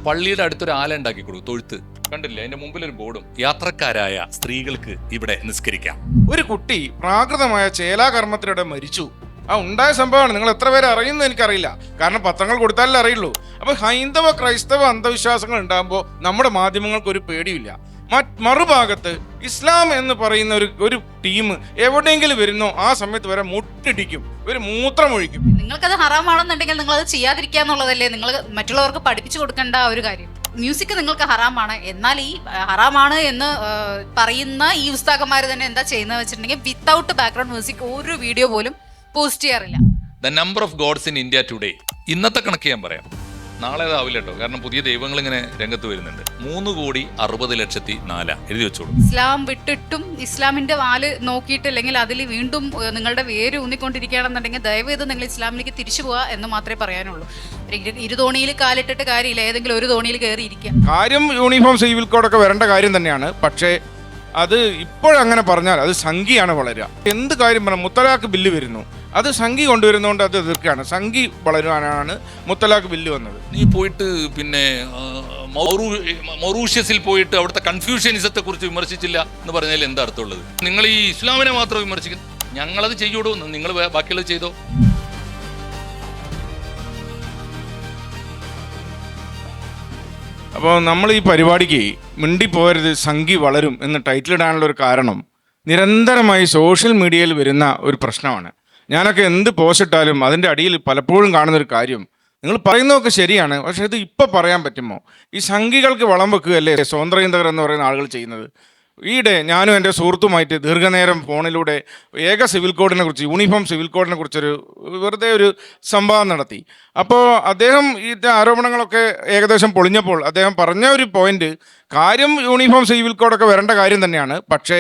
പള്ളിയുടെ അടുത്തൊരു ആല ഉണ്ടാക്കി കൊടുക്കും, തൊഴുത്ത് കണ്ടില്ലേ, അതിന്റെ മുമ്പിൽ ഒരു ബോർഡും, യാത്രക്കാരായ സ്ത്രീകൾക്ക് ഇവിടെ നിസ്കരിക്കാം. ഒരു കുട്ടി പ്രാകൃതമായ ചേലാകർമ്മത്തിലൂടെ മരിച്ചു. ആ ഉണ്ടായ സംഭവമാണ്. നിങ്ങൾ എത്ര പേര് അറിയുന്നത് എനിക്കറിയില്ല, കാരണം പത്രങ്ങൾ കൊടുത്താലേ അറിയുള്ളൂ. അപ്പൊ ഹൈന്ദവ ക്രൈസ്തവ അന്ധവിശ്വാസങ്ങൾ ഉണ്ടാകുമ്പോൾ നമ്മുടെ മാധ്യമങ്ങൾക്ക് ഒരു പേടിയില്ല. മറുഭാഗത്ത് ഇസ്ലാം എന്ന് പറയുന്ന ഒരു ടീം എവിടെയെങ്കിലും വരുന്നോ ആ സമയത്ത് വരെ മുട്ടിടിക്കും, ഒരു മൂത്രമൊഴിക്കും. നിങ്ങൾക്കത് ഹറാമാണെന്നുണ്ടെങ്കിൽ നിങ്ങൾ അത് ചെയ്യാതിരിക്കുക എന്നുള്ളതല്ലേ നിങ്ങൾ മറ്റുള്ളവർക്ക് പഠിപ്പിച്ചു കൊടുക്കേണ്ട ഒരു കാര്യം. മ്യൂസിക് നിങ്ങൾക്ക് ഹറാമാണ്, എന്നാൽ ഈ ഹറാമാണ് എന്ന് പറയുന്ന ഈ ഉസ്താദന്മാർ തന്നെ എന്താ ചെയ്യുന്നത് വെച്ചിട്ടുണ്ടെങ്കിൽ വിത്തൗട്ട് ബാക്ക്ഗ്രൗണ്ട് മ്യൂസിക് ഒരു വീഡിയോ പോലും പോസ്റ്റ് ചെയ്യാറില്ല. The number of gods in India today, ഇന്നത്തെ കണക്ക് ഞാൻ പറയാം, നാളെ അതാവില്ല കേട്ടോ, കാരണം പുതിയ ദൈവങ്ങൾ ഇങ്ങനെ രംഗത്ത് വരുന്നുണ്ട്. 3,60,04,000 എഴുതി വെച്ചോളൂ. ഇസ്ലാം വിട്ടിട്ടും ഇസ്ലാമിന്റെ വാല് നോക്കിയിട്ട് അല്ലെങ്കിൽ അതിൽ വീണ്ടും നിങ്ങളുടെ വേര് ഊന്നിക്കൊണ്ടിരിക്കുകയാണെന്നുണ്ടെങ്കിൽ ദയവേത് നിങ്ങൾ ഇസ്ലാമിലേക്ക് തിരിച്ചു പോവുക എന്ന് മാത്രമേ പറയാനുള്ളൂ. ഇരുതോണിയിൽ കാലിട്ടിട്ട് കാര്യമില്ല, ഏതെങ്കിലും ഒരു തോണിയിൽ കയറിയിരിക്കുക. കാര്യം യൂണിഫോം സിവിൽ കോഡൊക്കെ വരേണ്ട കാര്യം തന്നെയാണ്. പക്ഷേ അത് ഇപ്പോഴങ്ങനെ പറഞ്ഞാൽ അത് സംഖ്യയാണ് വളരുക. എന്ത് കാര്യം പറഞ്ഞാൽ മുത്തലാഖ് ബില്ല് വരുന്നു, അത് സംഖ്യ കൊണ്ടുവരുന്നതുകൊണ്ട് അത് എതിർക്കുകയാണ്. സംഖ്യ വളരാനാണ് മുത്തലാഖ് ബില്ല് വന്നത്. നീ പോയിട്ട് പിന്നെ മൗറീഷ്യസിൽ പോയിട്ട് അവിടുത്തെ കൺഫ്യൂഷനിസത്തെ കുറിച്ച് വിമർശിച്ചില്ല എന്ന് പറഞ്ഞാൽ എന്താ അർത്ഥമുള്ളത്? നിങ്ങൾ ഈ ഇസ്ലാമിനെ മാത്രം വിമർശിക്കുന്നു, ഞങ്ങളത് ചെയ്യൂടോ, നിങ്ങൾ ബാക്കിയുള്ളത് ചെയ്തോ. അപ്പോൾ നമ്മൾ ഈ പരിപാടിക്ക് മിണ്ടിപ്പോയരുത് സംഖ്യ വളരും എന്ന് ടൈറ്റിൽ ഇടാനുള്ള ഒരു കാരണം നിരന്തരമായി സോഷ്യൽ മീഡിയയിൽ വരുന്ന ഒരു പ്രശ്നമാണ്. ഞാനൊക്കെ എന്ത് പോസ്റ്റ് ഇട്ടാലും അതിൻ്റെ അടിയിൽ പലപ്പോഴും കാണുന്നൊരു കാര്യം, നിങ്ങൾ പറയുന്നതൊക്കെ ശരിയാണ്, പക്ഷേ ഇത് ഇപ്പോൾ പറയാൻ പറ്റുമോ? ഈ സംഖ്യകൾക്ക് വളം വെക്കുകയല്ലേ സ്വതന്ത്രചിന്തകർ എന്ന് പറയുന്ന ആളുകൾ ചെയ്യുന്നത്. ഈയിടെ ഞാനും എൻ്റെ സുഹൃത്തുമായിട്ട് ദീർഘനേരം ഫോണിലൂടെ ഏക സിവിൽ കോഡിനെ കുറിച്ച്, യൂണിഫോം സിവിൽ കോഡിനെ കുറിച്ചൊരു വെറുതെ ഒരു സംവാദം നടത്തി. അപ്പോൾ അദ്ദേഹം ഈ ആരോപണങ്ങളൊക്കെ ഏകദേശം പൊളിഞ്ഞപ്പോൾ അദ്ദേഹം പറഞ്ഞ ഒരു പോയിന്റ്, കാര്യം യൂണിഫോം സിവിൽ കോഡൊക്കെ വരേണ്ട കാര്യം തന്നെയാണ്, പക്ഷേ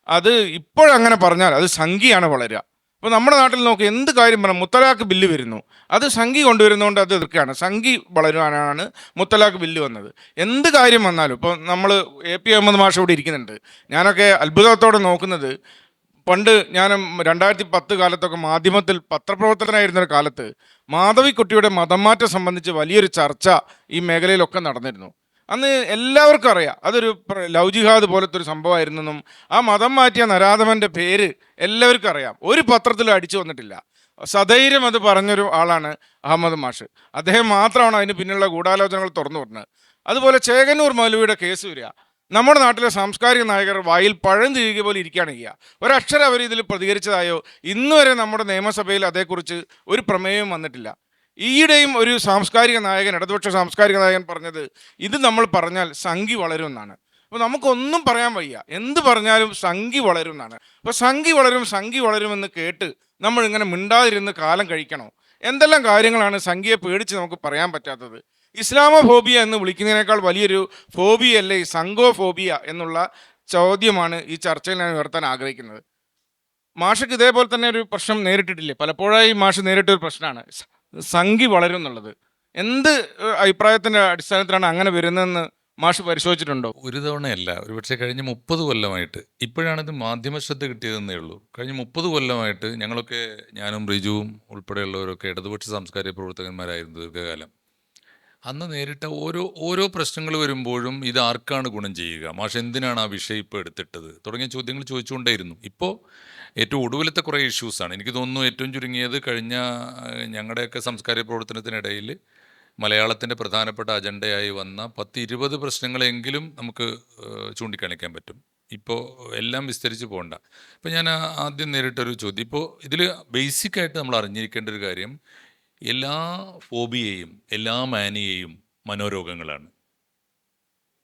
അത് ഇപ്പോഴങ്ങനെ പറഞ്ഞാൽ അത് സംഖ്യയാണ് വളരുക. അപ്പോൾ നമ്മുടെ നാട്ടിൽ നോക്കി എന്ത് കാര്യം പറഞ്ഞാൽ മുത്തലാഖ് ബില്ല് വരുന്നു, അത് സംഖ്യ കൊണ്ടുവരുന്നതുകൊണ്ട് അത് എതിർക്കുകയാണ്. സംഖ്യ വളരുവാനാണ് മുത്തലാഖ് ബില്ല് വന്നത്. എന്ത് കാര്യം വന്നാലും ഇപ്പോൾ നമ്മൾ AP അഹമ്മദ് മാഷ് ഇവിടെ ഇരിക്കുന്നുണ്ട്. ഞാനൊക്കെ അത്ഭുതത്തോടെ നോക്കുന്നത്, പണ്ട് ഞാൻ 2010 കാലത്തൊക്കെ മാധ്യമത്തിൽ പത്രപ്രവർത്തകനായിരുന്നൊരു കാലത്ത് മാധവിക്കുട്ടിയുടെ മതം മാറ്റം സംബന്ധിച്ച് വലിയൊരു ചർച്ച ഈ മേഖലയിലൊക്കെ നടന്നിരുന്നു. അന്ന് എല്ലാവർക്കും അറിയാം അതൊരു ലവ് ജിഹാദ് പോലത്തെ ഒരു സംഭവമായിരുന്നെന്നും ആ മതം മാറ്റിയ നരാധമൻ്റെ പേര് എല്ലാവർക്കും അറിയാം. ഒരു പത്രത്തിലും അടിച്ചു വന്നിട്ടില്ല. സധൈര്യം അത് പറഞ്ഞൊരു ആളാണ് അഹമ്മദ് മാഷ്. അദ്ദേഹം മാത്രമാണ് അതിന് പിന്നിലുള്ള ഗൂഢാലോചനകൾ തുറന്നു പറഞ്ഞത്. അതുപോലെ ചേകന്നൂർ മൗലവിയുടെ കേസ് വരിക, നമ്മുടെ നാട്ടിലെ സാംസ്കാരിക നായകർ വായിൽ പഴം തിരികെ പോലെ ഇരിക്കുകയാണ് ചെയ്യുക. ഒരക്ഷരം അവർ ഇതിൽ പ്രതികരിച്ചതായോ ഇന്ന് വരെ നമ്മുടെ നിയമസഭയിൽ അതേക്കുറിച്ച് ഒരു പ്രമേയവും വന്നിട്ടില്ല. ഈയിടെയും ഒരു സാംസ്കാരിക നായകൻ, ഇടതുപക്ഷ സാംസ്കാരിക നായകൻ പറഞ്ഞത്, ഇത് നമ്മൾ പറഞ്ഞാൽ സംഖ്യ വളരുമെന്നാണ്. അപ്പോൾ നമുക്കൊന്നും പറയാൻ വയ്യ, എന്ത് പറഞ്ഞാലും സംഖ്യ വളരും എന്നാണ്. അപ്പോൾ സംഖ്യ വളരുമെന്ന് കേട്ട് നമ്മൾ ഇങ്ങനെ മിണ്ടാതിരുന്ന് കാലം കഴിക്കണോ? എന്തെല്ലാം കാര്യങ്ങളാണ് സംഖ്യയെ പേടിച്ച് നമുക്ക് പറയാൻ പറ്റാത്തത്? ഇസ്ലാമോഫോബിയ എന്ന് വിളിക്കുന്നതിനേക്കാൾ വലിയൊരു ഫോബിയല്ലേ സംഘോഫോബിയ എന്നുള്ള ചോദ്യമാണ് ഈ ചർച്ചയിൽ ഞാൻ ഉയർത്താൻ ആഗ്രഹിക്കുന്നത്. മാഷക്ക് ഇതേപോലെ തന്നെ ഒരു പ്രശ്നം നേരിട്ടിട്ടില്ലേ? പലപ്പോഴായി മാഷ് നേരിട്ടൊരു പ്രശ്നമാണ് സംഖ്യ വളരും എന്നുള്ളത്. എന്ത് അഭിപ്രായത്തിൻ്റെ അടിസ്ഥാനത്തിലാണ് അങ്ങനെ വരുന്നതെന്ന് മാഷ് പരിശോധിച്ചിട്ടുണ്ടോ? ഒരു തവണയല്ല, ഒരുപക്ഷെ കഴിഞ്ഞ 30 കൊല്ലമായിട്ട്, ഇപ്പോഴാണിത് മാധ്യമ ശ്രദ്ധ കിട്ടിയതെന്നേ ഉള്ളൂ. കഴിഞ്ഞ 30 കൊല്ലമായിട്ട് ഞങ്ങളൊക്കെ, ഞാനും റിജുവും ഉൾപ്പെടെയുള്ളവരൊക്കെ ഇടതുപക്ഷ സാംസ്കാരിക പ്രവർത്തകന്മാരായിരുന്നു ദീർഘകാലം. അന്ന് നേരിട്ട ഓരോ പ്രശ്നങ്ങൾ വരുമ്പോഴും ഇത് ആർക്കാണ് ഗുണം ചെയ്യുക, മാഷ് എന്തിനാണ് ആ വിഷയം ഇപ്പോൾ എടുത്തിട്ടത് തുടങ്ങിയ ചോദ്യങ്ങൾ ചോദിച്ചുകൊണ്ടേയിരുന്നു. ഇപ്പോൾ ഏറ്റവും ഒടുവിലത്തെ കുറേ ഇഷ്യൂസാണ് എനിക്ക് തോന്നുന്നു ഏറ്റവും ചുരുങ്ങിയത് കഴിഞ്ഞ ഞങ്ങളുടെയൊക്കെ സാംസ്കാരിക പ്രവർത്തനത്തിനിടയിൽ മലയാളത്തിൻ്റെ പ്രധാനപ്പെട്ട അജണ്ടയായി വന്ന 10-20 പ്രശ്നങ്ങളെങ്കിലും നമുക്ക് ചൂണ്ടിക്കാണിക്കാൻ പറ്റും. ഇപ്പോൾ എല്ലാം വിസ്തരിച്ച് പോകണ്ട. ഇപ്പോൾ ഞാൻ ആദ്യം നേരിട്ടൊരു ചോദ്യം, ഇപ്പോൾ ഇതിൽ ബേസിക്കായിട്ട് നമ്മൾ അറിഞ്ഞിരിക്കേണ്ട ഒരു കാര്യം, എല്ലാ ഫോബിയയും എല്ലാ മാനിയയും മനോരോഗങ്ങളാണ്.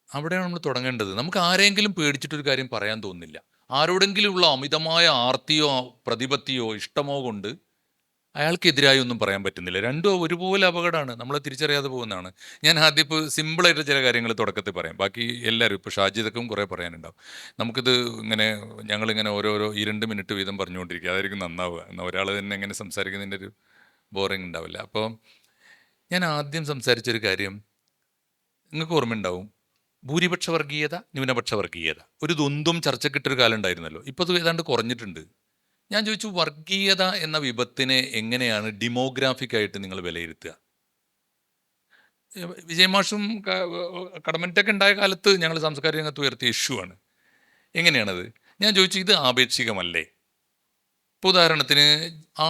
അവിടെയാണ് നമ്മൾ തുടങ്ങേണ്ടത്. നമുക്ക് ആരെങ്കിലും പേടിച്ചിട്ടൊരു കാര്യം പറയാൻ തോന്നുന്നില്ല. ആരോടെങ്കിലുമുള്ള അമിതമായ ആർത്തിയോ പ്രതിപത്തിയോ ഇഷ്ടമോ കൊണ്ട് അയാൾക്കെതിരായി ഒന്നും പറയാൻ പറ്റുന്നില്ല. രണ്ടും ഒരുപോലെ അപകടമാണ്, നമ്മളെ തിരിച്ചറിയാതെ പോകുന്നതാണ്. ഞാൻ ആദ്യം ഇപ്പോൾ സിമ്പിളായിട്ട് ചില കാര്യങ്ങൾ തുടക്കത്തിൽ പറയാം, ബാക്കി എല്ലാവരും ഇപ്പോൾ ഷാജിദക്കും കുറേ പറയാനുണ്ടാവും. നമുക്കിത് ഞങ്ങളിങ്ങനെ ഓരോരോ 2 മിനിറ്റ് വീതം പറഞ്ഞുകൊണ്ടിരിക്കുക, അതായിരിക്കും നന്നാവുക. എന്നാൽ ഒരാൾ തന്നെ എങ്ങനെ സംസാരിക്കുന്നതിൻ്റെ ഒരു ബോറിങ് ഉണ്ടാവില്ല. അപ്പോൾ ഞാൻ ആദ്യം സംസാരിച്ചൊരു കാര്യം നിങ്ങൾക്ക് ഓർമ്മയുണ്ടാവും, ഭൂരിപക്ഷ വർഗീയത ന്യൂനപക്ഷ വർഗീയത, ഒരു ദ്വന്ദ്വം ചർച്ചക്കിട്ടൊരു കാലം ഉണ്ടായിരുന്നല്ലോ. ഇപ്പോൾ അത് ഏതാണ്ട് കുറഞ്ഞിട്ടുണ്ട്. ഞാൻ ചോദിച്ചു, വർഗീയത എന്ന വിപത്തിനെ എങ്ങനെയാണ് ഡെമോഗ്രാഫിക്കായിട്ട് നിങ്ങൾ വിലയിരുത്തുക? വിജയമാഷും കടമറ്റൊക്കെ ഉണ്ടായ കാലത്ത് ഞങ്ങൾ സാംസ്കാരിക രംഗത്ത് ഉയർത്തിയ ഇഷ്യൂ ആണ്. എങ്ങനെയാണത്? ഞാൻ ചോദിച്ചു, ഇത് ആപേക്ഷികമല്ലേ? ഇപ്പോൾ ഉദാഹരണത്തിന്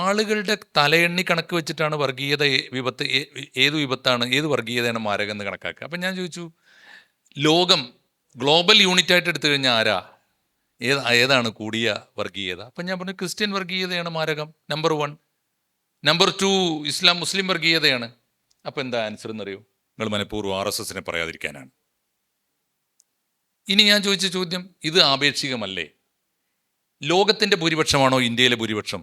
ആളുകളുടെ തലയെണ്ണി കണക്ക് വെച്ചിട്ടാണ് വർഗീയത വിപത്ത് ഏത് വിപത്താണ്, ഏത് വർഗീയതയാണ് മാരകം എന്ന് കണക്കാക്കുക. അപ്പം ഞാൻ ചോദിച്ചു, ലോകം ഗ്ലോബൽ യൂണിറ്റ് ആയിട്ട് എടുത്തു കഴിഞ്ഞാൽ ആരാ ഏതാണ് കൂടിയ വർഗീയത? അപ്പം ഞാൻ പറഞ്ഞു, ക്രിസ്ത്യൻ വർഗീയതയാണ് മാരകം, നമ്പർ 1. നമ്പർ 2 മുസ്ലിം വർഗീയതയാണ്. അപ്പം എന്താ ആൻസർ എന്നറിയോ? നിങ്ങൾ മനഃപൂർവ്വം RSSനെ പറയാതിരിക്കാനാണ്. ഇനി ഞാൻ ചോദിച്ച ചോദ്യം, ഇത് ആപേക്ഷികമല്ലേ? ലോകത്തിൻ്റെ ഭൂരിപക്ഷമാണോ ഇന്ത്യയിലെ ഭൂരിപക്ഷം?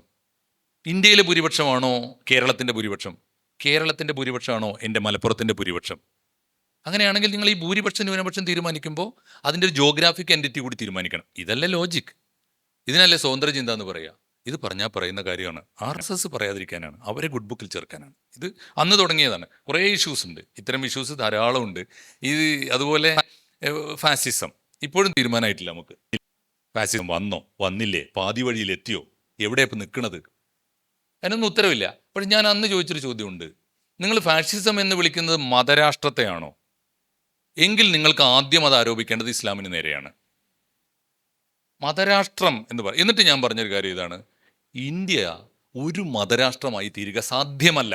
ഇന്ത്യയിലെ ഭൂരിപക്ഷമാണോ കേരളത്തിൻ്റെ ഭൂരിപക്ഷം? കേരളത്തിൻ്റെ ഭൂരിപക്ഷമാണോ എൻ്റെ മലപ്പുറത്തിൻ്റെ ഭൂരിപക്ഷം? അങ്ങനെയാണെങ്കിൽ നിങ്ങൾ ഈ ഭൂരിപക്ഷം ന്യൂനപക്ഷം തീരുമാനിക്കുമ്പോൾ അതിൻ്റെ ഒരു ജോഗ്രാഫിക് എൻറ്റിറ്റി കൂടി തീരുമാനിക്കണം. ഇതല്ലേ ലോജിക്? ഇതിനല്ലേ സ്വതന്ത്ര ചിന്ത എന്ന് പറയുക? ഇത് പറഞ്ഞാൽ പറയുന്ന കാര്യമാണ്. RSS പറയാതിരിക്കാനാണ്, അവരെ ഗുഡ് ബുക്കിൽ ചേർക്കാനാണ്. ഇത് അന്ന് തുടങ്ങിയതാണ്. കുറേ ഇഷ്യൂസ് ഉണ്ട്, ഇത്തരം ഇഷ്യൂസ് ധാരാളം ഉണ്ട്. ഇത് അതുപോലെ ഫാസിസം ഇപ്പോഴും തീരുമാനമായിട്ടില്ല നമുക്ക്. ഫാസിസം വന്നോ വന്നില്ലേ, പാതി വഴിയിലെത്തിയോ, എവിടെ ഇപ്പം നിൽക്കുന്നത്, അതിനൊന്നും ഉത്തരവില്ല. പക്ഷെ ഞാൻ അന്ന് ചോദിച്ചൊരു ചോദ്യമുണ്ട്, നിങ്ങൾ ഫാഷിസം എന്ന് വിളിക്കുന്നത് മതരാഷ്ട്രത്തെയാണോ? എങ്കിൽ നിങ്ങൾക്ക് ആദ്യം അത് ആരോപിക്കേണ്ടത് ഇസ്ലാമിന് നേരെയാണ്. മതരാഷ്ട്രം എന്ന് പറയും. എന്നിട്ട് ഞാൻ പറഞ്ഞൊരു കാര്യം ഇതാണ്, ഇന്ത്യ ഒരു മതരാഷ്ട്രമായി തീരുക സാധ്യമല്ല.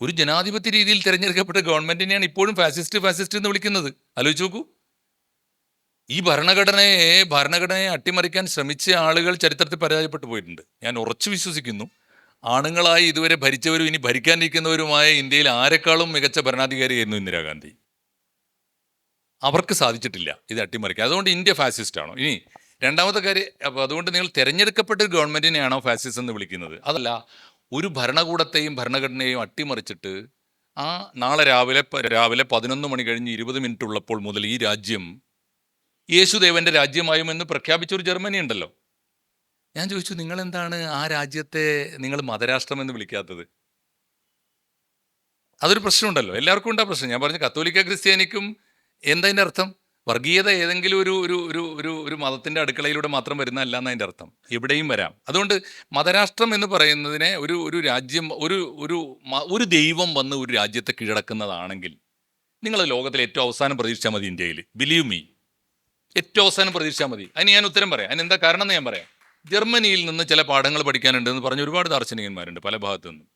ഒരു ജനാധിപത്യ രീതിയിൽ തിരഞ്ഞെടുക്കപ്പെട്ട ഗവൺമെന്റിനെയാണ് ഇപ്പോഴും ഫാസിസ്റ്റ് എന്ന് വിളിക്കുന്നത്. ആലോചിച്ച് നോക്കൂ. ഈ ഭരണഘടനയെ അട്ടിമറിക്കാൻ ശ്രമിച്ച ആളുകൾ ചരിത്രത്തിൽ പരാജയപ്പെട്ടു പോയിട്ടുണ്ട്. ഞാൻ ഉറച്ചു വിശ്വസിക്കുന്നു, ആണുങ്ങളായി ഇതുവരെ ഭരിച്ചവരും ഇനി ഭരിക്കാനിരിക്കുന്നവരുമായ ഇന്ത്യയിൽ ആരെക്കാളും മികച്ച ഭരണാധികാരിയായിരുന്നു ഇന്ദിരാഗാന്ധി. അവർക്ക് സാധിച്ചിട്ടില്ല ഇത് അട്ടിമറിക്കാൻ. അതുകൊണ്ട് ഇന്ത്യ ഫാസിസ്റ്റ് ആണോ? ഇനി രണ്ടാമത്തെ കാര്യം, അപ്പോൾ അതുകൊണ്ട് നിങ്ങൾ തിരഞ്ഞെടുക്കപ്പെട്ട ഒരു ഗവൺമെന്റിനെയാണോ ഫാസിസ്റ്റ് എന്ന് വിളിക്കുന്നത്? അതല്ല, ഒരു ഭരണകൂടത്തെയും ഭരണഘടനയെയും അട്ടിമറിച്ചിട്ട് നാളെ രാവിലെ 11 മണി കഴിഞ്ഞ് 20 മിനിറ്റ് ഉള്ളപ്പോൾ മുതൽ ഈ രാജ്യം യേശുദേവന്റെ രാജ്യമായുമെന്ന് പ്രഖ്യാപിച്ചൊരു ജർമ്മനി ഉണ്ടല്ലോ. ഞാൻ ചോദിച്ചു, നിങ്ങൾ എന്താണ് ആ രാജ്യത്തെ നിങ്ങൾ മതരാഷ്ട്രം എന്ന് വിളിക്കാത്തത്? അതൊരു പ്രശ്നമുണ്ടല്ലോ, എല്ലാവർക്കും ഉണ്ടാ പ്രശ്നം. ഞാൻ പറഞ്ഞു, കത്തോലിക്ക ക്രിസ്ത്യാനിക്കും എന്താ അതിൻ്റെ അർത്ഥം? വർഗീയത ഏതെങ്കിലും ഒരു ഒരു ഒരു ഒരു ഒരു മതത്തിൻ്റെ അടുക്കളയിലൂടെ മാത്രം വരുന്നതല്ല എന്നതിൻ്റെ അർത്ഥം. എവിടെയും വരാം. അതുകൊണ്ട് മതരാഷ്ട്രം എന്ന് പറയുന്നതിനെ ഒരു രാജ്യം ഒരു ദൈവം വന്ന് ഒരു രാജ്യത്തെ കീഴടക്കുന്നതാണെങ്കിൽ നിങ്ങൾ ലോകത്തിലെ ഏറ്റവും അവസാനം പ്രതീക്ഷിച്ചാൽ മതി. ഇന്ത്യയിൽ ബിലീവ് മീ, ഏറ്റവും അവസാനം പ്രതീക്ഷിച്ചാൽ മതി. അതിന് ഞാൻ ഉത്തരം പറയാം. അതിനെന്താ കാരണം എന്ന് ഞാൻ പറയാം. ജർമ്മനിയിൽ നിന്ന് ചില പാഠങ്ങൾ പഠിക്കാനുണ്ടെന്ന് പറഞ്ഞ് ഒരുപാട് ദാർശനികന്മാരുണ്ട് പല ഭാഗത്തു നിന്നും.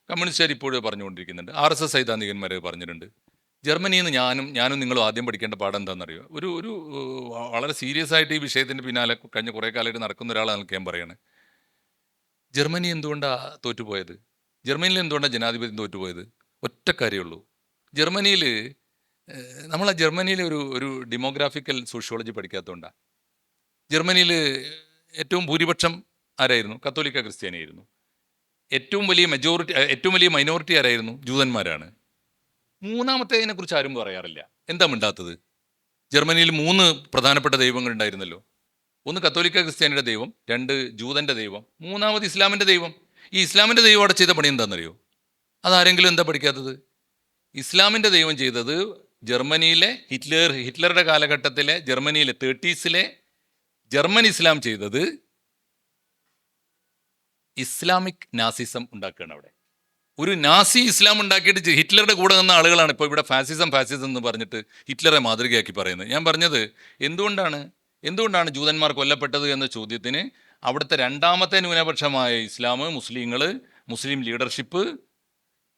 കമ്മ്യൂണിസ്റ്റുകാർ ഇപ്പോഴും പറഞ്ഞുകൊണ്ടിരിക്കുന്നുണ്ട്, RSS സൈദ്ധാന്തികന്മാർ പറഞ്ഞിട്ടുണ്ട്. ജർമ്മനിയിൽ നിന്ന് ഞാനും നിങ്ങളും ആദ്യം പഠിക്കേണ്ട പാഠം എന്താണെന്നറിയോ? ഒരു വളരെ സീരിയസ് ആയിട്ട് ഈ വിഷയത്തിൻ്റെ പിന്നാലെ കഴിഞ്ഞ കുറേ കാലമായിട്ട് നടക്കുന്ന ഒരാളാണ് ഞാൻ പറയുന്നത്. ജർമ്മനി എന്തുകൊണ്ടാണ് തോറ്റുപോയത്? ജർമ്മനിയിൽ എന്തുകൊണ്ടാണ് ജനാധിപത്യം തോറ്റുപോയത്? ഒറ്റ കാര്യമുള്ളൂ. നമ്മൾ ജർമ്മനിയിൽ ഒരു ഡെമോഗ്രാഫിക്കൽ സോഷ്യോളജി പഠിക്കാത്തതുകൊണ്ടാണ്. ജർമ്മനിയിൽ ഏറ്റവും ഭൂരിപക്ഷം ആരായിരുന്നു? കത്തോലിക്ക ക്രിസ്ത്യാനിയായിരുന്നു. ഏറ്റവും വലിയ മൈനോറിറ്റി ആരായിരുന്നു? ജൂതന്മാരാണ്. മൂന്നാമത്തേതിനെ കുറിച്ച് ആരും പറയാറില്ല. എന്താ മിണ്ടാത്തത്? ജർമ്മനിയിൽ 3 പ്രധാനപ്പെട്ട ദൈവങ്ങൾ ഉണ്ടായിരുന്നല്ലോ. 1 കത്തോലിക്ക ക്രിസ്ത്യാനിയുടെ ദൈവം, 2 ജൂതൻ്റെ ദൈവം, 3 ഇസ്ലാമിൻ്റെ ദൈവം. ഈ ഇസ്ലാമിൻ്റെ ദൈവം അവിടെ ചെയ്ത പണി എന്താണെന്നറിയോ? അതാരെങ്കിലും എന്താ പഠിക്കാത്തത്? ഇസ്ലാമിൻ്റെ ദൈവം ചെയ്തത് ജർമ്മനിയിലെ ഹിറ്റ്ലറുടെ കാലഘട്ടത്തിലെ ജർമ്മനിയിലെ 30s ജർമ്മൻ ഇസ്ലാം ചെയ്തത് ഇസ്ലാമിക് നാസിസം ഉണ്ടാക്കുകയാണ്. അവിടെ ഒരു നാസി ഇസ്ലാം ഉണ്ടാക്കിയിട്ട് ഹിറ്റ്ലറുടെ കൂടെ നിന്ന ആളുകളാണ് ഇപ്പോൾ ഇവിടെ ഫാസിസം എന്ന് പറഞ്ഞിട്ട് ഹിറ്റ്ലറെ മാതൃകയാക്കി പറയുന്നത്. ഞാൻ പറഞ്ഞത് എന്തുകൊണ്ടാണ് ജൂതന്മാർ കൊല്ലപ്പെട്ടത് എന്ന ചോദ്യത്തിന് അവിടുത്തെ രണ്ടാമത്തെ ന്യൂനപക്ഷമായ മുസ്ലിം ലീഡർഷിപ്പ്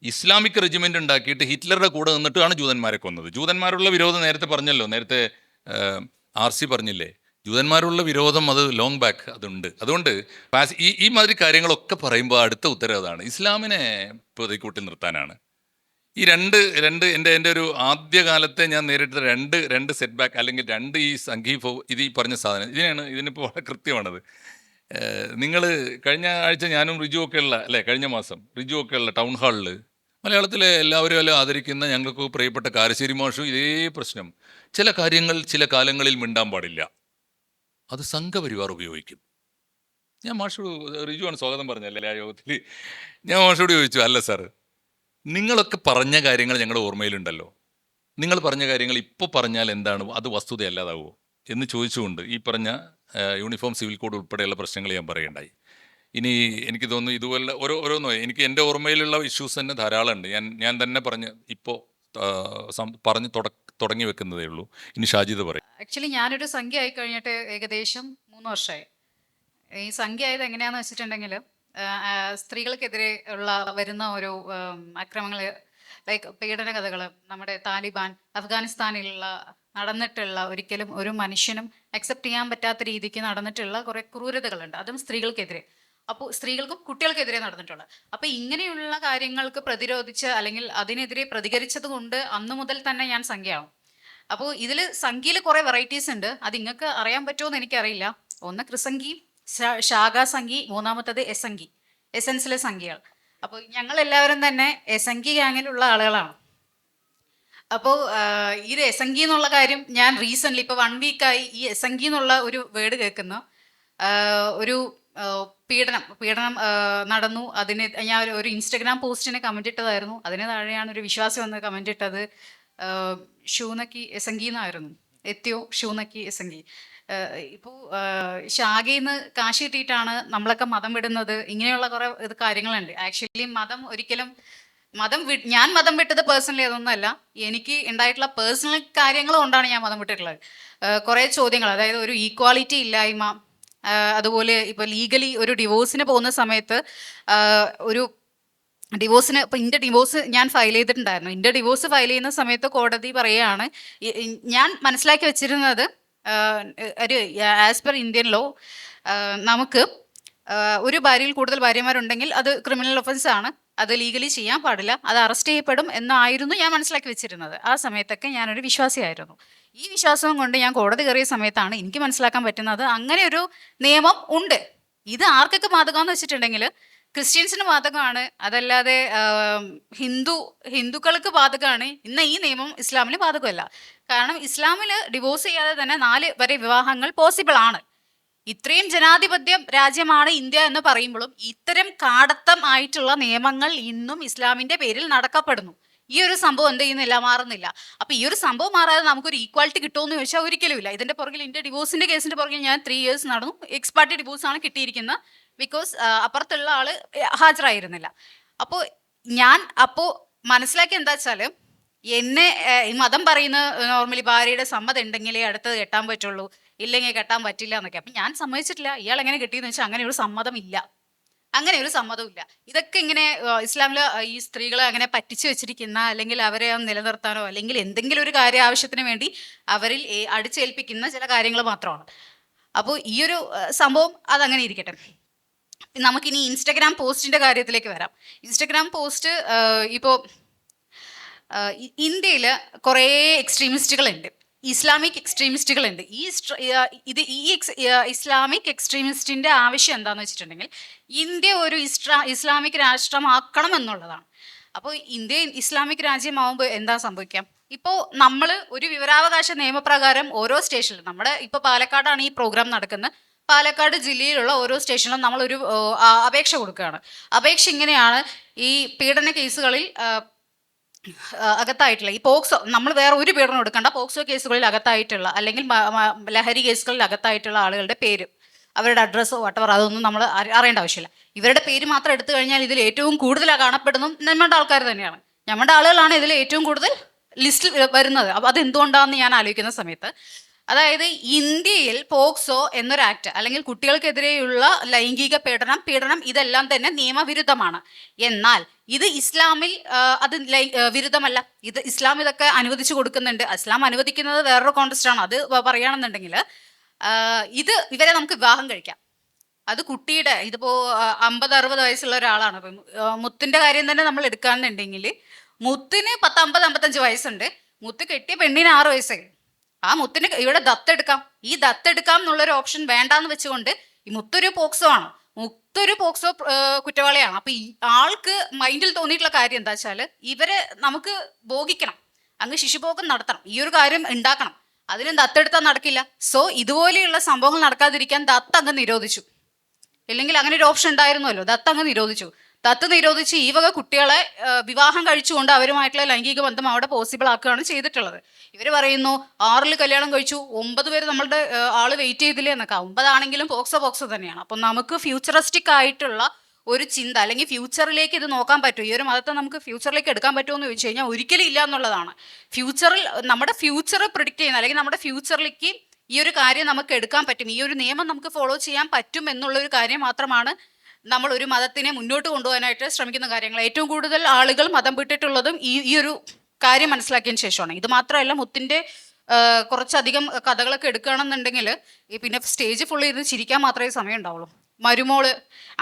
ഇസ്ലാമിക് റെജിമെൻ്റ് ഉണ്ടാക്കിയിട്ട് ഹിറ്റ്ലറുടെ കൂടെ നിന്നിട്ടാണ് ജൂതന്മാരെ കൊന്നത്. ജൂതന്മാരുള്ള വിരോധം നേരത്തെ പറഞ്ഞല്ലോ, നേരത്തെ RC പറഞ്ഞില്ലേ, ജൂതന്മാരുള്ള വിരോധം അത് ലോങ് ബാക്ക് അതുണ്ട്. അതുകൊണ്ട് ഈ മാതിരി കാര്യങ്ങളൊക്കെ പറയുമ്പോൾ അടുത്ത ഉത്തരം അതാണ്, ഇസ്ലാമിനെ പ്രതിക്കൂട്ടി നിർത്താനാണ്. ഈ രണ്ട് എൻ്റെ ഒരു ആദ്യകാലത്തെ ഞാൻ നേരിട്ട രണ്ട് സെറ്റ് ബാക്ക്, അല്ലെങ്കിൽ ഈ ഇത് ഈ പറഞ്ഞ സാധനം ഇതിനിപ്പോൾ വളരെ കൃത്യമാണത്. നിങ്ങൾ കഴിഞ്ഞ ആഴ്ച ഞാനും റിജു ഒക്കെ കഴിഞ്ഞ മാസം റിജു ഒക്കെ ഉള്ള ടൗൺ ഹാളിൽ മലയാളത്തിലെ എല്ലാവരും ആദരിക്കുന്ന ഞങ്ങൾക്ക് പ്രിയപ്പെട്ട കാരശ്ശേരി മാഷും ഇതേ പ്രശ്നം, ചില കാര്യങ്ങൾ ചില കാലങ്ങളിൽ മിണ്ടാൻ പാടില്ല, അത് സംഘപരിവാർ ഉപയോഗിക്കും. ഞാൻ റിജുവാണ് സ്വാഗതം പറഞ്ഞല്ലേ ആ യോഗത്തിൽ. ഞാൻ മാഷോട് ചോദിച്ചു, അല്ല സാർ, നിങ്ങളൊക്കെ പറഞ്ഞ കാര്യങ്ങൾ ഞങ്ങളുടെ ഓർമ്മയിലുണ്ടല്ലോ, നിങ്ങൾ പറഞ്ഞ കാര്യങ്ങൾ ഇപ്പോൾ പറഞ്ഞാൽ എന്താണ് അത് വസ്തുതയല്ലാതാവുമോ എന്ന് ചോദിച്ചുകൊണ്ട് ഈ പറഞ്ഞ യൂണിഫോം സിവിൽ കോഡ് ഉൾപ്പെടെയുള്ള പ്രശ്നങ്ങൾ ഞാൻ പറയുണ്ടായി. ഇനി എനിക്ക് തോന്നുന്നു ഇതുപോലെ ഓരോന്നോ എനിക്ക് എൻ്റെ ഓർമ്മയിലുള്ള ഇഷ്യൂസ് തന്നെ ധാരാളം ഉണ്ട്. ഞാൻ തന്നെ പറഞ്ഞ് ഇപ്പോൾ പറഞ്ഞ് തുടങ്ങി വെക്കുന്നതേ ഉള്ളൂ. ഇനി ഷാജിദ് പറയും. ആക്ച്വലി ഞാനൊരു സംഖ്യ ആയി കഴിഞ്ഞിട്ട് ഏകദേശം 3 വർഷമായി. ഈ സംഖ്യ ആയത് എങ്ങനെയാണെന്ന് വെച്ചിട്ടുണ്ടെങ്കിൽ സ്ത്രീകൾക്കെതിരെ ഉള്ള വരുന്ന ഓരോ അക്രമങ്ങൾ, ലൈക്ക് പീഡന കഥകൾ, നമ്മുടെ താലിബാൻ അഫ്ഗാനിസ്ഥാനിലുള്ള നടന്നിട്ടുള്ള, ഒരിക്കലും ഒരു മനുഷ്യനും അക്സെപ്റ്റ് ചെയ്യാൻ പറ്റാത്ത രീതിക്ക് നടന്നിട്ടുള്ള കുറേ ക്രൂരതകളുണ്ട്. അതും സ്ത്രീകൾക്കെതിരെ, അപ്പോൾ സ്ത്രീകൾക്കും കുട്ടികൾക്കെതിരെ നടന്നിട്ടുള്ള. അപ്പോൾ ഇങ്ങനെയുള്ള കാര്യങ്ങൾക്ക് പ്രതിരോധിച്ച് അല്ലെങ്കിൽ അതിനെതിരെ പ്രതികരിച്ചത് കൊണ്ട് അന്നു മുതൽ തന്നെ ഞാൻ സംഖ്യയാവും. അപ്പോൾ ഇതിൽ സംഖ്യയിൽ കുറേ വെറൈറ്റീസ് ഉണ്ട്. അത് നിങ്ങൾക്ക് അറിയാൻ പറ്റുമോ എന്ന് എനിക്കറിയില്ല. ഒന്ന് കൃസംഖി, ശാഖാസംഖി, മൂന്നാമത്തത് എസംഖി, എസൻസിലെ സംഖ്യകൾ. അപ്പോൾ ഞങ്ങൾ എല്ലാവരും തന്നെ എസംഖി ഗ്യാങ്ങിലുള്ള ആളുകളാണ്. അപ്പോൾ ഈ ഒരു എസംഖി എന്നുള്ള കാര്യം ഞാൻ റീസെൻ്റ്ലി ഇപ്പോൾ 1 വീക്കായി ഈ എസംഖി എന്നുള്ള ഒരു വേർഡ് കേൾക്കുന്നു. ഒരു പീഡനം നടന്നു. അതിന് ഞാൻ ഒരു ഇൻസ്റ്റഗ്രാം പോസ്റ്റിന് കമൻ്റ് ഇട്ടതായിരുന്നു. അതിന് താഴെയാണ് ഒരു വിശ്വാസി വന്ന് കമൻ്റ് ഇട്ടത്, ഷൂനക്കി എസംഖി എന്നായിരുന്നു. എത്തിയോ ഷൂനക്കി എസംഖി. ഇപ്പോൾ ശാഖയിൽ നിന്ന് കാശ് കിട്ടിയിട്ടാണ് നമ്മളൊക്കെ മതം വിടുന്നത്. ഇങ്ങനെയുള്ള കുറേ കാര്യങ്ങളുണ്ട്. ആക്ച്വലി ഞാൻ മതം വിട്ടത് പേഴ്സണലി അതൊന്നുമല്ല. എനിക്ക് ഉണ്ടായിട്ടുള്ള പേഴ്സണൽ കാര്യങ്ങൾ കൊണ്ടാണ് ഞാൻ മതം വിട്ടിട്ടുള്ളത്. കുറേ ചോദ്യങ്ങൾ, അതായത് ഒരു ഈക്വാലിറ്റി ഇല്ലായ്മ, അതുപോലെ ഇപ്പോൾ ലീഗലി ഒരു ഡിവോഴ്സിന് പോകുന്ന സമയത്ത് ഒരു ഡിവോഴ്സിന്, ഇപ്പോൾ എൻ്റെ ഡിവോഴ്സ് ഞാൻ ഫയൽ ചെയ്തിട്ടുണ്ടായിരുന്നു. എൻ്റെ ഡിവോഴ്സ് ഫയൽ ചെയ്യുന്ന സമയത്ത് കോടതി പറയുകയാണ്, ഞാൻ മനസ്സിലാക്കി വെച്ചിരുന്നത് ഒരു ആസ് പെർ ഇന്ത്യൻ ലോ നമുക്ക് ഒരു ഭാര്യയിൽ കൂടുതൽ ഭാര്യമാരുണ്ടെങ്കിൽ അത് ക്രിമിനൽ ഒഫൻസ് ആണ്, അത് ലീഗലി ചെയ്യാൻ പാടില്ല, അത് അറസ്റ്റ് ചെയ്യപ്പെടും എന്നായിരുന്നു ഞാൻ മനസ്സിലാക്കി വെച്ചിരുന്നത്. ആ സമയത്തൊക്കെ ഞാനൊരു വിശ്വാസിയായിരുന്നു. ഈ വിശ്വാസം കൊണ്ട് ഞാൻ കോടതി കയറിയ സമയത്താണ് എനിക്ക് മനസ്സിലാക്കാൻ പറ്റുന്നത് അങ്ങനെ ഒരു നിയമം ഉണ്ട്. ഇത് ആർക്കൊക്കെ ബാധകമെന്ന് വെച്ചിട്ടുണ്ടെങ്കിൽ ക്രിസ്ത്യൻസിന് ബാധകമാണ്, അതല്ലാതെ ഹിന്ദുക്കൾക്ക് ബാധകമാണ്. ഇന്ന് ഈ നിയമം ഇസ്ലാമിൽ ബാധകമല്ല. കാരണം ഇസ്ലാമിൽ ഡിവോഴ്സ് ചെയ്യാതെ തന്നെ 4 വരെ വിവാഹങ്ങൾ പോസിബിൾ ആണ്. ഇത്രയും ജനാധിപത്യ രാജ്യമാണ് ഇന്ത്യ എന്ന് പറയുമ്പോഴും ഇത്തരം കാടത്തം ആയിട്ടുള്ള നിയമങ്ങൾ ഇന്നും ഇസ്ലാമിൻ്റെ പേരിൽ നടക്കപ്പെടുന്നു. ഈ ഒരു സംഭവം എന്ത് ചെയ്യുന്നില്ല, മാറുന്നില്ല. അപ്പോൾ ഈ ഒരു സംഭവം മാറാതെ നമുക്കൊരു ഈക്വാലിറ്റി കിട്ടുമെന്ന് ചോദിച്ചാൽ ഒരിക്കലും ഇല്ല. ഇതിൻ്റെ പുറകിൽ എൻ്റെ ഡിവോഴ്സിൻ്റെ കേസിൻ്റെ പുറകിൽ ഞാൻ 3 ഇയേഴ്സ് നടന്നു. എക്സ് പാർട്ടി ഡിവോഴ്സാണ് കിട്ടിയിരിക്കുന്നത്. ബിക്കോസ് അപ്പുറത്തുള്ള ആൾ ഹാജരായിരുന്നില്ല. അപ്പോൾ ഞാൻ മനസ്സിലാക്കി എന്താ വെച്ചാൽ, എന്നെ ഈ മതം പറയുന്ന നോർമലി ഭാര്യയുടെ സമ്മതം ഉണ്ടെങ്കിലേ അടുത്തത് കെട്ടാൻ പറ്റുള്ളൂ, ഇല്ലെങ്കിൽ കെട്ടാൻ പറ്റില്ല എന്നൊക്കെ. അപ്പം ഞാൻ സമ്മതിച്ചിട്ടില്ല. ഇയാൾ എങ്ങനെ കെട്ടിയെന്ന് വെച്ചാൽ അങ്ങനെ ഒരു സമ്മതം ഇല്ല, അങ്ങനെ ഒരു സമ്മതമില്ല. ഇതൊക്കെ ഇങ്ങനെ ഇസ്ലാമിൽ ഈ സ്ത്രീകളെ അങ്ങനെ പറ്റിച്ചു വെച്ചിരിക്കുന്ന, അല്ലെങ്കിൽ അവരെ നിലനിർത്താനോ അല്ലെങ്കിൽ എന്തെങ്കിലും ഒരു കാര്യ ആവശ്യത്തിന് വേണ്ടി അവരിൽ അടിച്ചേൽപ്പിക്കുന്ന ചില കാര്യങ്ങൾ മാത്രമാണ്. അപ്പോൾ ഈ ഒരു സംഭവം അതങ്ങനെ ഇരിക്കട്ടെ. നമുക്കിനി ഇൻസ്റ്റഗ്രാം പോസ്റ്റിൻ്റെ കാര്യത്തിലേക്ക് വരാം. ഇൻസ്റ്റഗ്രാം പോസ്റ്റ് ഇപ്പോൾ ഇന്ത്യയിൽ കുറേ എക്സ്ട്രീമിസ്റ്റുകളുണ്ട്, ഇസ്ലാമിക് എക്സ്ട്രീമിസ്റ്റുകളുണ്ട്. ഇസ്ലാമിക് എക്സ്ട്രീമിസ്റ്റിൻ്റെ ആവശ്യം എന്താണെന്ന് വെച്ചിട്ടുണ്ടെങ്കിൽ ഇന്ത്യ ഒരു ഇസ്ലാമിക് രാഷ്ട്രമാക്കണം എന്നുള്ളതാണ്. അപ്പോൾ ഇന്ത്യ ഇസ്ലാമിക് രാജ്യമാവുമ്പോൾ എന്താ സംഭവിക്കാം? ഇപ്പോൾ നമ്മൾ ഒരു വിവരാവകാശ നിയമപ്രകാരം ഓരോ സ്റ്റേഷനിലും, നമ്മുടെ ഇപ്പോൾ പാലക്കാടാണ് ഈ പ്രോഗ്രാം നടക്കുന്നത്, പാലക്കാട് ജില്ലയിലുള്ള ഓരോ സ്റ്റേഷനിലും നമ്മളൊരു അപേക്ഷ കൊടുക്കുകയാണ്. അപേക്ഷ ഇങ്ങനെയാണ്: ഈ പീഡന കേസുകളിൽ അകത്തായിട്ടുള്ള, ഈ പോക്സോ, നമ്മൾ വേറെ ഒരു പീഡനം എടുക്കേണ്ട, പോക്സോ കേസുകളിൽ അകത്തായിട്ടുള്ള അല്ലെങ്കിൽ ലഹരി കേസുകളിൽ അകത്തായിട്ടുള്ള ആളുകളുടെ പേര്, അവരുടെ അഡ്രസ്സോ വട്ടവർ, അതൊന്നും നമ്മൾ അറിയേണ്ട ആവശ്യമില്ല. ഇവരുടെ പേര് മാത്രം എടുത്തു കഴിഞ്ഞാൽ ഇതിൽ ഏറ്റവും കൂടുതൽ കാണപ്പെടുന്നതും നമ്മുടെ ആൾക്കാർ തന്നെയാണ്. നമ്മുടെ ആളുകളാണ് ഇതിൽ ഏറ്റവും കൂടുതൽ ലിസ്റ്റിൽ വരുന്നത്. അപ്പോൾ അതെന്തുകൊണ്ടാണെന്ന് ഞാൻ ആലോചിക്കുന്ന സമയത്ത്, അതായത് ഇന്ത്യയിൽ പോക്സോ എന്നൊരു ആക്ട്, അല്ലെങ്കിൽ കുട്ടികൾക്കെതിരെയുള്ള ലൈംഗിക പീഡനം ഇതെല്ലാം തന്നെ നിയമവിരുദ്ധമാണ്. എന്നാൽ ഇത് ഇസ്ലാമിൽ അത് വിരുദ്ധമല്ല. ഇത് ഇസ്ലാം ഇതൊക്കെ അനുവദിച്ചു കൊടുക്കുന്നുണ്ട്. ഇസ്ലാം അനുവദിക്കുന്നത് വേറൊരു കോൺടെക്സ്റ്റാണ്. അത് പറയുകയാണെന്നുണ്ടെങ്കിൽ ഇവരെ നമുക്ക് വിവാഹം കഴിക്കാം. അത് കുട്ടിയുടെ, ഇതിപ്പോൾ 50-60 വയസ്സുള്ള ഒരാളാണ്. ഇപ്പം മുത്തിൻ്റെ കാര്യം തന്നെ നമ്മൾ എടുക്കുകയാണെന്നുണ്ടെങ്കിൽ മുത്തിന് 50-55 വയസ്സുണ്ട്. മുത്ത് കെട്ടിയ പെണ്ണിന് 6 വയസ്സായി. ആ മുത്തിന് ഇവിടെ ദത്തെടുക്കാം. ഈ ദത്തെടുക്കാം എന്നുള്ളൊരു ഓപ്ഷൻ വേണ്ടാന്ന് വെച്ചുകൊണ്ട് ഈ മുത്തൊരു പോക്സോ ആണ്, മുത്തൊരു പോക്സോ കുറ്റവാളിയാണ്. അപ്പം ഈ ആൾക്ക് മൈൻഡിൽ തോന്നിയിട്ടുള്ള കാര്യം എന്താ വെച്ചാൽ, ഇവരെ നമുക്ക് ഭോഗിക്കണം, അങ്ങ് ശിശുഭോഗം നടത്തണം, ഈ ഒരു കാര്യം ഉണ്ടാക്കണം. അതിനും ദത്തെടുത്താൽ നടക്കില്ല. സോ ഇതുപോലെയുള്ള സംഭവങ്ങൾ നടക്കാതിരിക്കാൻ ദത്ത് അങ്ങ് നിരോധിച്ചു. ഇല്ലെങ്കിൽ അങ്ങനെ ഒരു ഓപ്ഷൻ ഉണ്ടായിരുന്നല്ലോ, ദത്ത് അങ്ങ് നിരോധിച്ചു. ദത്ത് നിരോധിച്ച് ഈ വക കുട്ടികളെ വിവാഹം കഴിച്ചുകൊണ്ട് അവരുമായിട്ടുള്ള ലൈംഗിക ബന്ധം അവിടെ പോസിബിൾ ആക്കുകയാണ് ചെയ്തിട്ടുള്ളത്. ഇവർ പറയുന്നു 6 കല്യാണം കഴിച്ചു, 9 പേര് നമ്മളുടെ ആള് വെയിറ്റ് ചെയ്തില്ലേ എന്നൊക്കെ. 9 ആണെങ്കിലും പോക്സോ തന്നെയാണ്. അപ്പം നമുക്ക് ഫ്യൂച്ചറിസ്റ്റിക് ആയിട്ടുള്ള ഒരു ചിന്ത, അല്ലെങ്കിൽ ഫ്യൂച്ചറിലേക്ക് ഇത് നോക്കാൻ പറ്റും, ഈ ഒരു മതത്തെ നമുക്ക് ഫ്യൂച്ചറിലേക്ക് എടുക്കാൻ പറ്റുമോ എന്ന് ചോദിച്ചു കഴിഞ്ഞാൽ ഒരിക്കലും ഇല്ല എന്നുള്ളതാണ്. ഫ്യൂച്ചറിൽ നമ്മുടെ ഫ്യൂച്ചർ പ്രിഡിക്റ്റ് ചെയ്യുന്ന, അല്ലെങ്കിൽ നമ്മുടെ ഫ്യൂച്ചറിലേക്ക് ഈ ഒരു കാര്യം നമുക്ക് എടുക്കാൻ പറ്റും, ഈ ഒരു നിയമം നമുക്ക് ഫോളോ ചെയ്യാൻ പറ്റും എന്നുള്ളൊരു കാര്യം മാത്രമാണ് നമ്മൾ ഒരു മതത്തിനെ മുന്നോട്ട് കൊണ്ടുപോകാനായിട്ട് ശ്രമിക്കുന്ന കാര്യങ്ങൾ. ഏറ്റവും കൂടുതൽ ആളുകൾ മതം വിട്ടിട്ടുള്ളതും ഈ ഒരു കാര്യം മനസ്സിലാക്കിയതിന് ശേഷമാണ്. ഇത് മാത്രമല്ല, മുത്തിൻ്റെ കുറച്ചധികം കഥകളൊക്കെ എടുക്കുകയാണെന്നുണ്ടെങ്കിൽ പിന്നെ സ്റ്റേജ് ഫുള്ള് ഇരുന്ന് ചിരിക്കാൻ മാത്രമേ സമയം ഉണ്ടാവുള്ളൂ. മരുമോള്,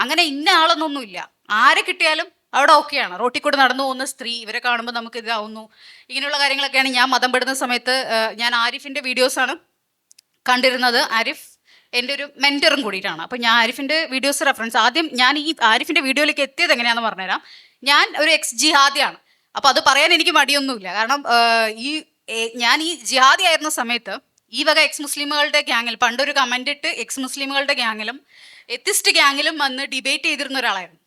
അങ്ങനെ ഇന്ന ആളെന്നൊന്നുമില്ല, ആരെ കിട്ടിയാലും അവിടെ ഓക്കെയാണ്. റോട്ടിൽ കൂടെ നടന്നു പോകുന്ന സ്ത്രീ, ഇവരെ കാണുമ്പോൾ നമുക്ക് ഇതാവുന്നു. ഇങ്ങനെയുള്ള കാര്യങ്ങളൊക്കെയാണ് ഞാൻ മതം പെടുന്ന സമയത്ത് ഞാൻ ആരിഫിൻ്റെ വീഡിയോസാണ് കണ്ടിരുന്നത്. ആരിഫ് എൻ്റെ ഒരു മെൻറ്ററും കൂടിയിട്ടാണ്. അപ്പോൾ ഞാൻ ആരിഫിൻ്റെ വീഡിയോസ് റെഫറൻസ്, ആദ്യം ഞാൻ ഈ ആരിഫിൻ്റെ വീഡിയോയിലേക്ക് എത്തിയത് എങ്ങനെയാണെന്ന് പറഞ്ഞുതരാം. ഞാൻ ഒരു എക്സ് ജിഹാദിയാണ്. അപ്പോൾ അത് പറയാൻ എനിക്ക് മടിയൊന്നുമില്ല. കാരണം ഞാൻ ഈ ജിഹാദി ആയിരുന്ന സമയത്ത് ഈ വക എക്സ് മുസ്ലിമുകളുടെ ഗ്യാങ്ങിൽ, പണ്ടൊരു കമൻ്റ് ഇട്ട് എക്സ് മുസ്ലിമുകളുടെ ഗ്യാങ്ങിലും എത്തിസ്റ്റ് ഗ്യാങ്ങിലും വന്ന് ഡിബേറ്റ് ചെയ്തിരുന്ന ഒരാളായിരുന്നു.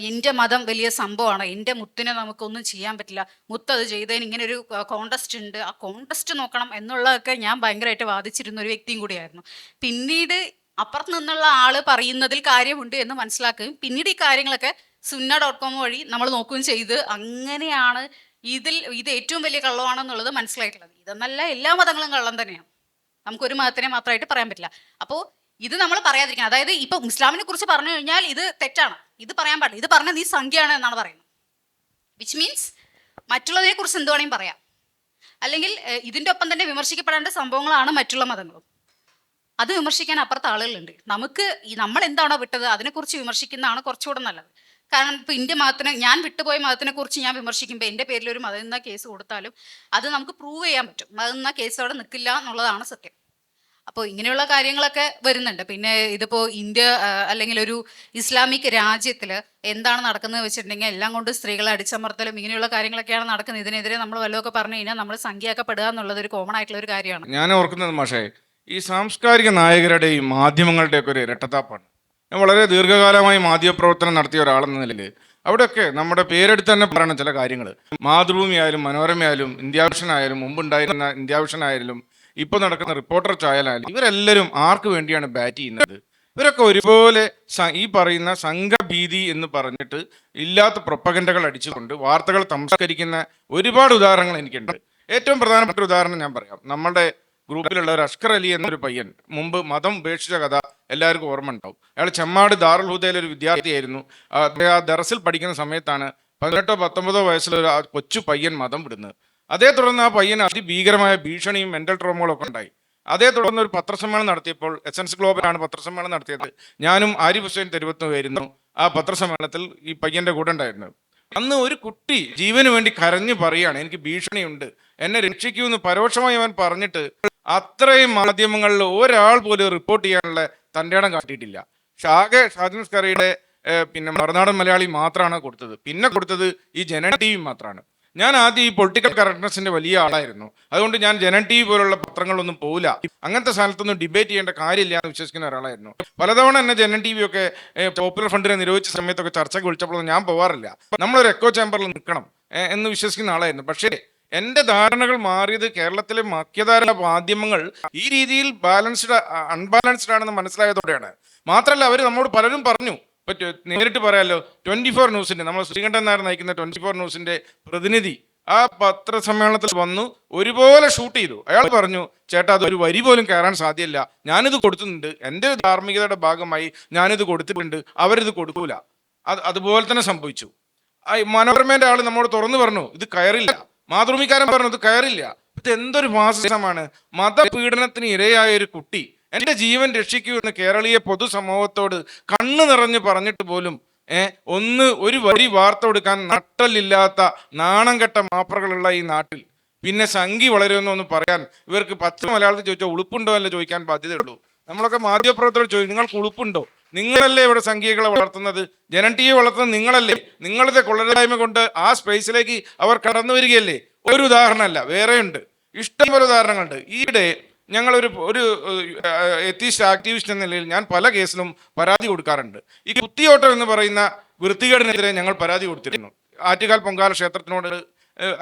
എൻ്റെ മതം വലിയ സംഭവമാണ്, എൻ്റെ മുത്തിനെ നമുക്കൊന്നും ചെയ്യാൻ പറ്റില്ല, മുത്ത് അത് ചെയ്തതിന് ഇങ്ങനെ ഒരു കോണ്ടസ്റ്റ് ഉണ്ട്, ആ കോണ്ടസ്റ്റ് നോക്കണം എന്നുള്ളതൊക്കെ ഞാൻ ഭയങ്കരമായിട്ട് വാദിച്ചിരുന്ന ഒരു വ്യക്തിയും കൂടിയായിരുന്നു. പിന്നീട് അപ്പുറത്ത് നിന്നുള്ള ആൾ പറയുന്നതിൽ കാര്യമുണ്ട് എന്ന് മനസ്സിലാക്കുകയും പിന്നീട് ഈ കാര്യങ്ങളൊക്കെ sunna.com വഴി നമ്മൾ നോക്കുകയും ചെയ്ത് അങ്ങനെയാണ് ഇത് ഏറ്റവും വലിയ കള്ളമാണെന്നുള്ളത് മനസ്സിലായിട്ടുള്ളത്. ഇതെന്നല്ല, എല്ലാ മതങ്ങളും കള്ളം തന്നെയാണ്, നമുക്കൊരു മതത്തിനെ മാത്രമായിട്ട് പറയാൻ പറ്റില്ല. അപ്പോൾ ഇത് നമ്മൾ പറയാതിരിക്കണം. അതായത് ഇപ്പൊ ഇസ്ലാമിനെ കുറിച്ച് പറഞ്ഞു കഴിഞ്ഞാൽ ഇത് തെറ്റാണ്, ഇത് പറയാൻ പാടില്ല, ഇത് പറഞ്ഞാൽ നീ സംഖ്യയാണ് എന്നാണ് പറയുന്നത്. വിച്ച് മീൻസ് മറ്റുള്ളതിനെ കുറിച്ച് എന്ത് വേണമെങ്കിലും പറയാം. അല്ലെങ്കിൽ ഇതിൻ്റെ ഒപ്പം തന്നെ വിമർശിക്കപ്പെടേണ്ട സംഭവങ്ങളാണ് മറ്റുള്ള മതങ്ങളും. അത് വിമർശിക്കാൻ അപ്പുറത്ത് ആളുകളുണ്ട്. നമ്മൾ എന്താണോ വിട്ടത് അതിനെക്കുറിച്ച് വിമർശിക്കുന്നതാണ് കുറച്ചുകൂടെ നല്ലത്. കാരണം ഇപ്പോൾ എൻ്റെ മതത്തിനെ, ഞാൻ വിട്ടുപോയ മതത്തിനെ കുറിച്ച് ഞാൻ വിമർശിക്കുമ്പോൾ എൻ്റെ പേരിൽ ഒരു മതനിന്ദ കേസ് കൊടുത്താലും അത് നമുക്ക് പ്രൂവ് ചെയ്യാൻ പറ്റും. മതനിന്ദ കേസ് അവിടെ നിൽക്കില്ല എന്നുള്ളതാണ് സത്യം. അപ്പോൾ ഇങ്ങനെയുള്ള കാര്യങ്ങളൊക്കെ വരുന്നുണ്ട്. പിന്നെ ഇതിപ്പോൾ ഇന്ത്യ അല്ലെങ്കിൽ ഒരു ഇസ്ലാമിക് രാജ്യത്തിൽ എന്താണ് നടക്കുന്നത് വെച്ചിട്ടുണ്ടെങ്കിൽ എല്ലാം കൊണ്ട് സ്ത്രീകളെ അടിച്ചമർത്തലും ഇങ്ങനെയുള്ള കാര്യങ്ങളൊക്കെയാണ് നടക്കുന്നത്. ഇതിനെതിരെ നമ്മൾ വല്ലതൊക്കെ പറഞ്ഞു കഴിഞ്ഞാൽ നമ്മൾ സംഖ്യയാക്കപ്പെടുക എന്നുള്ളത് ഒരു കോമൺ ആയിട്ടുള്ള ഒരു കാര്യമാണ്. ഞാൻ ഓർക്കുന്നത് മാഷേ, ഈ സാംസ്കാരിക നായകരുടെയും മാധ്യമങ്ങളുടെയൊക്കെ ഒരു ഇരട്ടത്താപ്പാണ്. ഞാൻ വളരെ ദീർഘകാലമായി മാധ്യമപ്രവർത്തനം നടത്തിയ ഒരാളെന്ന നിലയിൽ അവിടെയൊക്കെ നമ്മുടെ പേരെടുത്ത് തന്നെ പറയുന്ന ചില കാര്യങ്ങൾ, മാതൃഭൂമി ആയാലും മനോരമയായാലും ഇന്ത്യാവിഷൻ ആയാലും മുമ്പുണ്ടായിരുന്ന ഇന്ത്യാവിഷൻ ആയാലും ഇപ്പോൾ നടക്കുന്ന റിപ്പോർട്ടർ ചാനലായാലും ഇവരെല്ലാവരും ആർക്ക് വേണ്ടിയാണ് ബാറ്റ് ചെയ്യുന്നത്? ഇവരൊക്കെ ഒരുപോലെ ഈ പറയുന്ന സംഘഭീതി എന്ന് പറഞ്ഞിട്ട് ഇല്ലാത്ത പ്രൊപ്പഗൻഡകൾ അടിച്ചുകൊണ്ട് വാർത്തകൾ സംസ്കരിക്കുന്ന ഒരുപാട് ഉദാഹരണങ്ങൾ എനിക്കുണ്ട്. ഏറ്റവും പ്രധാനപ്പെട്ട ഉദാഹരണം ഞാൻ പറയാം. നമ്മുടെ ഗ്രൂപ്പിലുള്ള ഒരു അഷ്കർ അലി എന്നൊരു പയ്യൻ മുമ്പ് മതം ഉപേക്ഷിച്ച കഥ എല്ലാവർക്കും ഓർമ്മ ഉണ്ടാവും. അയാൾ ചെമ്മാട് ദാറുൽ ഹുദയിൽ ഒരു വിദ്യാർത്ഥിയായിരുന്നു. ആ ദറസിൽ പഠിക്കുന്ന സമയത്താണ് 18 or 19 വയസ്സിലൊരു കൊച്ചു പയ്യൻ മതം വിടുന്നത്. അതേ തുടർന്ന് ആ പയ്യന് അതിഭീകരമായ ഭീഷണിയും മെന്റൽ ട്രോമകളൊക്കെ ഉണ്ടായി. അതേ തുടർന്ന് ഒരു പത്രസമ്മേളനം നടത്തിയപ്പോൾ എസൻസ് ഗ്ലോബലാണ് പത്രസമ്മേളനം നടത്തിയത്. ഞാനും ആരിഫ് ഹുസൈൻ തെരുവത്തുമായിരുന്നു ആ പത്രസമ്മേളനത്തിൽ ഈ പയ്യന്റെ കൂടെ ഉണ്ടായിരുന്നത്. അന്ന് ഒരു കുട്ടി ജീവന് വേണ്ടി കരഞ്ഞു പറയാണ്, എനിക്ക് ഭീഷണിയുണ്ട്, എന്നെ രക്ഷിക്കൂ എന്ന് പരോക്ഷമായി അവൻ പറഞ്ഞിട്ട് അത്രയും മാധ്യമങ്ങളിൽ ഒരാൾ പോലും റിപ്പോർട്ട് ചെയ്യാനുള്ള തൻ്റെ ഇടം കാട്ടിയിട്ടില്ല. ആകെ ഷാജൻ സ്കറിയുടെ പിന്നെ മറുനാടൻ മലയാളി മാത്രമാണ് കൊടുത്തത്. പിന്നെ കൊടുത്തത് ഈ ജനൻ TV മാത്രമാണ്. ഞാൻ ആദ്യം ഈ പൊളിറ്റിക്കൽ കറക്റ്റ്നെസ്സിന്റെ വലിയ ആളായിരുന്നു. അതുകൊണ്ട് ഞാൻ ജനൻ TV പോലുള്ള പത്രങ്ങളൊന്നും പോകില്ല, അങ്ങനത്തെ സ്ഥലത്തൊന്നും ഡിബേറ്റ് ചെയ്യേണ്ട കാര്യമില്ല എന്ന് വിശ്വസിക്കുന്ന ഒരാളായിരുന്നു. പലതവണ എന്നെ ജനൻ TV ഒക്കെ പോപ്പുലർ ഫണ്ടിനെ നിരോധിച്ച സമയത്തൊക്കെ ചർച്ചയ്ക്ക് വിളിച്ചപ്പോഴൊന്നും ഞാൻ പോകാറില്ല. നമ്മളൊരു എക്കോ ചേമ്പറിൽ നിൽക്കണം എന്ന് വിശ്വസിക്കുന്ന ആളായിരുന്നു. പക്ഷേ എൻ്റെ ധാരണകൾ മാറിയത് കേരളത്തിലെ മുഖ്യധാര മാധ്യമങ്ങൾ ഈ രീതിയിൽ അൺബാലൻസ്ഡ് ആണെന്ന് മനസ്സിലായതോടെയാണ്. മാത്രമല്ല, അവർ നമ്മോട് പലരും പറഞ്ഞു, നേരിട്ട് പറയാമല്ലോ, 24 ന്യൂസിന്റെ, നമ്മൾ ശ്രീകണ്ഠൻ നായർ നയിക്കുന്ന 24 ന്യൂസിന്റെ പ്രതിനിധി ആ പത്രസമ്മേളനത്തിൽ വന്നു ഒരുപോലെ ഷൂട്ട് ചെയ്തു. അയാൾ പറഞ്ഞു, ചേട്ടാ അത് ഒരു വരി പോലും കയറാൻ സാധ്യമല്ല, ഞാനിത് കൊടുത്തിട്ടുണ്ട്, എൻ്റെ ധാർമ്മികതയുടെ ഭാഗമായി ഞാനിത് കൊടുത്തിട്ടുണ്ട്, അവരിത് കൊടുക്കൂല. അതുപോലെ തന്നെ സംഭവിച്ചു. മനോരമേന്റെ ആള് നമ്മോട് തുറന്നു പറഞ്ഞു ഇത് കയറില്ല. മാതൃഭൂമിക്കാരൻ പറഞ്ഞു ഇത് കയറില്ല. ഇത് എന്തൊരു ഫാസിസമാണ്! മതപീഡനത്തിന് ഇരയായ ഒരു കുട്ടി എൻ്റെ ജീവൻ രക്ഷിക്കൂ എന്ന് കേരളീയ പൊതുസമൂഹത്തോട് കണ്ണു നിറഞ്ഞ് പറഞ്ഞിട്ട് പോലും ഒരു വരി വാർത്ത കൊടുക്കാൻ നട്ടലില്ലാത്ത നാണം കെട്ട മാപ്രകളുള്ള ഈ നാട്ടിൽ പിന്നെ സംഖ്യ വളരുമെന്നൊന്ന് പറയാൻ ഇവർക്ക് പച്ച മലയാളത്തിൽ ചോദിച്ചാൽ ഉളുപ്പുണ്ടോ അല്ല ചോദിക്കാൻ ബാധ്യതയുള്ളൂ. നമ്മളൊക്കെ മാധ്യമപ്രവർത്തകർ ചോദിക്കും, നിങ്ങൾക്ക് ഉളുപ്പുണ്ടോ? നിങ്ങളല്ലേ ഇവിടെ സംഖ്യകളെ വളർത്തുന്നത്, ജനൻ TV വളർത്തുന്നത് നിങ്ങളല്ലേ? നിങ്ങളുടെ കൊള്ളരുതായ്മ കൊണ്ട് ആ സ്പേസിലേക്ക് അവർ കടന്നു വരികയല്ലേ? ഒരു ഉദാഹരണമല്ല, വേറെയുണ്ട്, ഇഷ്ടംപോലെ ഉദാഹരണങ്ങളുണ്ട്. ഈയിടെ ഞങ്ങളൊരു ഒരു എത്തിസ്റ്റ് ആക്ടിവിസ്റ്റ് എന്ന നിലയിൽ ഞാൻ പല കേസിലും പരാതി കൊടുക്കാറുണ്ട്. ഈ കുത്തിയോട്ടം എന്ന് പറയുന്ന വൃത്തികേടിനെതിരെ ഞങ്ങൾ പരാതി കൊടുത്തിരുന്നു. ആറ്റുകാൽ പൊങ്കാല ക്ഷേത്രത്തിനോട്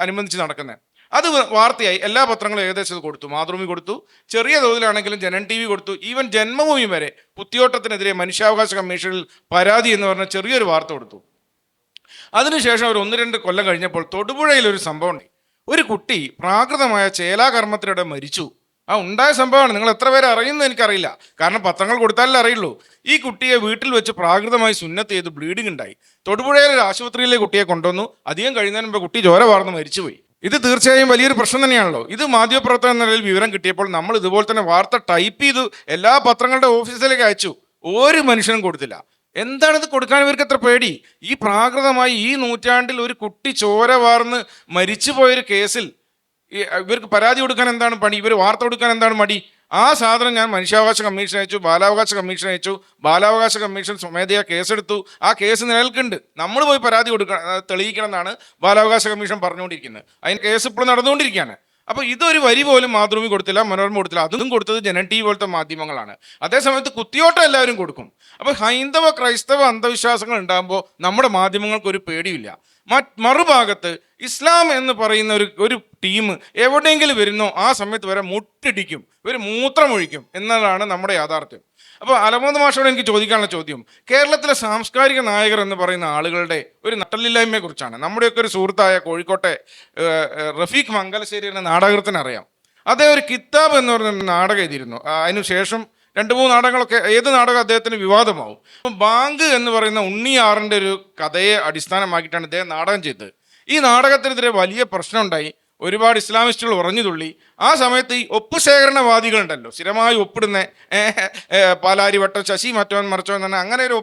അനുബന്ധിച്ച് നടക്കുന്നത് അത് വാർത്തയായി. എല്ലാ പത്രങ്ങളും ഏകദേശം ഇത് കൊടുത്തു. മാതൃഭൂമി കൊടുത്തു, ചെറിയ തോതിലാണെങ്കിലും ജനൻ TV കൊടുത്തു, ഈവൻ ജന്മഭൂമി വരെ കുത്തിയോട്ടത്തിനെതിരെ മനുഷ്യാവകാശ കമ്മീഷനിൽ പരാതി എന്ന് പറഞ്ഞ ചെറിയൊരു വാർത്ത കൊടുത്തു. അതിനുശേഷം ഒരു 1-2 കൊല്ലം കഴിഞ്ഞപ്പോൾ തൊടുപുഴയിൽ ഒരു സംഭവം ഉണ്ടായി. ഒരു കുട്ടി പ്രാകൃതമായ ചേലാകർമ്മത്തിനിടെ മരിച്ചു. ആ ഉണ്ടായ സംഭവമാണ്. നിങ്ങൾ എത്ര പേര് അറിയുന്നത് എനിക്കറിയില്ല, കാരണം പത്രങ്ങൾ കൊടുത്താലേ അറിയുള്ളൂ. ഈ കുട്ടിയെ വീട്ടിൽ വെച്ച് പ്രാകൃതമായി സുന്നത്ത് ചെയ്ത് ബ്ലീഡിംഗ് ഉണ്ടായി. തൊടുപുഴയിലെ ഒരു ആശുപത്രിയിലെ കുട്ടിയെ കൊണ്ടുവന്നു. അധികം കഴിയുന്നതിന് മുമ്പ് കുട്ടി ചോര വാർന്ന് മരിച്ചുപോയി. ഇത് തീർച്ചയായും വലിയൊരു പ്രശ്നം തന്നെയാണല്ലോ. ഇത് മാധ്യമപ്രവർത്തകൻ എന്ന നിലയിൽ വിവരം കിട്ടിയപ്പോൾ നമ്മൾ ഇതുപോലെ തന്നെ വാർത്ത ടൈപ്പ് ചെയ്ത് എല്ലാ പത്രങ്ങളുടെ ഓഫീസിലേക്ക് അയച്ചു. ഒരു മനുഷ്യനും കൊടുത്തില്ല. എന്താണിത് കൊടുക്കാൻ ഇവർക്ക് എത്ര പേടി? ഈ പ്രാകൃതമായി ഈ നൂറ്റാണ്ടിൽ ഒരു കുട്ടി ചോര വാർന്ന് മരിച്ചു പോയൊരു കേസിൽ ഇവർക്ക് പരാതി കൊടുക്കാൻ എന്താണ് പണി? ഇവർ വാർത്ത കൊടുക്കാൻ എന്താണ് മടി? ആ സാധനം ഞാൻ മനുഷ്യാവകാശ കമ്മീഷൻ അയച്ചു, ബാലാവകാശ കമ്മീഷൻ അയച്ചു. ബാലാവകാശ കമ്മീഷൻ സ്വമേധയാ കേസെടുത്തു. ആ കേസ് നിലനിൽക്കുന്നുണ്ട്. നമ്മൾ പോയി പരാതി കൊടുക്കണം, തെളിയിക്കണം എന്നാണ് ബാലാവകാശ കമ്മീഷൻ പറഞ്ഞുകൊണ്ടിരിക്കുന്നത്. അതിന് കേസ് ഇപ്പോൾ നടന്നുകൊണ്ടിരിക്കുകയാണ്. അപ്പോൾ ഇതൊരു വരി പോലും മാതൃഭൂമി കൊടുത്തില്ല, മനോരമ കൊടുത്തില്ല. അതും കൊടുത്തത് ജനൻ TV പോലത്തെ മാധ്യമങ്ങളാണ്. അതേസമയത്ത് കുത്തിയോട്ടം എല്ലാവരും കൊടുക്കും. അപ്പോൾ ഹൈന്ദവ ക്രൈസ്തവ അന്ധവിശ്വാസങ്ങൾ ഉണ്ടാകുമ്പോൾ നമ്മുടെ മാധ്യമങ്ങൾക്ക് ഒരു പേടിയില്ല. മറുഭാഗത്ത് ഇസ്ലാം എന്ന് പറയുന്ന ഒരു ടീം എവിടെയെങ്കിലും വരുന്നോ ആ സമയത്ത് വരെ മുട്ടിടിക്കും, ഇവർ മൂത്രമൊഴിക്കും എന്നതാണ് നമ്മുടെ യാഥാർത്ഥ്യം. അപ്പോൾ അലമോദ് മാഷോട് എനിക്ക് ചോദിക്കാനുള്ള ചോദ്യം, കേരളത്തിലെ സാംസ്കാരിക നായകർ എന്ന് പറയുന്ന ആളുകളുടെ ഒരു നട്ടലില്ലായ്മയെ കുറിച്ചാണ്. നമ്മുടെയൊക്കെ ഒരു സുഹൃത്തായ കോഴിക്കോട്ടെ റഫീഖ് മംഗലശ്ശേരി എന്ന നാടകത്തിന് അറിയാം. അദ്ദേഹം ഒരു കിതാബ് എന്ന് പറഞ്ഞ നാടകം എഴുതിയിരുന്നു. അതിനുശേഷം 2-3 നാടകങ്ങളൊക്കെ, ഏത് നാടകം അദ്ദേഹത്തിന് വിവാദമാവും. അപ്പം ബാങ്ക് എന്ന് പറയുന്ന ഉണ്ണിയാറിൻ്റെ ഒരു കഥയെ അടിസ്ഥാനമാക്കിയിട്ടാണ് ഇദ്ദേഹം നാടകം ചെയ്തത്. ഈ നാടകത്തിനെതിരെ വലിയ പ്രശ്നം ഉണ്ടായി. ഒരുപാട് ഇസ്ലാമിസ്റ്റുകൾ ഉറഞ്ഞു തുള്ളി. ആ സമയത്ത് ഈ ഒപ്പ് ശേഖരണവാദികളുണ്ടല്ലോ, സ്ഥിരമായി ഒപ്പിടുന്ന പാലാരിവട്ടം ശശി മറ്റവൻ മറിച്ചോ എന്ന് പറഞ്ഞാൽ അങ്ങനെ ഒരു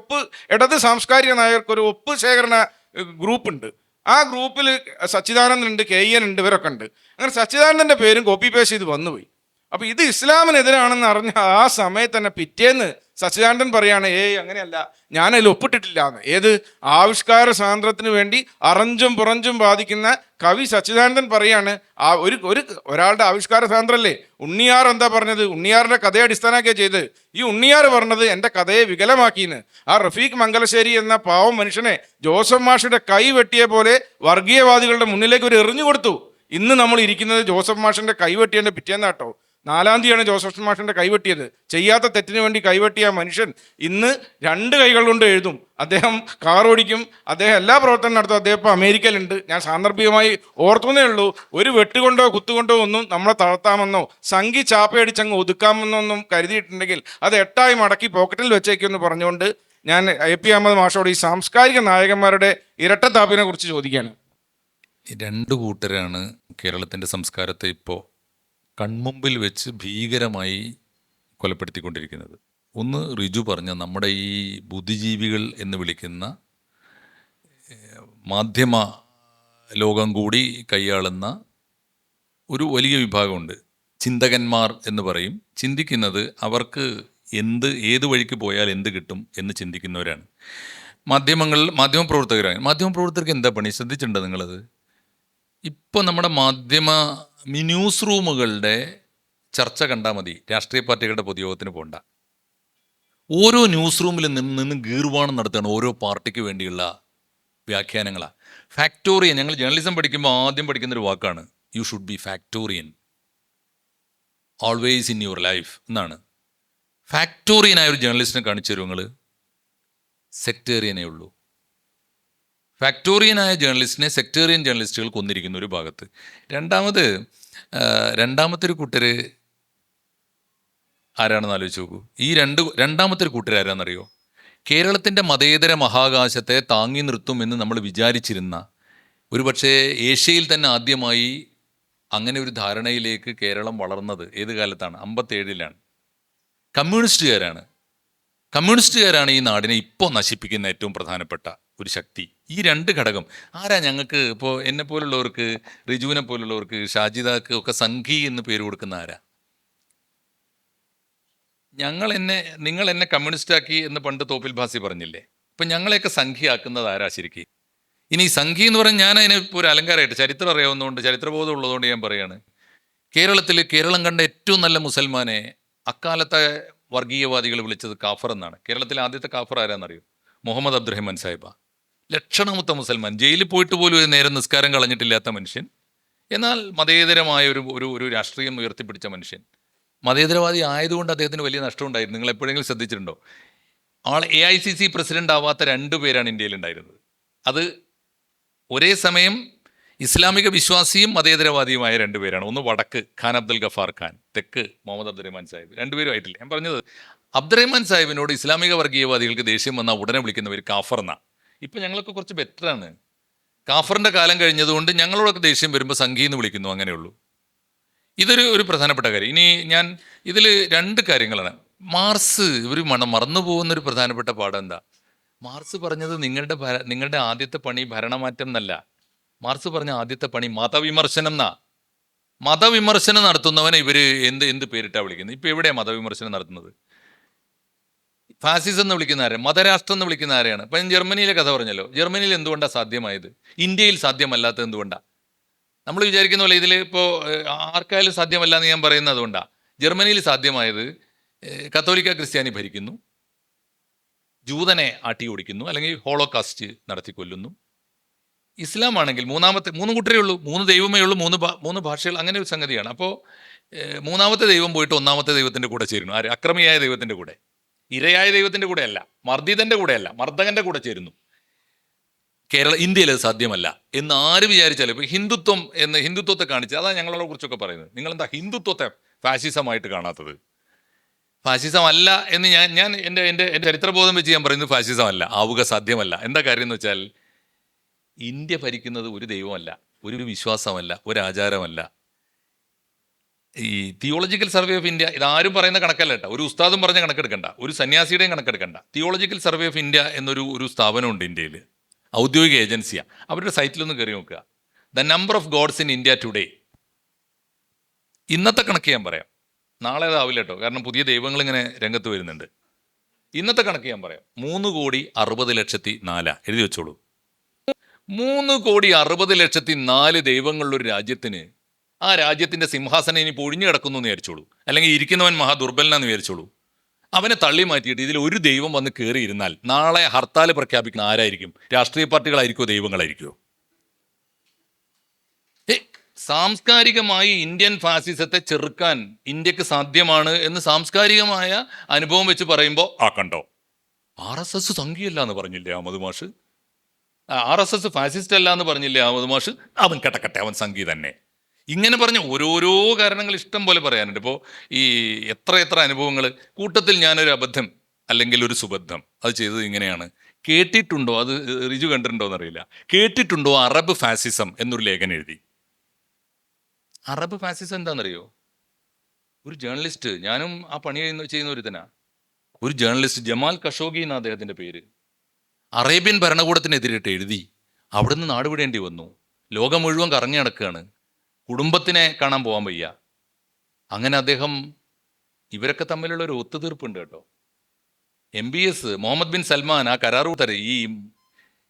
ഇടത് സാംസ്കാരിക നായകർക്ക് ഒരു ഒപ്പ് ശേഖരണ ഗ്രൂപ്പുണ്ട്. ആ ഗ്രൂപ്പിൽ സച്ചിദാനന്ദൻ ഉണ്ട്, KN ഉണ്ട്, ഇവരൊക്കെ ഉണ്ട്. അങ്ങനെ സച്ചിദാനന്ദൻ്റെ പേരും കോപ്പി പേസ്റ്റ് ചെയ്ത് വന്നുപോയി. അപ്പോൾ ഇത് ഇസ്ലാമിനെതിരാണെന്ന് അറിഞ്ഞ ആ സമയത്ത് തന്നെ പിറ്റേന്ന് സച്ചിദാനന്ദൻ പറയാണ്, അങ്ങനെയല്ല, ഞാനതിൽ ഒപ്പിട്ടിട്ടില്ല എന്ന്. ഏത് ആവിഷ്കാര സ്വാതന്ത്ര്യത്തിന് വേണ്ടി അറഞ്ചും പുറഞ്ചും ബാധിക്കുന്ന കവി സച്ചിദാനന്ദൻ പറയാണ്, ഒരാളുടെ ആവിഷ്കാര സ്വാതന്ത്ര്യമല്ലേ. ഉണ്ണിയാർ എന്താ പറഞ്ഞത്? ഉണ്ണിയാറിൻ്റെ കഥയെ അടിസ്ഥാനമാക്കിയാണ് ചെയ്ത്. ഈ ഉണ്ണിയാർ പറഞ്ഞത് എൻ്റെ കഥയെ വികലമാക്കിയെന്ന്. ആ റഫീഖ് മംഗലശ്ശേരി എന്ന പാവം മനുഷ്യനെ ജോസഫ് മാഷിയുടെ കൈ വെട്ടിയ പോലെ വർഗീയവാദികളുടെ മുന്നിലേക്ക് ഒരു എറിഞ്ഞു കൊടുത്തു. ഇന്ന് നമ്മൾ ഇരിക്കുന്നത് ജോസഫ് മാഷിൻ്റെ കൈവെട്ടിയതിൻ്റെ പിറ്റേന്നാട്ടോ. 4-ാം തീയതിയാണ് ജോസഫ് മാഷിൻ്റെ കൈവെട്ടിയത്. ചെയ്യാത്ത തെറ്റിന് വേണ്ടി കൈവെട്ടിയ മനുഷ്യൻ ഇന്ന് 2 കൈകൾ കൊണ്ട് എഴുതും. അദ്ദേഹം കാർ ഓടിക്കും, അദ്ദേഹം എല്ലാ പ്രവർത്തനം നടത്തും. അദ്ദേഹം ഇപ്പോൾ അമേരിക്കയിലുണ്ട്. ഞാൻ സാന്ദർഭികമായി ഓർത്തുന്നേ ഉള്ളൂ. ഒരു വെട്ടുകൊണ്ടോ കുത്തുകൊണ്ടോ ഒന്നും നമ്മളെ തളർത്താമെന്നോ സംഘി ചാപ്പയടിച്ചങ്ങ് ഒതുക്കാമെന്നോ ഒന്നും കരുതിയിട്ടുണ്ടെങ്കിൽ അത് 8ആയി മടക്കി പോക്കറ്റിൽ വെച്ചേക്കുമെന്ന് പറഞ്ഞുകൊണ്ട് ഞാൻ AP അഹമ്മദ് മാഷോട് ഈ സാംസ്കാരിക നായകന്മാരുടെ ഇരട്ടത്താപ്പിനെ കുറിച്ച് ചോദിക്കുകയാണ്. 2 കൂട്ടരാണ് കേരളത്തിൻ്റെ സംസ്കാരത്തെ ഇപ്പോൾ കൺമുമ്പിൽ വെച്ച് ഭീകരമായി കൊലപ്പെടുത്തിക്കൊണ്ടിരിക്കുന്നത്. ഒന്ന് റിജു പറഞ്ഞ നമ്മുടെ ഈ ബുദ്ധിജീവികൾ എന്ന് വിളിക്കുന്ന മാധ്യമ ലോകം കൂടി കൈയാളുന്ന ഒരു വലിയ വിഭാഗമുണ്ട്. ചിന്തകന്മാർ എന്ന് പറയും. ചിന്തിക്കുന്നത് അവർക്ക് ഏത് വഴിക്ക് പോയാൽ എന്ത് കിട്ടും എന്ന് ചിന്തിക്കുന്നവരാണ്. മാധ്യമപ്രവർത്തകരാണ്. മാധ്യമപ്രവർത്തകർക്ക് എന്താ പണി? ശ്രദ്ധിച്ചിട്ടുണ്ടോ നിങ്ങളത്? ഇപ്പോൾ നമ്മുടെ ന്യൂസ് റൂമുകളുടെ ചർച്ച കണ്ടാൽ മതി, രാഷ്ട്രീയ പാർട്ടികളുടെ പൊതുയോഗത്തിന് പോകണ്ട. ഓരോ ന്യൂസ് റൂമിൽ നിന്ന് ഗീർവാണം നടത്തുകയാണ് ഓരോ പാർട്ടിക്ക് വേണ്ടിയുള്ള വ്യാഖ്യാനങ്ങളാണ്. ഫാക്ടോറിയൻ, ഞങ്ങൾ ജേർണലിസം പഠിക്കുമ്പോൾ ആദ്യം പഠിക്കുന്നൊരു വാക്കാണ്, you should be factorian always in your life എന്നാണ്. ഫാക്ടോറിയനായ ഒരു ജേർണലിസ്റ്റിനെ കാണിച്ചു തരും നിങ്ങൾ? സെക്ടേറിയനേ ഉള്ളൂ. ഫാക്ടോറിയനായ ജേർണലിസ്റ്റിനെ സെക്ടേറിയൻ ജേർണലിസ്റ്റുകൾ കൊന്നിരിക്കുന്ന ഒരു ഭാഗത്ത്. രണ്ടാമത്തെ ഒരു കൂട്ടർ ആരാണെന്ന് ആലോചിച്ച് നോക്കൂ. ഈ രണ്ടാമത്തെ ഒരു കൂട്ടർ ആരാണെന്നറിയോ? കേരളത്തിൻ്റെ മതേതര മഹാകാശത്തെ താങ്ങി നിർത്തുമെന്ന് നമ്മൾ വിചാരിച്ചിരുന്ന, ഒരുപക്ഷെ ഏഷ്യയിൽ തന്നെ ആദ്യമായി അങ്ങനെ ഒരു ധാരണയിലേക്ക് കേരളം വളർന്നത് ഏത് കാലത്താണ്? 57-ലാണ്. കമ്മ്യൂണിസ്റ്റുകാരാണ് ഈ നാടിനെ ഇപ്പോൾ നശിപ്പിക്കുന്ന ഏറ്റവും പ്രധാനപ്പെട്ട ഒരു ശക്തി. ഈ 2 ഘടകം ആരാ? ഞങ്ങൾക്ക് ഇപ്പോൾ എന്നെ പോലുള്ളവർക്ക്, റിജുവിനെ പോലുള്ളവർക്ക്, ഷാജിദാക്ക് ഒക്കെ സംഘി എന്ന് പേര് കൊടുക്കുന്ന ആരാ? നിങ്ങൾ എന്നെ കമ്മ്യൂണിസ്റ്റാക്കി എന്ന് പണ്ട് തോപ്പിൽ ഭാസി പറഞ്ഞില്ലേ? അപ്പം ഞങ്ങളെയൊക്കെ സംഘിയാക്കുന്നത് ആരാ ശരിക്കും? ഇനി സംഘി എന്ന് പറഞ്ഞാൽ ഞാൻ അതിന് ഇപ്പോൾ ഒരു അലങ്കാരമായിട്ട് ചരിത്രം അറിയാവുന്നതുകൊണ്ട്, ചരിത്രബോധം ഉള്ളതുകൊണ്ട് ഞാൻ പറയാണ്, കേരളം കണ്ട ഏറ്റവും നല്ല മുസൽമാനെ അക്കാലത്തെ വർഗീയവാദികൾ വിളിച്ചത് കാഫർ എന്നാണ്. കേരളത്തിലെ ആദ്യത്തെ കാഫർ ആരാന്നറിയോ? മുഹമ്മദ് അബ്ദുറഹ്മാൻ സാഹിബ. ലക്ഷണമുത്ത മുസൽമാൻ, ജയിലിൽ പോയിട്ട് പോലും ഒരു നേരം നിസ്കാരം കളഞ്ഞിട്ടില്ലാത്ത മനുഷ്യൻ, എന്നാൽ മതേതരമായ ഒരു ഒരു ഒരു രാഷ്ട്രീയം ഉയർത്തിപ്പിടിച്ച മനുഷ്യൻ. മതേതരവാദി ആയതുകൊണ്ട് അദ്ദേഹത്തിന് വലിയ നഷ്ടമുണ്ടായിരുന്നു. നിങ്ങൾ എപ്പോഴെങ്കിലും ശ്രദ്ധിച്ചിട്ടുണ്ടോ? AICC പ്രസിഡന്റ് ആവാത്ത 2 പേരാണ് ഇന്ത്യയിൽ ഉണ്ടായിരുന്നത്. അത് ഒരേ സമയം ഇസ്ലാമിക വിശ്വാസിയും മതേതരവാദിയുമായ 2 പേരാണ്. ഒന്ന് വടക്ക് ഖാൻ അബ്ദുൽ ഗഫാർ ഖാൻ, തെക്ക് മുഹമ്മദ് അബ്ദുറഹ്മാൻ സാഹിബ്. 2 പേരും ആയിട്ടില്ല. ഞാൻ പറഞ്ഞത് അബ്ദുറഹ്മാൻ സാഹിബിനോട് ഇസ്ലാമിക വർഗീയവാദികൾക്ക് ദേഷ്യം വന്നാൽ ഉടനെ വിളിക്കുന്നവർ കാഫർ എന്നാ. ഇപ്പം ഞങ്ങളൊക്കെ കുറച്ച് ബെറ്ററാണ്. കാഫറിൻ്റെ കാലം കഴിഞ്ഞതുകൊണ്ട് ഞങ്ങളോടൊക്കെ ദേഷ്യം വരുമ്പോൾ സംഘി എന്ന് വിളിക്കുന്നു, അങ്ങനെയുള്ളൂ. ഇതൊരു പ്രധാനപ്പെട്ട കാര്യം. ഇനി ഞാൻ ഇതിൽ 2 കാര്യങ്ങളാണ്. മാർസ് ഇവർ മറന്നു പോകുന്നൊരു പ്രധാനപ്പെട്ട പാഠം എന്താ? മാർസ് പറഞ്ഞത് നിങ്ങളുടെ ആദ്യത്തെ പണി ഭരണമാറ്റം എന്നല്ല. മാർസ് പറഞ്ഞ ആദ്യത്തെ പണി മതവിമർശനം എന്നാ. മതവിമർശനം നടത്തുന്നവനെ ഇവർ എന്ത് പേരിട്ടാ വിളിക്കുന്നത്? ഇപ്പം എവിടെയാണ് മതവിമർശനം നടത്തുന്നത്? ഫാസിസം എന്ന് വിളിക്കുന്ന ആരെയാണ്? മതരാഷ്ട്രം എന്ന് വിളിക്കുന്ന ആരെയാണ്? ഇപ്പം ജർമ്മനിയിലെ കഥ പറഞ്ഞല്ലോ. ജർമ്മനിയിൽ എന്തുകൊണ്ടാണ് സാധ്യമായത്? ഇന്ത്യയിൽ സാധ്യമല്ലാത്തത് എന്തുകൊണ്ടാണ്? നമ്മൾ വിചാരിക്കുന്ന പോലെ ഇതിൽ ഇപ്പോൾ ആർക്കായാലും സാധ്യമല്ല എന്ന് ഞാൻ പറയുന്നത് അതുകൊണ്ടാണ്. ജർമ്മനിയിൽ സാധ്യമായത് കത്തോലിക്ക ക്രിസ്ത്യാനി ഭരിക്കുന്നു, ജൂതനെ ആട്ടി ഓടിക്കുന്നു, അല്ലെങ്കിൽ ഹോളോകാസ്റ്റ് നടത്തി കൊല്ലുന്നു. ഇസ്ലാം ആണെങ്കിൽ 3 കൂട്ടരേ ഉള്ളൂ, 3 ദൈവമേ ഉള്ളൂ, 3 ഭാഷകൾ, അങ്ങനെ ഒരു സംഗതിയാണ്. അപ്പോൾ 3ാമത്തെ ദൈവം പോയിട്ട് 1ാമത്തെ ദൈവത്തിൻ്റെ കൂടെ ചേരുന്നു. ആര്? അക്രമിയായ ദൈവത്തിൻ്റെ കൂടെ, ഇരയായ ദൈവത്തിൻ്റെ കൂടെ അല്ല, മർദ്ദിതൻ്റെ കൂടെ അല്ല, മർദ്ദകൻ്റെ കൂടെ ചേരുന്നു. ഇന്ത്യയിൽ അത് സാധ്യമല്ല എന്ന് ആര് വിചാരിച്ചാലും, ഇപ്പോൾ ഹിന്ദുത്വത്തെ കാണിച്ച്, അതാണ് ഞങ്ങളെ കുറിച്ചൊക്കെ പറയുന്നത്. നിങ്ങളെന്താ ഹിന്ദുത്വത്തെ ഫാഷിസമായിട്ട് കാണാത്തത്? ഫാഷിസം അല്ല എന്ന് ഞാൻ എൻ്റെ ചരിത്രബോധം വെച്ച് ഞാൻ പറയുന്നത് ഫാഷിസം അല്ല, ആവുക സാധ്യമല്ല. എന്താ കാര്യം എന്ന് വെച്ചാൽ, ഇന്ത്യ ഭരിക്കുന്നത് ഒരു ദൈവമല്ല, ഒരു വിശ്വാസമല്ല, ഒരു ആചാരമല്ല. ഈ തിയോളജിക്കൽ സർവേ ഓഫ് ഇന്ത്യ, ഇതാരും പറയുന്ന കണക്കല്ല കേട്ടോ, ഒരു ഉസ്താദും പറഞ്ഞ കണക്കെടുക്കണ്ട, ഒരു സന്യാസിയുടെയും കണക്കെടുക്കണ്ട. തിയോളജിക്കൽ സർവേ ഓഫ് ഇന്ത്യ എന്നൊരു സ്ഥാപനമുണ്ട് ഇന്ത്യയിൽ, ഔദ്യോഗിക ഏജൻസിയാണ്. അവരുടെ സൈറ്റിലൊന്ന് കയറി നോക്കുക. The number of gods in India today. ഇന്നത്തെ കണക്ക് ഞാൻ പറയാം, നാളെ അതാവില്ല കേട്ടോ, കാരണം പുതിയ ദൈവങ്ങൾ ഇങ്ങനെ രംഗത്ത് വരുന്നുണ്ട്. ഇന്നത്തെ കണക്ക് ഞാൻ പറയാം. 3,60,04,000 എഴുതി വെച്ചോളൂ. 3,60,04,000 ദൈവങ്ങളുള്ളൊരു രാജ്യത്തിന്, ആ രാജ്യത്തിൻ്റെ സിംഹാസനം ഇനി പൊഴിഞ്ഞു കിടക്കുന്നു എന്ന് വിചാരിച്ചോളൂ, അല്ലെങ്കിൽ ഇരിക്കുന്നവൻ മഹാദുർബലനാന്ന് വിചാരിച്ചോളൂ. അവനെ തള്ളി മാറ്റിയിട്ട് ഇതിൽ ഒരു ദൈവം വന്ന് കയറിയിരുന്നാൽ നാളെ ഹർത്താൽ പ്രഖ്യാപിക്കുന്ന ആരായിരിക്കും? രാഷ്ട്രീയ പാർട്ടികളായിരിക്കുമോ, ദൈവങ്ങളായിരിക്കുമോ? സാംസ്കാരികമായി ഇന്ത്യൻ ഫാസിസത്തെ ചെറുക്കാൻ ഇന്ത്യക്ക് സാധ്യമാണ് എന്ന് സാംസ്കാരികമായ അനുഭവം വെച്ച് പറയുമ്പോൾ, കണ്ടോ, RSS സംഘിയല്ല എന്ന് പറഞ്ഞില്ലേ അഹമ്മദ് മാഷ്? RSS ഫാസിസ്റ്റ് അല്ല എന്ന് പറഞ്ഞില്ലേ അഹമ്മദ് മാഷ്? അവൻ കെട്ടക്കട്ടെ, അവൻ സംഘി തന്നെ. ഇങ്ങനെ പറഞ്ഞ ഓരോരോ കാരണങ്ങൾ ഇഷ്ടം പോലെ പറയാനുണ്ട്. ഇപ്പോൾ ഈ എത്ര അനുഭവങ്ങൾ. കൂട്ടത്തിൽ ഞാനൊരു അബദ്ധം അല്ലെങ്കിൽ ഒരു സുബദ്ധം അത് ചെയ്തത് ഇങ്ങനെയാണ്. കേട്ടിട്ടുണ്ടോ? അത് റിജു കണ്ടിട്ടുണ്ടോ എന്നറിയില്ല. കേട്ടിട്ടുണ്ടോ അറബ് ഫാസിസം എന്നൊരു ലേഖനം എഴുതി? അറബ് ഫാസിസം എന്താണെന്നറിയോ? ഒരു ജേർണലിസ്റ്റ്, ഞാനും ആ പണി ചെയ്യുന്ന ഒരുത്തനാ, ഒരു ജേർണലിസ്റ്റ് ജമാൽ ഖഷോഗി എന്ന അദ്ദേഹത്തിൻ്റെ പേര്, അറേബ്യൻ ഭരണകൂടത്തിനെതിരിട്ട് എഴുതി. അവിടുന്ന് നാടുവിടേണ്ടി വന്നു. ലോകം മുഴുവൻ കറങ്ങി നടക്കുകയാണ്. കുടുംബത്തിനെ കാണാൻ പോകാൻ വയ്യ. അങ്ങനെ അദ്ദേഹം, ഇവരൊക്കെ തമ്മിലുള്ള ഒരു ഒത്തുതീർപ്പുണ്ട് കേട്ടോ. MBS മുഹമ്മദ് ബിൻ സൽമാൻ ആ കരാർ തരും. ഈ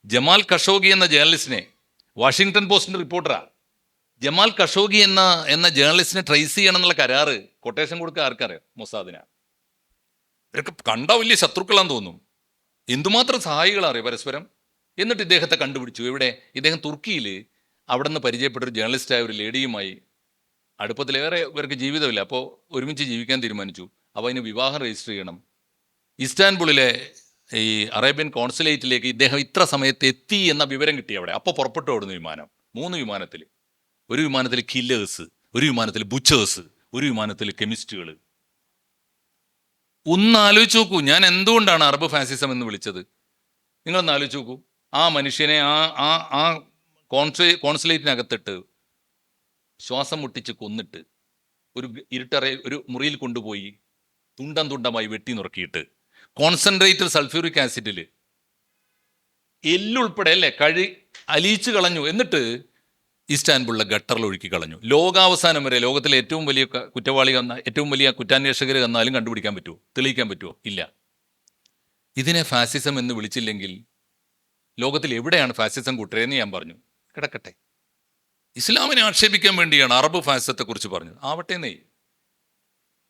ജമാൽ ഖഷോഗി എന്ന ജേർണലിസ്റ്റിനെ, വാഷിങ്ടൺ പോസ്റ്റിൻ്റെ റിപ്പോർട്ടറാ, ജമാൽ ഖഷോഗി എന്ന ജേർണലിസ്റ്റിനെ ട്രേസ് ചെയ്യണം എന്നുള്ള കരാറ് കൊട്ടേഷൻ കൊടുക്കുക ആർക്കറിയാം? മൊസാദിനാ. ഇവരൊക്കെ കണ്ടാ വലിയ ശത്രുക്കളാന്ന് തോന്നും. എന്തുമാത്രം സഹായികളറിയോ പരസ്പരം. എന്നിട്ട് ഇദ്ദേഹത്തെ കണ്ടുപിടിച്ചു. എവിടെ? ഇദ്ദേഹം തുർക്കിയിൽ അവിടെ നിന്ന് പരിചയപ്പെട്ടൊരു ജേർണലിസ്റ്റായ ഒരു ലേഡിയുമായി അടുപ്പത്തിലേറെ ഇവർക്ക് ജീവിതമില്ല. അപ്പോൾ ഒരുമിച്ച് ജീവിക്കാൻ തീരുമാനിച്ചു. അപ്പോൾ അതിന് വിവാഹം രജിസ്റ്റർ ചെയ്യണം. ഇസ്താൻബുളിലെ ഈ അറേബ്യൻ കോൺസുലേറ്റിലേക്ക് ഇദ്ദേഹം ഇത്ര സമയത്ത് എത്തി എന്ന വിവരം കിട്ടി അവിടെ. അപ്പോൾ പുറപ്പെട്ടു ഓടുന്ന വിമാനം, 3 വിമാനത്തിൽ. ഒരു വിമാനത്തിൽ കില്ലേഴ്സ്, ഒരു വിമാനത്തിൽ ബുച്ചേഴ്സ്, ഒരു വിമാനത്തിൽ കെമിസ്റ്റുകൾ. ഒന്ന് ആലോചിച്ച് നോക്കൂ, ഞാൻ എന്തുകൊണ്ടാണ് അറബ് ഫാസിസം എന്ന് വിളിച്ചത്? നിങ്ങളൊന്ന് ആലോചിച്ച് നോക്കൂ. ആ മനുഷ്യനെ ആ കോൺസുലേറ്റിനകത്തിട്ട് ശ്വാസം മുട്ടിച്ച് കൊന്നിട്ട് ഒരു ഒരു മുറിയിൽ കൊണ്ടുപോയി തുണ്ടമായി വെട്ടി നുറുക്കിയിട്ട് കോൺസെൻട്രേറ്റഡ് സൾഫ്യൂറിക് ആസിഡിൽ എല്ലുൾപ്പെടെ അല്ലേ അലിയിച്ച് കളഞ്ഞു. എന്നിട്ട് ഇസ്താൻബുളിലെ ഗട്ടറിൽ ഒഴുക്കി കളഞ്ഞു. ലോകാവസാനം വരെ ലോകത്തിലെ ഏറ്റവും വലിയ കുറ്റവാളി ഏറ്റവും വലിയ കുറ്റാന്വേഷകർ വന്നാലും കണ്ടുപിടിക്കാൻ പറ്റുമോ? തെളിയിക്കാൻ പറ്റുമോ? ഇല്ല. ഇതിനെ ഫാസിസം എന്ന് വിളിച്ചില്ലെങ്കിൽ ലോകത്തിൽ എവിടെയാണ് ഫാസിസം കൂട്ടരെന്ന് ഞാൻ പറഞ്ഞു. കിടക്കട്ടെ. ഇസ്ലാമിനെ ആക്ഷേപിക്കാൻ വേണ്ടിയാണ് അറബ് ഫാസിസത്തെക്കുറിച്ച് പറഞ്ഞത്. ആവട്ടെന്നേ,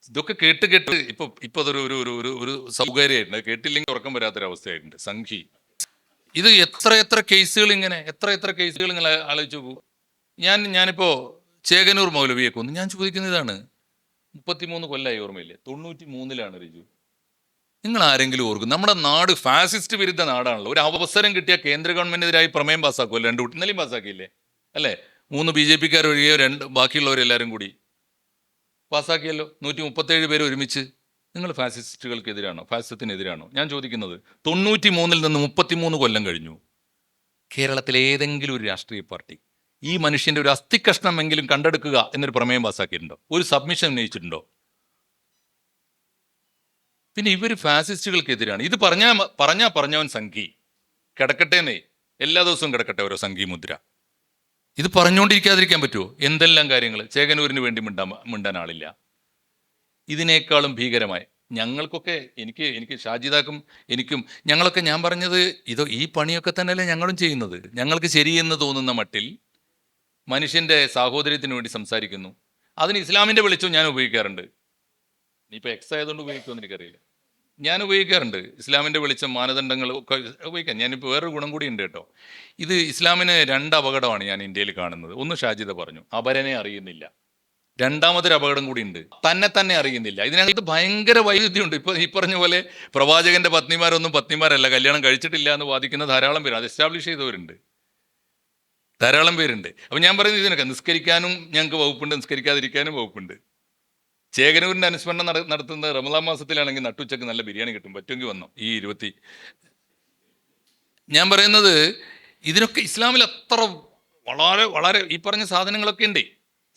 ഇതൊക്കെ കേട്ട് കേട്ട് ഇപ്പൊ അതൊരു ഒരു ഒരു ഒരു ഒരു സൗകര്യമായിട്ടുണ്ട്. കേട്ടില്ലെങ്കിൽ ഉറക്കം വരാത്തൊരവസ്ഥയായിട്ടുണ്ട്. സംഘി ഇത് എത്ര കേസുകൾ ഇങ്ങനെ എത്ര കേസുകൾ നിങ്ങൾ ആലോചിച്ച് നോക്കൂ. ഞാനിപ്പോ ചേകനൂർ മൗലവിയെ കൊന്നു. ഞാൻ ചോദിക്കുന്ന ഇതാണ്, 33 കൊല്ലമായി, ഓർമ്മയില്ലേ? 93-ലാണ് റിജു. നിങ്ങൾ ആരെങ്കിലും ഓർക്കും? നമ്മുടെ നാട് ഫാസിസ്റ്റ് വിരുദ്ധ നാടാണല്ലോ. ഒരു അവസരം കിട്ടിയ കേന്ദ്ര ഗവൺമെന്റിനെതിരായി പ്രമേയം പാസ്സാക്കുമല്ലോ. 2 ഇന്നലെയും പാസ്സാക്കിയില്ലേ അല്ലേ? 3 BJP-ക്കാർ ഒഴികെയോ ബാക്കിയുള്ളവരെല്ലാവരും കൂടി പാസ്സാക്കിയല്ലോ. 137 പേര് ഒരുമിച്ച്. നിങ്ങൾ ഫാസിസ്റ്റുകൾക്കെതിരാണോ? ഫാസിസത്തിനെതിരാണോ? ഞാൻ ചോദിക്കുന്നത്, 93-ൽ നിന്ന് 33 കൊല്ലം കഴിഞ്ഞു. കേരളത്തിലെ ഏതെങ്കിലും ഒരു രാഷ്ട്രീയ പാർട്ടി ഈ മനുഷ്യന്റെ ഒരു അസ്ഥികഷ്ണമെങ്കിലും കണ്ടെടുക്കുക എന്നൊരു പ്രമേയം പാസ്സാക്കിയിട്ടുണ്ടോ? ഒരു സബ്മിഷൻ ഉന്നയിച്ചിട്ടുണ്ടോ? പിന്നെ ഇവർ ഫാസിസ്റ്റുകൾക്കെതിരാണ്. ഇത് പറഞ്ഞവൻ സംഘി. കിടക്കട്ടേന്നേ, എല്ലാ ദിവസവും കിടക്കട്ടെ ഓരോ സംഘി മുദ്ര. ഇത് പറഞ്ഞുകൊണ്ടിരിക്കാതിരിക്കാൻ പറ്റുമോ? എന്തെല്ലാം കാര്യങ്ങൾ. ചേകനൂരിന് വേണ്ടി മിണ്ടാൻ ആളില്ല. ഇതിനേക്കാളും ഭീകരമായി ഞങ്ങൾക്കൊക്കെ, എനിക്ക് ഷാജിദാക്കും എനിക്കും, ഞങ്ങളൊക്കെ, ഞാൻ പറഞ്ഞത് ഈ പണിയൊക്കെ തന്നെയല്ലേ ഞങ്ങളും ചെയ്യുന്നത്. ഞങ്ങൾക്ക് ശരിയെന്ന് തോന്നുന്ന മട്ടിൽ മനുഷ്യൻ്റെ സാഹോദര്യത്തിന് വേണ്ടി സംസാരിക്കുന്നു. അതിന് ഇസ്ലാമിൻ്റെ വെളിച്ചം ഞാൻ ഉപയോഗിക്കാറുണ്ട്. ഇനിയിപ്പോൾ എക്സ് ആയതുകൊണ്ട് ഉപയോഗിക്കുമെന്ന് എനിക്കറിയില്ല. ഞാൻ ഉപയോഗിക്കാറുണ്ട് ഇസ്ലാമിൻ്റെ വെളിച്ചം, മാനദണ്ഡങ്ങൾ ഒക്കെ ഉപയോഗിക്കാം. ഞാനിപ്പോൾ വേറൊരു ഗുണം കൂടി ഉണ്ട് കേട്ടോ. ഇത് ഇസ്ലാമിന് 2 അപകടമാണ് ഞാൻ ഇന്ത്യയിൽ കാണുന്നത്. ഒന്ന് ഷാജിദ പറഞ്ഞു, അപരനെ അറിയുന്നില്ല. രണ്ടാമതൊരു അപകടം കൂടി ഉണ്ട്, തന്നെ അറിയുന്നില്ല. ഇതിനകത്ത് ഭയങ്കര വൈരുദ്ധ്യമുണ്ട്. ഇപ്പോൾ ഈ പറഞ്ഞ പോലെ പ്രവാചകന്റെ പത്നിമാരൊന്നും പത്നിമാരല്ല, കല്യാണം കഴിച്ചിട്ടില്ല എന്ന് വാദിക്കുന്ന ധാരാളം പേര്, അത് എസ്റ്റാബ്ലിഷ് ചെയ്തവരുണ്ട്, ധാരാളം പേരുണ്ട്. അപ്പം ഞാൻ പറയുന്നത് ഇതിനൊക്കെ നിസ്കരിക്കാനും ഞങ്ങൾക്ക് വകുപ്പുണ്ട്, നിസ്കരിക്കാതിരിക്കാനും വകുപ്പുണ്ട്. ചേകനൂരിൻ്റെ അനുസ്മരണം നടത്തുന്നത് റമദാൻ മാസത്തിലാണെങ്കിൽ നട്ടുച്ചക്ക് നല്ല ബിരിയാണി കിട്ടും. പറ്റുമെങ്കിൽ വന്നോ. ഞാൻ പറയുന്നത് ഇതിനൊക്കെ ഇസ്ലാമിൽ അത്ര വളരെ ഈ പറഞ്ഞ സാധനങ്ങളൊക്കെ ഉണ്ട്.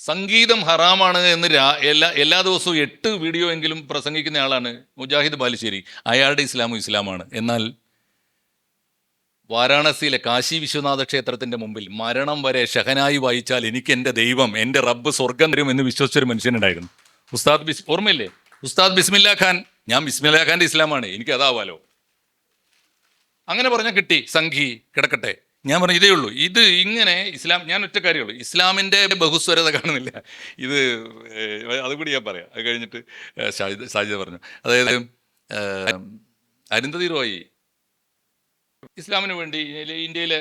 സംഗീതം ഹറാമാണ് എന്ന് എല്ലാ ദിവസവും 8 വീഡിയോ എങ്കിലും പ്രസംഗിക്കുന്ന ആളാണ് മുജാഹിദ് ബാലുശ്ശേരി. അയാളുടെ ഇസ്ലാമാണ്. എന്നാൽ വാരാണസിയിലെ കാശി വിശ്വനാഥ ക്ഷേത്രത്തിന്റെ മുമ്പിൽ മരണം വരെ ഷഹനായി വായിച്ചാൽ എനിക്ക് എൻ്റെ ദൈവം, എൻ്റെ റബ്ബ് സ്വർഗം തരും എന്ന് വിശ്വസിച്ചൊരു മനുഷ്യനുണ്ടായിരുന്നു. ഓർമ്മയില്ലേ? ഉസ്താദ് ബിസ്മില്ലാ ഖാൻ. ഞാൻ ബിസ്മില്ലാ ഖാൻ്റെ ഇസ്ലാമാണ്, എനിക്ക് അതാവാലോ. അങ്ങനെ പറഞ്ഞാൽ കിട്ടി. സംഘി കിടക്കട്ടെ. ഞാൻ പറഞ്ഞു ഇതേ ഉള്ളൂ. ഇത് ഇങ്ങനെ ഇസ്ലാം, ഞാൻ ഒറ്റ കാര്യമുള്ളൂ, ഇസ്ലാമിൻ്റെ ബഹുസ്വരത കാണുന്നില്ല. ഇത് അതുകൂടി ഞാൻ പറയാം. അത് കഴിഞ്ഞിട്ട് ഷാജിദ പറഞ്ഞു, അതായത് അരുന്ധതി റോയി ഇസ്ലാമിന് വേണ്ടി ഇന്ത്യയിലെ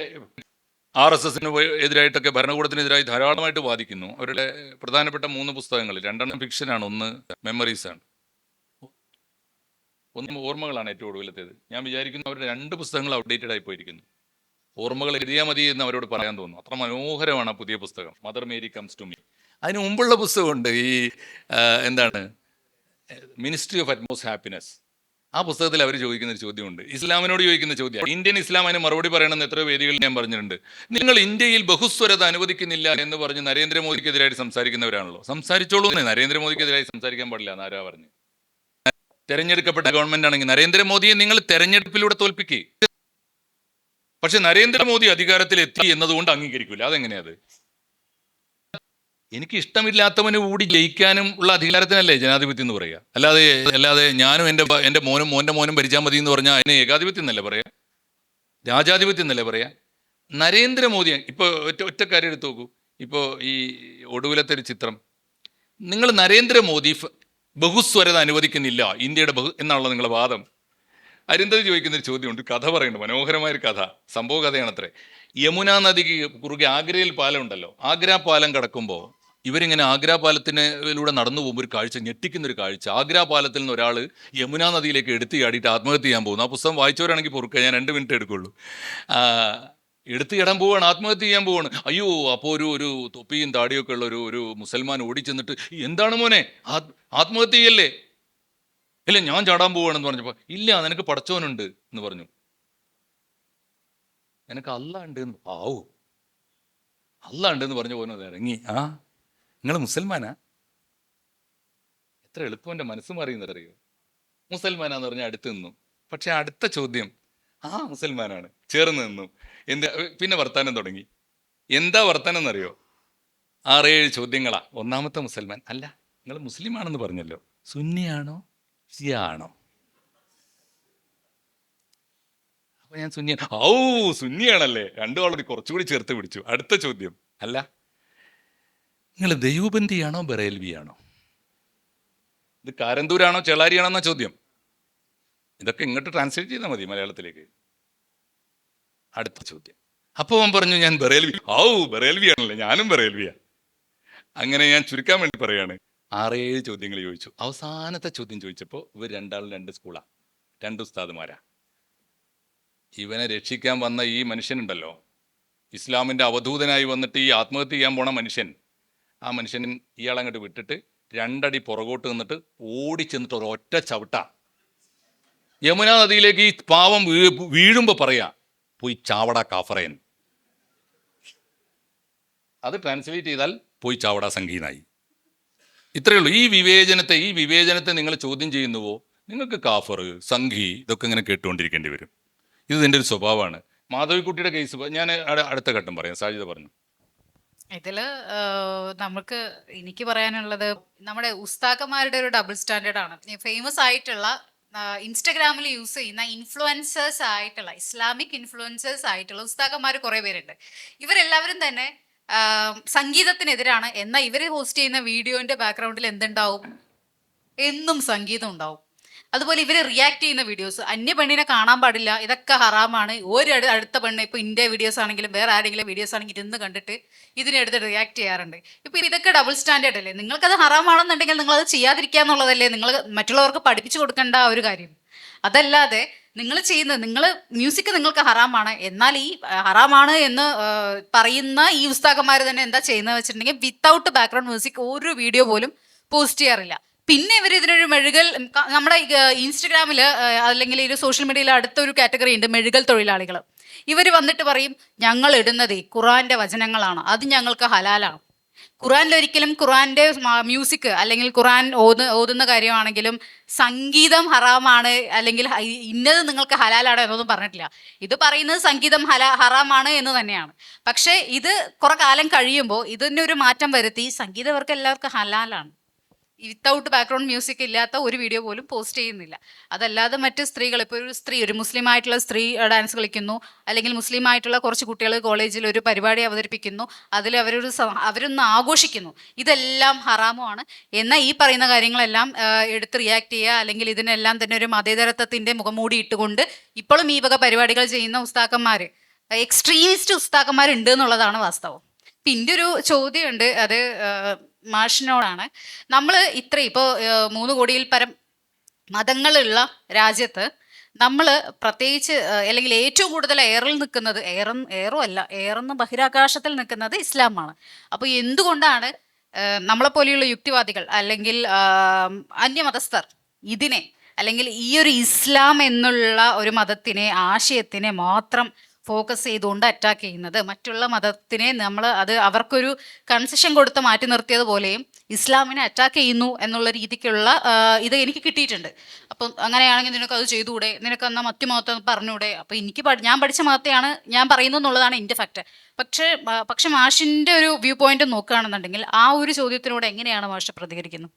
RSSന് എതിരായിട്ടൊക്കെ, ഭരണകൂടത്തിനെതിരായി ധാരാളമായിട്ട് വാദിക്കുന്നു. അവരുടെ പ്രധാനപ്പെട്ട 3 പുസ്തകങ്ങൾ, 2 ഫിക്ഷനാണ്, 1 മെമ്മറീസാണ്, 1 ഓർമ്മകളാണ് ഏറ്റവും ഒടുവിലത്തേത്. ഞാൻ വിചാരിക്കുന്നു അവരുടെ 2 പുസ്തകങ്ങൾ ഔട്ട്ഡേറ്റഡ് ആയി പോയിരിക്കുന്നു. ഓർമ്മകൾ എഴുതിയാൽ മതി എന്ന് അവരോട് പറയാൻ തോന്നുന്നു. അത്ര മനോഹരമാണ് ആ പുതിയ പുസ്തകം, Mother Mary comes to me. അതിന് മുമ്പുള്ള പുസ്തകമുണ്ട്, എന്താണ്, മിനിസ്ട്രി ഓഫ് അറ്റ്മോസ്റ്റ് ഹാപ്പിനെസ്. ആ പുസ്തകത്തിൽ അവർ ചോദിക്കുന്ന ഒരു ചോദ്യമുണ്ട്, ഇസ്ലാമിനോട് ചോദിക്കുന്ന ചോദ്യം. ഇന്ത്യൻ ഇസ്ലാം അതിന് മറുപടി പറയണമെന്ന് എത്രയോ വേദികളിൽ ഞാൻ പറഞ്ഞിട്ടുണ്ട്. നിങ്ങൾ ഇന്ത്യയിൽ ബഹുസ്വരത അനുവദിക്കുന്നില്ല എന്ന് പറഞ്ഞ് നരേന്ദ്രമോദിക്കെതിരായിട്ട് സംസാരിക്കുന്നവരാണല്ലോ. സംസാരിച്ചോളൂ. നരേന്ദ്രമോദിക്കെതിരായി സംസാരിക്കാൻ പാടില്ല എന്നാരാ പറഞ്ഞു? തെരഞ്ഞെടുക്കപ്പെട്ട ഗവൺമെന്റ് ആണെങ്കിൽ നരേന്ദ്രമോദിയെ നിങ്ങൾ തെരഞ്ഞെടുപ്പിലൂടെ തോൽപ്പിക്കുക. പക്ഷെ നരേന്ദ്രമോദി അധികാരത്തിലെത്തി എന്നതുകൊണ്ട് അംഗീകരിക്കില്ല. അതെങ്ങനെയത്? എനിക്ക് ഇഷ്ടമില്ലാത്തവന് കൂടി ജയിക്കാനും ഉള്ള അധികാരത്തിനല്ലേ ജനാധിപത്യം എന്ന് പറയുക. അല്ലാതെ ഞാനും എൻ്റെ മോൻ്റെ മോനും ഭരിച്ചാൽ മതി എന്ന് പറഞ്ഞാൽ അതിന് ഏകാധിപത്യം എന്നല്ലേ പറയാ, രാജാധിപത്യം എന്നല്ലേ പറയാ. നരേന്ദ്രമോദി ഇപ്പോൾ ഒറ്റ കാര്യം എടുത്തു നോക്കൂ. ഇപ്പോൾ ഈ ഒടുവിലത്തെ ഒരു ചിത്രം, നിങ്ങൾ നരേന്ദ്രമോദി ബഹുസ്വരത അനുവദിക്കുന്നില്ല ഇന്ത്യയുടെ എന്നാണല്ലോ നിങ്ങളുടെ വാദം. അരുന്ധതി ചോദിക്കുന്നൊരു ചോദ്യമുണ്ട്, കഥ പറയുന്നുണ്ട്, മനോഹരമായൊരു കഥ, സംഭവ കഥയാണത്രേ. യമുന നദിക്ക് കുറുകെ ആഗ്രയിൽ പാലം ഉണ്ടല്ലോ. ആഗ്ര പാലം കടക്കുമ്പോൾ ഇവരിങ്ങനെ ആഗ്ര പാലത്തിലൂടെ നടന്നു പോകുമ്പോൾ ഒരു കാഴ്ച, ഞെട്ടിക്കുന്നൊരു കാഴ്ച. ആഗ്ര പാലത്തിൽ നിന്ന് ഒരാൾ യമുന നദിയിലേക്ക് എടുത്ത് ചാടിയിട്ട് ആത്മഹത്യ ചെയ്യാൻ പോകുന്നു. ആ പുസ്തകം വായിച്ചവരാണെങ്കിൽ പൊറുക്കുക, ഞാൻ 2 മിനിറ്റ് എടുക്കുള്ളൂ. എടുത്ത് ചാടാൻ പോവാണ്, ആത്മഹത്യ ചെയ്യാൻ പോവാണ്. അയ്യോ, അപ്പോൾ ഒരു തൊപ്പിയും താടിയൊക്കെ ഉള്ള ഒരു മുസൽമാൻ ഓടിച്ചെന്നിട്ട്, എന്താണ് മോനെ, ആത്മഹത്യ ചെയ്യല്ലേ? ഇല്ല, ഞാൻ ചാടാൻ പോവാണെന്ന് പറഞ്ഞപ്പോൾ, ഇല്ല നിനക്ക് പടച്ചോനുണ്ട് എന്ന് പറഞ്ഞു, നിനക്ക് അല്ലാ ഉണ്ട് എന്ന്. അല്ലാ ഉണ്ടെന്ന് പറഞ്ഞു പോകുന്നത് ഇറങ്ങി. നിങ്ങൾ മുസൽമാനാ? എത്ര എളുപ്പം എൻ്റെ മനസ്സ് മാറിയെന്നറിയോ. മുസൽമാനാന്ന് പറഞ്ഞാൽ അടുത്ത് നിന്നു. പക്ഷെ അടുത്ത ചോദ്യം, മുസൽമാനാണ്, ചേർന്ന് നിന്നു. പിന്നെ വർത്താനം തുടങ്ങി. എന്താ വർത്താനം എന്നറിയോ? 6-7 ചോദ്യങ്ങളാ. ഒന്നാമത്തെ മുസൽമാൻ, അല്ല നിങ്ങൾ മുസ്ലിം ആണെന്ന് പറഞ്ഞല്ലോ, സുന്നിയാണോ ഷിയാണോ? അപ്പൊ ഞാൻ സുന്നിയാണ്. സുന്നിയാണല്ലേ, 2 ആളോട് കുറച്ചുകൂടി ചേർത്ത് പിടിച്ചു. അടുത്ത ചോദ്യം, അല്ല നിങ്ങൾ ദൈവബന്ധിയാണോ ബറേൽവിയാണോ? ഇത് കാരന്തൂരാണോ ചെളാരിയാണോ എന്നാ ചോദ്യം. ഇതൊക്കെ ഇങ്ങോട്ട് ട്രാൻസ്ലേറ്റ് ചെയ്താൽ മതി മലയാളത്തിലേക്ക്. അടുത്ത ചോദ്യം. അപ്പോൾ അവൻ പറഞ്ഞു ഞാൻ ബറേൽവി. ബറേൽവിയാണല്ലേ, ഞാനും ബറേൽവിയാ. അങ്ങനെ ഞാൻ ചുരുക്കാൻ വേണ്ടി പറയാണ്. 6-7 ചോദ്യങ്ങൾ ചോദിച്ചു. അവസാനത്തെ ചോദ്യം ചോദിച്ചപ്പോൾ ഇവർ രണ്ടാളും 2 സ്കൂളാ, 2 ഉസ്താദുമാരാ. ഇവനെ രക്ഷിക്കാൻ വന്ന ഈ മനുഷ്യനുണ്ടല്ലോ, ഇസ്ലാമിൻ്റെ അവധൂതനായി വന്നിട്ട് ഈ ആത്മഹത്യ ചെയ്യാൻ പോണ മനുഷ്യൻ, ആ മനുഷ്യൻ ഇയാളങ്ങോട്ട് വിട്ടിട്ട് 2 അടി പുറകോട്ട് നിന്നിട്ട് ഓടിച്ചെന്നിട്ട് ഒരൊറ്റ ചവിട്ടാ യമുന നദിയിലേക്ക് ഈ പാവം വീഴുമ്പോൾ പറയാ, പോയി ചാവട കാഫറയൻ. അത് ട്രാൻസ്ലേറ്റ് ചെയ്താൽ പോയി ചാവട സംഗീനായി. ഇത്രയേ ഉള്ളൂ. ഈ വിവേചനത്തെ നിങ്ങൾ ചോദ്യം ചെയ്യുന്നുവോ, നിങ്ങൾക്ക് കാഫർ സംഘി ഇതൊക്കെ ഇങ്ങനെ കേട്ടുകൊണ്ടിരിക്കേണ്ടി വരും. ഇത് ഇതിൻ്റെ ഒരു സ്വഭാവമാണ്. മാധവിക്കുട്ടിയുടെ കേസ് ഞാൻ അടുത്ത ഘട്ടം പറയാം. സാജിദ പറഞ്ഞു. ഇതില് നമുക്ക് എനിക്ക് പറയാനുള്ളത്, നമ്മുടെ ഉസ്താക്കന്മാരുടെ ഒരു ഡബിൾ സ്റ്റാൻഡേർഡ് ആണ്. ഫേമസ് ആയിട്ടുള്ള ഇൻസ്റ്റഗ്രാമിൽ യൂസ് ചെയ്യുന്ന ഇൻഫ്ലുവൻസേഴ്സ് ആയിട്ടുള്ള, ഇസ്ലാമിക് ഇൻഫ്ലുവൻസേഴ്സ് ആയിട്ടുള്ള ഉസ്താക്കന്മാർ കുറേ പേരുണ്ട്. ഇവരെല്ലാവരും തന്നെ സംഗീതത്തിനെതിരാണ്. എന്നാൽ ഇവർ ഹോസ്റ്റ് ചെയ്യുന്ന വീഡിയോന്റെ ബാക്ക്ഗ്രൗണ്ടിൽ എന്തുണ്ടാവും? എന്നും സംഗീതം ഉണ്ടാവും. അതുപോലെ ഇവർ റിയാക്ട് ചെയ്യുന്ന വീഡിയോസ്, അന്യ പെണ്ണിനെ കാണാൻ പാടില്ല, ഇതൊക്കെ ഹറാമാണ്. അടുത്ത പെണ്ണ്, ഇപ്പോൾ ഇന്ത്യ വീഡിയോസ് ആണെങ്കിലും വേറെ ആരെങ്കിലും വീഡിയോസ് ആണെങ്കിലും ഇരുന്ന് കണ്ടിട്ട് ഇതിനെടുത്ത് റിയാക്ട് ചെയ്യാറുണ്ട്. ഇപ്പോൾ ഇതൊക്കെ ഡബിൾ സ്റ്റാൻഡേർഡ് അല്ലേ? നിങ്ങൾക്കത് ഹറാമാണെന്നുണ്ടെങ്കിൽ നിങ്ങളത് ചെയ്യാതിരിക്കുക എന്നുള്ളതല്ലേ നിങ്ങൾ മറ്റുള്ളവർക്ക് പഠിപ്പിച്ചു കൊടുക്കേണ്ട ഒരു കാര്യം. അതല്ലാതെ നിങ്ങൾ മ്യൂസിക് നിങ്ങൾക്ക് ഹറാമാണ്, എന്നാൽ ഈ ഹറാമാണ് എന്ന് പറയുന്ന ഈ ഉസ്താക്കന്മാർ തന്നെ എന്താ ചെയ്യുന്നത് വെച്ചിട്ടുണ്ടെങ്കിൽ വിത്തൗട്ട് ബാക്ക്ഗ്രൗണ്ട് മ്യൂസിക് ഒരു വീഡിയോ പോലും പോസ്റ്റ് ചെയ്യാറില്ല. പിന്നെ ഇവർ ഇതിനൊരു മെഴുകൽ, നമ്മുടെ ഇൻസ്റ്റഗ്രാമിൽ അല്ലെങ്കിൽ ഒരു സോഷ്യൽ മീഡിയയിൽ അടുത്തൊരു കാറ്റഗറി ഉണ്ട്, മെഴുകൽ തൊഴിലാളികൾ. ഇവർ വന്നിട്ട് പറയും, ഞങ്ങൾ ഇടുന്നത് ഖുറാന്റെ വചനങ്ങളാണ്, അത് ഞങ്ങൾക്ക് ഹലാലാണ്. ഖുറാനിലൊരിക്കലും ഖുറാന്റെ മ്യൂസിക് അല്ലെങ്കിൽ ഖുറാൻ ഓതുന്ന കാര്യമാണെങ്കിലും സംഗീതം ഹറാമാണ് അല്ലെങ്കിൽ ഇന്നത് നിങ്ങൾക്ക് ഹലാലാണ് എന്നൊന്നും പറഞ്ഞിട്ടില്ല. ഇത് പറയുന്നത് സംഗീതം ഹറാമാണ് എന്ന് തന്നെയാണ്. പക്ഷേ ഇത് കുറെ കാലം കഴിയുമ്പോൾ ഇതിനൊരു മാറ്റം വരുത്തി സംഗീതവർക്ക് എല്ലാവർക്കും ഹലാലാണ്. വിത്തൗട്ട് ബാക്ക്ഗ്രൗണ്ട് മ്യൂസിക് ഇല്ലാത്ത ഒരു വീഡിയോ പോലും പോസ്റ്റ് ചെയ്യുന്നില്ല. അതല്ലാതെ മറ്റ് സ്ത്രീകൾ, ഇപ്പോൾ ഒരു മുസ്ലിം ആയിട്ടുള്ള സ്ത്രീ ഡാൻസ് കളിക്കുന്നു, അല്ലെങ്കിൽ മുസ്ലിം ആയിട്ടുള്ള കുറച്ച് കുട്ടികൾ കോളേജിൽ ഒരു പരിപാടി അവതരിപ്പിക്കുന്നു, അതിൽ അവരൊന്ന് ആഘോഷിക്കുന്നു, ഇതെല്ലാം ഹറാമുമാണ്. എന്നാൽ ഈ പറയുന്ന കാര്യങ്ങളെല്ലാം എടുത്ത് റിയാക്ട് ചെയ്യുക, അല്ലെങ്കിൽ ഇതിനെല്ലാം തന്നെ ഒരു മതേതരത്വത്തിൻ്റെ മുഖംമൂടി ഇട്ടുകൊണ്ട് ഇപ്പോഴും ഈ വക പരിപാടികൾ ചെയ്യുന്ന ഉസ്താക്കന്മാർ, എക്സ്ട്രീമിസ്റ്റ് ഉസ്താക്കന്മാരുണ്ട് എന്നുള്ളതാണ് വാസ്തവം. പിന്നെ ഒരു ചോദ്യമുണ്ട്, അത് മാഷിനോടാണ്. നമ്മൾ ഇപ്പോൾ 3 കോടിയിൽ പരം മതങ്ങളുള്ള രാജ്യത്ത് നമ്മൾ പ്രത്യേകിച്ച് അല്ലെങ്കിൽ ഏറ്റവും കൂടുതൽ എയറെന്ന് ബഹിരാകാശത്തിൽ നിൽക്കുന്നത് ഇസ്ലാമാണ്. അപ്പോൾ എന്തുകൊണ്ടാണ് നമ്മളെപ്പോലെയുള്ള യുക്തിവാദികൾ അല്ലെങ്കിൽ അന്യമതസ്ഥർ ഇതിനെ, അല്ലെങ്കിൽ ഈ ഒരു ഇസ്ലാം എന്നുള്ള ഒരു മതത്തിനെ, ആശയത്തിനെ മാത്രം ഫോക്കസ് ചെയ്തുകൊണ്ട് അറ്റാക്ക് ചെയ്യുന്നത്? മറ്റുള്ള മതത്തിനെ അവർക്കൊരു കൺസെഷൻ കൊടുത്ത് മാറ്റി നിർത്തിയതുപോലെയും ഇസ്ലാമിനെ അറ്റാക്ക് ചെയ്യുന്നു എന്നുള്ള രീതിക്കുള്ള ഇത് എനിക്ക് കിട്ടിയിട്ടുണ്ട്. അപ്പം അങ്ങനെയാണെങ്കിൽ നിനക്ക് അത് ചെയ്തുകൂടെ, നിനക്ക് എന്നാൽ മറ്റു മതത്തെ പറഞ്ഞുകൂടെ? അപ്പം ഞാൻ പഠിച്ച മതത്തെയാണ് ഞാൻ പറയുന്നത് എന്നുള്ളതാണ് എൻ്റെ ഫാക്ട്. പക്ഷെ മാഷിൻ്റെ ഒരു വ്യൂ പോയിന്റ് നോക്കുകയാണെന്നുണ്ടെങ്കിൽ ആ ഒരു ചോദ്യത്തിനോട് എങ്ങനെയാണ് മാഷ് പ്രതികരിക്കുന്നത്?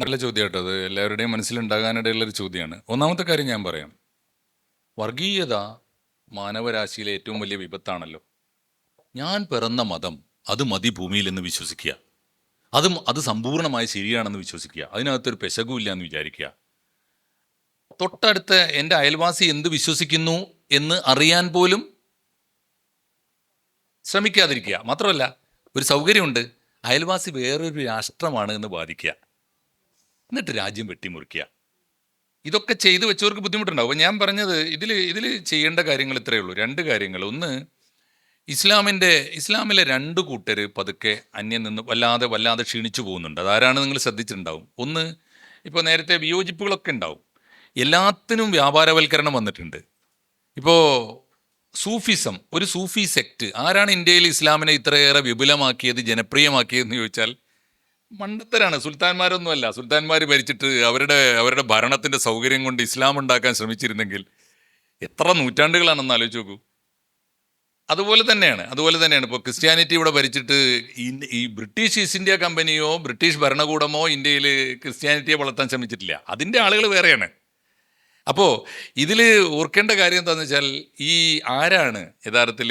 നല്ല ചോദ്യം കേട്ടോ. അത് എല്ലാവരുടെയും മനസ്സിലുണ്ടാകാനിടയുള്ളൊരു ചോദ്യമാണ്. ഒന്നാമത്തെ കാര്യം ഞാൻ പറയാം, വർഗീയത മാനവരാശിയിലെ ഏറ്റവും വലിയ വിപത്താണല്ലോ. ഞാൻ പിറന്ന മതം അത് മതി ഭൂമിയിലെന്ന് വിശ്വസിക്കുക, അത് സമ്പൂർണ്ണമായി ശരിയാണെന്ന് വിശ്വസിക്കുക, അതിനകത്തൊരു പെശകുമില്ല എന്ന് വിചാരിക്കുക. തൊട്ടടുത്ത എൻ്റെ അയൽവാസി എന്ത് വിശ്വസിക്കുന്നു എന്ന് അറിയാൻ പോലും ശ്രമിക്കാതിരിക്കുക. മാത്രമല്ല, ഒരു സൗകര്യമുണ്ട്, അയൽവാസി വേറൊരു രാഷ്ട്രമാണ് എന്ന് വാദിക്കുക, എന്നിട്ട് രാജ്യം വെട്ടിമുറിക്കുക. ഇതൊക്കെ ചെയ്തു വെച്ചവർക്ക് ബുദ്ധിമുട്ടുണ്ടാവും. അപ്പോൾ ഞാൻ പറഞ്ഞത് ഇതിൽ ചെയ്യേണ്ട കാര്യങ്ങൾ ഇത്രയേ ഉള്ളൂ. 2 കാര്യങ്ങൾ. ഒന്ന്, ഇസ്ലാമിലെ 2 കൂട്ടർ പതുക്കെ അന്യം നിന്ന് വല്ലാതെ ക്ഷീണിച്ചു പോകുന്നുണ്ട്. അതാരാണ് നിങ്ങൾ ശ്രദ്ധിച്ചിട്ടുണ്ടാവും. ഒന്ന്, ഇപ്പോൾ നേരത്തെ വിയോജിപ്പുകളൊക്കെ ഉണ്ടാവും, എല്ലാത്തിനും വ്യാപാരവൽക്കരണം വന്നിട്ടുണ്ട്. ഇപ്പോൾ സൂഫിസം, ഒരു സൂഫി സെക്റ്റ്, ആരാണ് ഇന്ത്യയിൽ ഇസ്ലാമിനെ ഇത്രയേറെ വിപുലമാക്കിയത്, ജനപ്രിയമാക്കിയതെന്ന് ചോദിച്ചാൽ മണ്ടത്തരാണ്. സുൽത്താൻമാരൊന്നുമല്ല. സുൽത്താൻമാർ ഭരിച്ചിട്ട് അവരുടെ ഭരണത്തിൻ്റെ സൗകര്യം കൊണ്ട് ഇസ്ലാം ഉണ്ടാക്കാൻ ശ്രമിച്ചിരുന്നെങ്കിൽ എത്ര നൂറ്റാണ്ടുകളാണെന്ന് ആലോചിച്ച് നോക്കൂ. അതുപോലെ തന്നെയാണ് ഇപ്പോൾ ക്രിസ്ത്യാനിറ്റി ഇവിടെ ഭരിച്ചിട്ട് ഈ ബ്രിട്ടീഷ് ഈസ്റ്റ് ഇന്ത്യ കമ്പനിയോ ബ്രിട്ടീഷ് ഭരണകൂടമോ ഇന്ത്യയിൽ ക്രിസ്ത്യാനിറ്റിയെ വളർത്താൻ ശ്രമിച്ചിട്ടില്ല. അതിൻ്റെ ആളുകൾ വേറെയാണ്. അപ്പോൾ ഇതിൽ ഓർക്കേണ്ട കാര്യം എന്താണെന്ന് വെച്ചാൽ, ആരാണ് യഥാർത്ഥത്തിൽ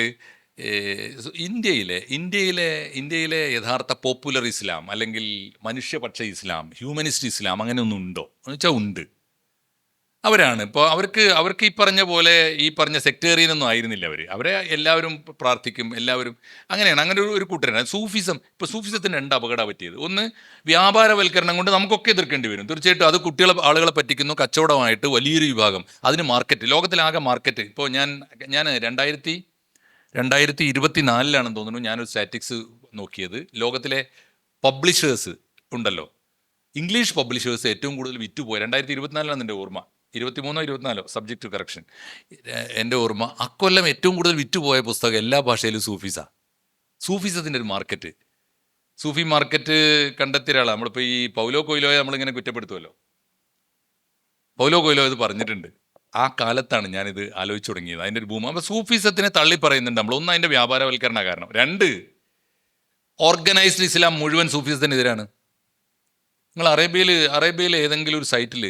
ഇന്ത്യയിലെ യഥാർത്ഥ പോപ്പുലർ ഇസ്ലാം അല്ലെങ്കിൽ മനുഷ്യപക്ഷ ഇസ്ലാം, ഹ്യൂമനിസ്റ്റ് ഇസ്ലാം അങ്ങനെയൊന്നും ഉണ്ടോ എന്ന് വെച്ചാൽ ഉണ്ട്. അവരാണ് ഇപ്പോൾ അവർക്ക് ഈ പറഞ്ഞ പോലെ ഈ പറഞ്ഞ സെക്ടേറിയനൊന്നും ആയിരുന്നില്ല അവരെ എല്ലാവരും പ്രാർത്ഥിക്കും, എല്ലാവരും അങ്ങനെയാണ്. അങ്ങനെ ഒരു കൂട്ടരാണ് സൂഫിസം. ഇപ്പോൾ സൂഫിസത്തിന് രണ്ട് അപകടം പറ്റിയത്. ഒന്ന്, വ്യാപാരവൽക്കരണം കൊണ്ട് നമുക്കൊക്കെ എതിർക്കേണ്ടി വരും തീർച്ചയായിട്ടും. അത് ആളുകളെ പറ്റിക്കുന്നു, കച്ചവടമായിട്ട് വലിയൊരു വിഭാഗം, അതിന് മാർക്കറ്റ്, ലോകത്തിലാകെ മാർക്കറ്റ്. ഇപ്പോൾ ഞാൻ 2024 തോന്നുന്നു ഞാനൊരു സ്റ്റാറ്റിക്സ് നോക്കിയത്. ലോകത്തിലെ പബ്ലിഷേഴ്സ് ഉണ്ടല്ലോ, ഇംഗ്ലീഷ് പബ്ലിഷേഴ്സ് ഏറ്റവും കൂടുതൽ വിറ്റുപോയ 2024 എൻ്റെ ഓർമ്മ, 23 24 സബ്ജക്റ്റ് ടു കറക്ഷൻ എൻ്റെ ഓർമ്മ, അക്കൊല്ലം ഏറ്റവും കൂടുതൽ വിറ്റുപോയ പുസ്തകം എല്ലാ ഭാഷയിലും സൂഫിസത്തിൻ്റെ ഒരു മാർക്കറ്റ്. സൂഫി മാർക്കറ്റ് കണ്ടെത്തിയ ഒരാളാണ്. നമ്മളിപ്പോൾ ഈ പൗലോ കൊയ്ലോയെ നമ്മളിങ്ങനെ കുറ്റപ്പെടുത്തുമല്ലോ. പൗലോ കൊയ്ലോ ഇത് പറഞ്ഞിട്ടുണ്ട്. ആ കാലത്താണ് ഞാനിത് ആലോചിച്ച് തുടങ്ങിയത്, അതിൻ്റെ ഒരു ഭൂമി. അപ്പോൾ സൂഫിസത്തിനെ തള്ളി പറയുന്നുണ്ട് നമ്മൾ. ഒന്ന്, അതിൻ്റെ വ്യാപാരവൽക്കരണ കാരണം. രണ്ട്, ഓർഗനൈസ്ഡ് ഇസ്ലാം മുഴുവൻ സൂഫിസത്തിനെതിരാണ്. നിങ്ങൾ അറേബ്യയിൽ ഏതെങ്കിലും ഒരു സൈറ്റിൽ,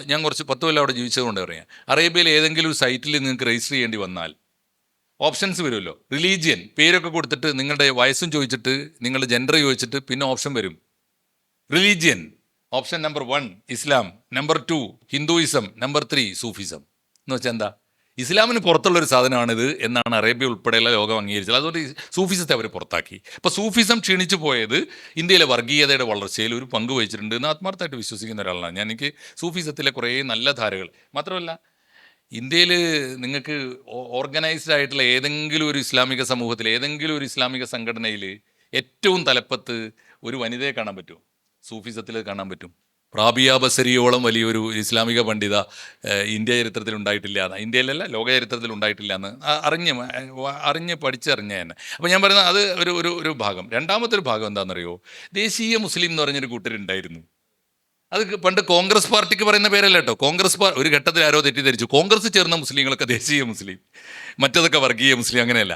ഞാൻ കുറച്ച് 10 കൊല്ലം അവിടെ ജീവിച്ചതുകൊണ്ട് പറയാം, അറേബ്യയിൽ ഏതെങ്കിലും ഒരു സൈറ്റിൽ നിങ്ങൾക്ക് രജിസ്റ്റർ ചെയ്യേണ്ടി വന്നാൽ ഓപ്ഷൻസ് വരുമല്ലോ. റിലീജിയൻ പേരൊക്കെ കൊടുത്തിട്ട് നിങ്ങളുടെ വയസ്സും ചോദിച്ചിട്ട് നിങ്ങളുടെ ജെൻഡർ ചോദിച്ചിട്ട് പിന്നെ ഓപ്ഷൻ വരും. റിലീജിയൻ ഓപ്ഷൻ നമ്പർ 1 ഇസ്ലാം, നമ്പർ 2 ഹിന്ദുയിസം, നമ്പർ 3 സൂഫിസം. എന്ന് വെച്ചാൽ എന്താ, ഇസ്ലാമിന് പുറത്തുള്ളൊരു സാധനമാണിത് എന്നാണ് അറേബ്യ ഉൾപ്പെടെയുള്ള ലോകം അംഗീകരിച്ചത്. അതുകൊണ്ട് സൂഫിസത്തെ അവർ പുറത്താക്കി. അപ്പോൾ സൂഫിസം ക്ഷീണിച്ചു പോയത് ഇന്ത്യയിലെ വർഗീയതയുടെ വളർച്ചയിൽ ഒരു പങ്ക് വഹിച്ചിട്ടുണ്ട് എന്ന് ആത്മാർത്ഥമായിട്ട് വിശ്വസിക്കുന്ന ഒരാളാണ് ഞാൻ. എനിക്ക് സൂഫിസത്തിലെ കുറേ നല്ല ധാരകൾ മാത്രമല്ല, ഇന്ത്യയിൽ നിങ്ങൾക്ക് ഓർഗനൈസ്ഡ് ആയിട്ടുള്ള ഏതെങ്കിലും ഒരു ഇസ്ലാമിക സമൂഹത്തിൽ, ഏതെങ്കിലും ഒരു ഇസ്ലാമിക സംഘടനയിൽ ഏറ്റവും തലപ്പത്ത് ഒരു വനിതയെ കാണാൻ പറ്റുമോ? സൂഫിസത്തിൽ കാണാൻ പറ്റും. റാബിയ ബസരിയോളം വലിയൊരു ഇസ്ലാമിക പണ്ഡിത ഇന്ത്യ ചരിത്രത്തിൽ ഉണ്ടായിട്ടില്ല എന്ന്, ഇന്ത്യയിലല്ല ലോക ചരിത്രത്തിൽ ഉണ്ടായിട്ടില്ല എന്ന് പഠിച്ചറിഞ്ഞ തന്നെ. അപ്പോൾ ഞാൻ പറയുന്നത് അത് ഒരു ഭാഗം. രണ്ടാമത്തെ ഒരു ഭാഗം എന്താണെന്നറിയോ, ദേശീയ മുസ്ലിം എന്ന് പറഞ്ഞൊരു കൂട്ടരുണ്ടായിരുന്നു. അത് പണ്ട് കോൺഗ്രസ് പാർട്ടിക്ക് പറയുന്ന പേരല്ല കേട്ടോ. ഒരു ഘട്ടത്തിൽ ആരോ തെറ്റിദ്ധരിച്ചു, കോൺഗ്രസ് ചേർന്ന മുസ്ലിങ്ങളൊക്കെ ദേശീയ മുസ്ലിം, മറ്റതൊക്കെ വർഗീയ മുസ്ലിം. അങ്ങനെയല്ല,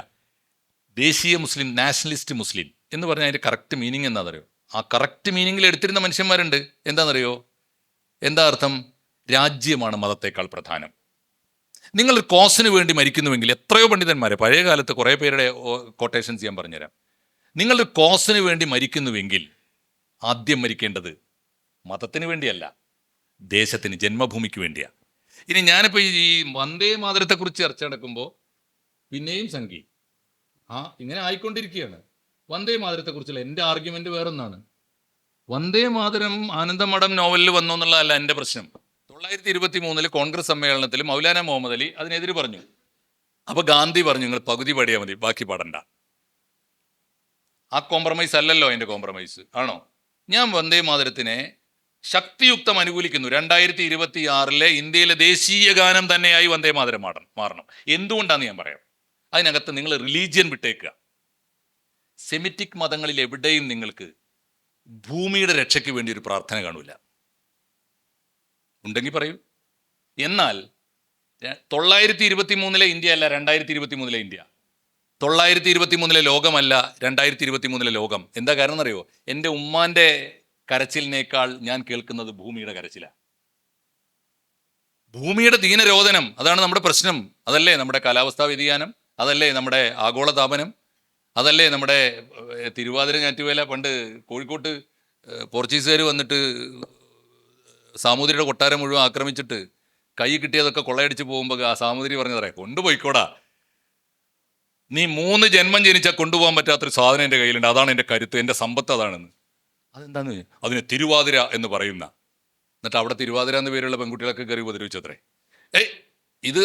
ദേശീയ മുസ്ലിം, നാഷണലിസ്റ്റ് മുസ്ലിം എന്ന് പറഞ്ഞാൽ അതിൻ്റെ കറക്റ്റ് മീനിങ് എന്താണെന്നറിയോ? ആ കറക്റ്റ് മീനിങ്ങിൽ എടുത്തിരുന്ന മനുഷ്യന്മാരുണ്ട്. എന്താണെന്നറിയോ? എന്താ അർത്ഥം? രാജ്യമാണ് മതത്തേക്കാൾ പ്രധാനം. നിങ്ങളൊരു കോസിന് വേണ്ടി മരിക്കുന്നുവെങ്കിൽ, എത്രയോ പണ്ഡിതന്മാരെ പഴയ കാലത്ത് കുറേ പേരുടെ കൊട്ടേഷൻസ് ഞാൻ പറഞ്ഞുതരാം. നിങ്ങളൊരു കോസിന് വേണ്ടി മരിക്കുന്നുവെങ്കിൽ ആദ്യം മരിക്കേണ്ടത് മതത്തിന് വേണ്ടിയല്ല, ദേശത്തിന്, ജന്മഭൂമിക്ക് വേണ്ടിയാണ്. ഇനി ഞാനിപ്പോൾ ഈ വന്ദേ മാതരത്തെക്കുറിച്ച് ചർച്ച നടക്കുമ്പോൾ പിന്നെയും സംഘി ഇങ്ങനെ ആയിക്കൊണ്ടിരിക്കുകയാണ്. വന്ദേ മാതരത്തെക്കുറിച്ചുള്ള എൻ്റെ ആർഗ്യുമെൻ്റ് വേറൊന്നാണ്. വന്ദേ മാതരം ആനന്ദമഠം നോവലിൽ വന്നു എന്നുള്ളതല്ല എൻ്റെ പ്രശ്നം. 1923 കോൺഗ്രസ് സമ്മേളനത്തിൽ മൗലാന മുഹമ്മദ് അലി അതിനെതിരെ പറഞ്ഞു. അപ്പോൾ ഗാന്ധി പറഞ്ഞു, നിങ്ങൾ പകുതി പാടിയാൽ മതി, ബാക്കി പാടണ്ട. ആ കോംപ്രമൈസ് അല്ലല്ലോ എൻ്റെ കോംപ്രമൈസ്, ആണോ? ഞാൻ വന്ദേ മാതരത്തിനെ ശക്തിയുക്തം അനുകൂലിക്കുന്നു. 2026 ഇന്ത്യയിലെ ദേശീയ ഗാനം തന്നെയായി വന്ദേ മാതരം മാറണം. എന്തുകൊണ്ടാണെന്ന് ഞാൻ പറയാം. അതിനകത്ത് നിങ്ങൾ റിലീജിയൻ വിട്ടേക്കുക. സെമിറ്റിക് മതങ്ങളിൽ എവിടെയും നിങ്ങൾക്ക് ഭൂമിയുടെ രക്ഷയ്ക്ക് വേണ്ടി ഒരു പ്രാർത്ഥന കാണൂല. ഉണ്ടെങ്കിൽ പറയൂ. എന്നാൽ 923 ഇന്ത്യ അല്ല 2023 ഇന്ത്യ, 923 ലോകമല്ല 2023 ലോകം. എന്താ കാരണം എന്നറിയോ? എൻ്റെ ഉമ്മാൻ്റെ കരച്ചിലിനേക്കാൾ ഞാൻ കേൾക്കുന്നത് ഭൂമിയുടെ കരച്ചിലാണ്. ഭൂമിയുടെ ദീനരോധനം, അതാണ് നമ്മുടെ പ്രശ്നം. അതല്ലേ നമ്മുടെ കാലാവസ്ഥാ വ്യതിയാനം, അതല്ലേ നമ്മുടെ ആഗോളതാപനം, അതല്ലേ നമ്മുടെ തിരുവാതിര ഞാറ്റുവേല. പണ്ട് കോഴിക്കോട്ട് പോർച്ചുഗീസുകാർ വന്നിട്ട് സാമൂതിരിയുടെ കൊട്ടാരം മുഴുവൻ ആക്രമിച്ചിട്ട് കൈ കിട്ടിയതൊക്കെ കൊള്ളയടിച്ച് പോകുമ്പോൾ ആ സാമൂതിരി പറഞ്ഞതറിയാം, കൊണ്ടുപോയിക്കോടാ, നീ 3 ജന്മം ജനിച്ചാൽ കൊണ്ടുപോകാൻ പറ്റാത്തൊരു സാധനം എൻ്റെ കയ്യിലുണ്ട്, അതാണ് എൻ്റെ കരുത്ത്, എൻ്റെ സമ്പത്ത് അതാണെന്ന്. അതെന്താന്ന് അതിന് തിരുവാതിര എന്ന് പറയുന്ന, എന്നിട്ട് അവിടെ തിരുവാതിര എന്ന് പേരുള്ള പെൺകുട്ടികളൊക്കെ കയറി ഉപദ്രവിച്ചത്രേ. ഇത്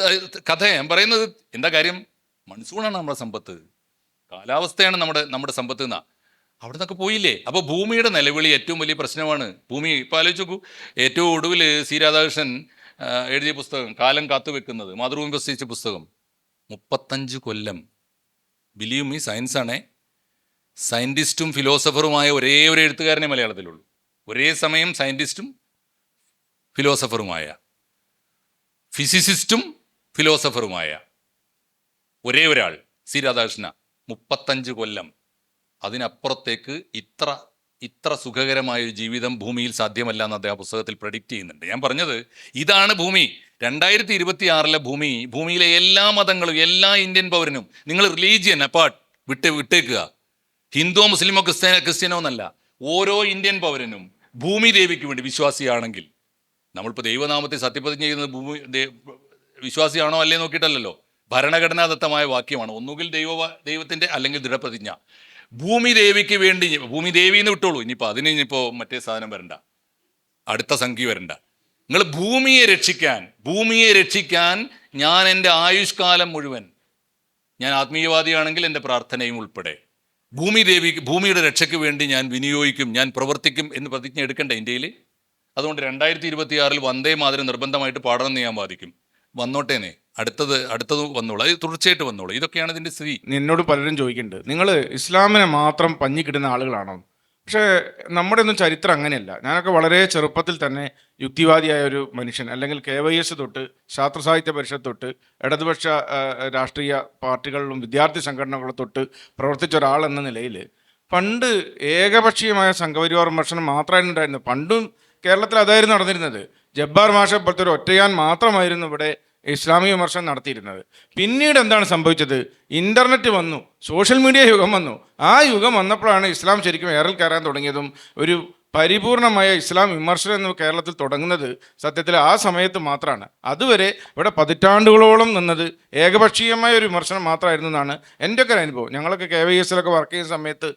കഥ ഞാൻ പറയുന്നത്. എന്താ കാര്യം? മൺസൂണാണ് നമ്മുടെ സമ്പത്ത്, കാലാവസ്ഥയാണ് നമ്മുടെ സമ്പത്ത് എന്നാ. അവിടെ നിന്നൊക്കെ പോയില്ലേ? അപ്പോൾ ഭൂമിയുടെ നിലവിളി ഏറ്റവും വലിയ പ്രശ്നമാണ്. ഭൂമി ഇപ്പോൾ ആലോചിച്ച് നോക്കൂ. ഏറ്റവും ഒടുവിൽ സി രാധാകൃഷ്ണൻ എഴുതിയ പുസ്തകം കാലം കാത്തുവെക്കുന്നത്, മാതൃഭൂമി പ്രസിദ്ധീകരിച്ച പുസ്തകം, 35 കൊല്ലം. Believe me, സയൻസാണേ. സയൻറ്റിസ്റ്റും ഫിലോസഫറുമായ ഒരേ ഒരു എഴുത്തുകാരനെ മലയാളത്തിലുള്ളൂ. ഒരേ സമയം സയൻറ്റിസ്റ്റും ഫിലോസഫറുമായ, ഫിസിസിസ്റ്റും ഫിലോസഫറുമായ ഒരേ ഒരാൾ സി രാധാകൃഷ്ണ. 35 കൊല്ലം. അതിനപ്പുറത്തേക്ക് ഇത്ര സുഖകരമായൊരു ജീവിതം ഭൂമിയിൽ സാധ്യമല്ല എന്ന് അദ്ദേഹം പുസ്തകത്തിൽ പ്രഡിക്റ്റ് ചെയ്യുന്നുണ്ട്. ഞാൻ പറഞ്ഞത് ഇതാണ് ഭൂമി. 2026 ഭൂമിയിലെ എല്ലാ മതങ്ങളും എല്ലാ ഇന്ത്യൻ പൗരനും നിങ്ങൾ റിലീജിയൻ അപ്പാർട്ട് വിട്ടേക്കുക, ഹിന്ദുവോ മുസ്ലിമോ ക്രിസ്ത്യാനോ എന്നല്ല, ഓരോ ഇന്ത്യൻ പൗരനും ഭൂമി ദേവിക്ക് വേണ്ടി വിശ്വാസിയാണെങ്കിൽ, നമ്മളിപ്പോൾ ദൈവനാമത്തെ സത്യപ്രതിജ്ഞ ചെയ്യുന്നത് വിശ്വാസിയാണോ അല്ലേ നോക്കിയിട്ടല്ലല്ലോ, ഭരണഘടനാദത്തമായ വാക്യമാണ്. ഒന്നുകിൽ ദൈവത്തിൻ്റെ അല്ലെങ്കിൽ ദൃഢപ്രതിജ്ഞ. ഭൂമി ദേവിക്ക് വേണ്ടി, ഭൂമി ദേവിന്ന് വിട്ടോളൂ, ഇനിയിപ്പോൾ മറ്റേ സാധനം വരണ്ട, അടുത്ത സംഖ്യ വരണ്ട. നിങ്ങൾ ഭൂമിയെ രക്ഷിക്കാൻ ഞാൻ എൻ്റെ ആയുഷ്കാലം മുഴുവൻ, ഞാൻ ആത്മീയവാദിയാണെങ്കിൽ എൻ്റെ പ്രാർത്ഥനയും ഉൾപ്പെടെ ഭൂമിയുടെ രക്ഷയ്ക്ക് വേണ്ടി ഞാൻ വിനിയോഗിക്കും, ഞാൻ പ്രവർത്തിക്കും എന്ന് പ്രതിജ്ഞ എടുക്കണ്ടേ ഇന്ത്യയിൽ? അതുകൊണ്ട് 2026 വന്ദേ മാതരം നിർബന്ധമായിട്ട് പാടണമെന്ന് ഞാൻ വാദിക്കും. വന്നോട്ടേനെ, അടുത്തത് വന്നോളൂ, അത് തുടർച്ചയായിട്ട് വന്നോളൂ. ഇതൊക്കെയാണ് ഇതിൻ്റെ സ്ഥിതി. നിന്നോട് പലരും ചോദിക്കുന്നുണ്ട്, നിങ്ങൾ ഇസ്ലാമിനെ മാത്രം പഞ്ഞിക്കിടുന്ന ആളുകളാണോ? പക്ഷേ നമ്മുടെ ഒന്നും ചരിത്രം അങ്ങനെയല്ല. ഞാനൊക്കെ വളരെ ചെറുപ്പത്തിൽ തന്നെ യുക്തിവാദിയായ ഒരു മനുഷ്യൻ, അല്ലെങ്കിൽ KYS തൊട്ട് ശാസ്ത്ര സാഹിത്യ പരിഷത്ത് തൊട്ട് ഇടതുപക്ഷ രാഷ്ട്രീയ പാർട്ടികളിലും വിദ്യാർത്ഥി സംഘടനകളും തൊട്ട് പ്രവർത്തിച്ച ഒരാൾ എന്ന നിലയിൽ പണ്ട് ഏകപക്ഷീയമായ സംഘപരിവാർ വിമർശനം മാത്രമായിരുന്നു ഉണ്ടായിരുന്നത്. പണ്ടും കേരളത്തിൽ അതായിരുന്നു നടന്നിരുന്നത്. ജബ്ബാർ മാഷെ പോലത്തെ ഒരു ഒറ്റയാൻ മാത്രമായിരുന്നു ഇവിടെ ഇസ്ലാമിക വിമർശനം നടത്തിയിരുന്നത്. പിന്നീട് എന്താണ് സംഭവിച്ചത്? ഇൻ്റർനെറ്റ് വന്നു, സോഷ്യൽ മീഡിയ യുഗം വന്നു. ആ യുഗം വന്നപ്പോഴാണ് ഇസ്ലാം ശരിക്കും ഏറൽ കയറാൻ തുടങ്ങിയതും ഒരു പരിപൂർണമായ ഇസ്ലാം വിമർശനം എന്ന് കേരളത്തിൽ തുടങ്ങുന്നത് സത്യത്തിൽ ആ സമയത്ത് മാത്രമാണ്. അതുവരെ ഇവിടെ പതിറ്റാണ്ടുകളോളം നിന്നത് ഏകപക്ഷീയമായ ഒരു വിമർശനം മാത്രമായിരുന്നു എന്നാണ് എൻ്റെയൊക്കെ അനുഭവം. ഞങ്ങളൊക്കെ KYSലൊക്കെ വർക്ക് ചെയ്യുന്ന സമയത്ത്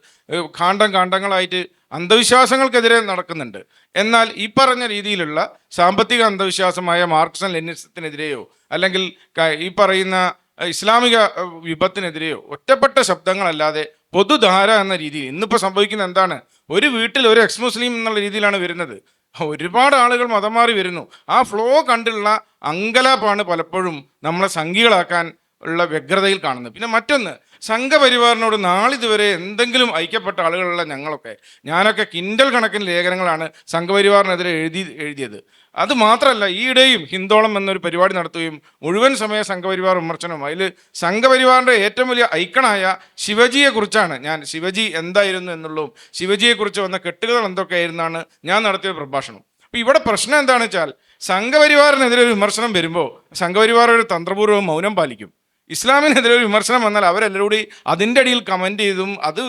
കാണ്ഡങ്ങളായിട്ട് അന്ധവിശ്വാസങ്ങൾക്കെതിരെ നടക്കുന്നുണ്ട്. എന്നാൽ ഈ പറഞ്ഞ രീതിയിലുള്ള സാമ്പത്തിക അന്ധവിശ്വാസമായ മാർക്സിസം ലെനിനിസത്തിനെതിരെയോ അല്ലെങ്കിൽ ഈ പറയുന്ന ഇസ്ലാമിക വിപത്തിനെതിരെയോ ഒറ്റപ്പെട്ട ശബ്ദങ്ങളല്ലാതെ പൊതുധാര എന്ന രീതിയിൽ ഇന്നിപ്പോൾ സംഭവിക്കുന്ന എന്താണ്? ഒരു വീട്ടിൽ ഒരു എക്സ് മുസ്ലിം എന്നുള്ള രീതിയിലാണ് വരുന്നത്. ഒരുപാട് ആളുകൾ മതം മാറി വരുന്നു. ആ ഫ്ലോ കണ്ടുള്ള അങ്കലാപ്പാണ് പലപ്പോഴും നമ്മളെ സംഘികളാക്കാൻ ഉള്ള വ്യഗ്രതയിൽ കാണുന്നത്. പിന്നെ മറ്റൊന്ന്, സംഘപരിവാറിനോട് നാളിതുവരെ എന്തെങ്കിലും ഐക്യപ്പെട്ട ആളുകളുള്ള ഞാനൊക്കെ കിൻഡൽ കണക്കിന് ലേഖനങ്ങളാണ് സംഘപരിവാറിനെതിരെ എഴുതിയത്. അത് മാത്രമല്ല, ഈയിടെയും ഹിന്ദോളം എന്നൊരു പരിപാടി നടത്തുകയും മുഴുവൻ സമയ സംഘപരിവാർ വിമർശനവും, അതിൽ സംഘപരിവാറിൻ്റെ ഏറ്റവും വലിയ ഐക്കണായ ശിവജിയെക്കുറിച്ചാണ് ശിവജി എന്തായിരുന്നു എന്നുള്ളതും ശിവജിയെക്കുറിച്ച് വന്ന കെട്ടുകഥകൾ എന്തൊക്കെയായിരുന്നാണ് ഞാൻ നടത്തിയ പ്രഭാഷണം. അപ്പോൾ ഇവിടെ പ്രശ്നം എന്താണെന്ന് വെച്ചാൽ, സംഘപരിവാറിനെതിരെ ഒരു വിമർശനം വരുമ്പോൾ സംഘപരിവാർ ഒരു തന്ത്രപൂർവ്വം മൗനം പാലിക്കും. ഇസ്ലാമിനെതിരെ ഒരു വിമർശനം വന്നാൽ അവരെല്ലാവരും കൂടി അതിൻ്റെ അടിയിൽ കമൻറ്റ് ചെയ്തും അത്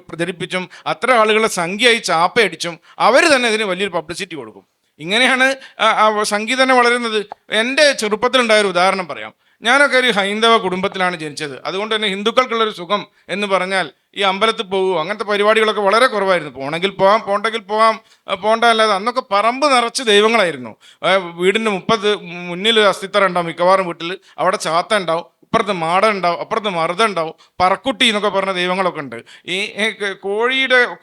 പ്രചരിപ്പിച്ചും അത്ര ആളുകളെ സംഖ്യയായി ചാപ്പയടിച്ചും അവർ തന്നെ ഇതിന് വലിയൊരു പബ്ലിസിറ്റി കൊടുക്കും. ഇങ്ങനെയാണ് സംഖ്യ തന്നെ വളരുന്നത്. എൻ്റെ ചെറുപ്പത്തിലുണ്ടായൊരു ഉദാഹരണം പറയാം. ഞാനൊക്കെ ഒരു ഹൈന്ദവ കുടുംബത്തിലാണ് ജനിച്ചത്. അതുകൊണ്ട് തന്നെ ഹിന്ദുക്കൾക്കുള്ളൊരു സുഖം എന്ന് പറഞ്ഞാൽ ഈ അമ്പലത്തിൽ പോകുമോ അങ്ങനത്തെ പരിപാടികളൊക്കെ വളരെ കുറവായിരുന്നു. പോകണമെങ്കിൽ പോകാം, പോകണ്ടെങ്കിൽ പോകണ്ട അല്ലാതെ അന്നൊക്കെ പറമ്പ് നിറച്ച് ദൈവങ്ങളായിരുന്നു. വീടിൻ്റെ മുന്നിൽ അസ്ഥിത്തറ ഉണ്ടാവും മിക്കവാറും വീട്ടിൽ. അവിടെ ചാത്ത ഉണ്ടാവും, ഇപ്പുറത്ത് മാടൻ ഉണ്ടാവും, അപ്പുറത്ത് മറുത ഉണ്ടാവും, പറക്കുട്ടി എന്നൊക്കെ പറഞ്ഞ ദൈവങ്ങളൊക്കെ ഉണ്ട്. ഈ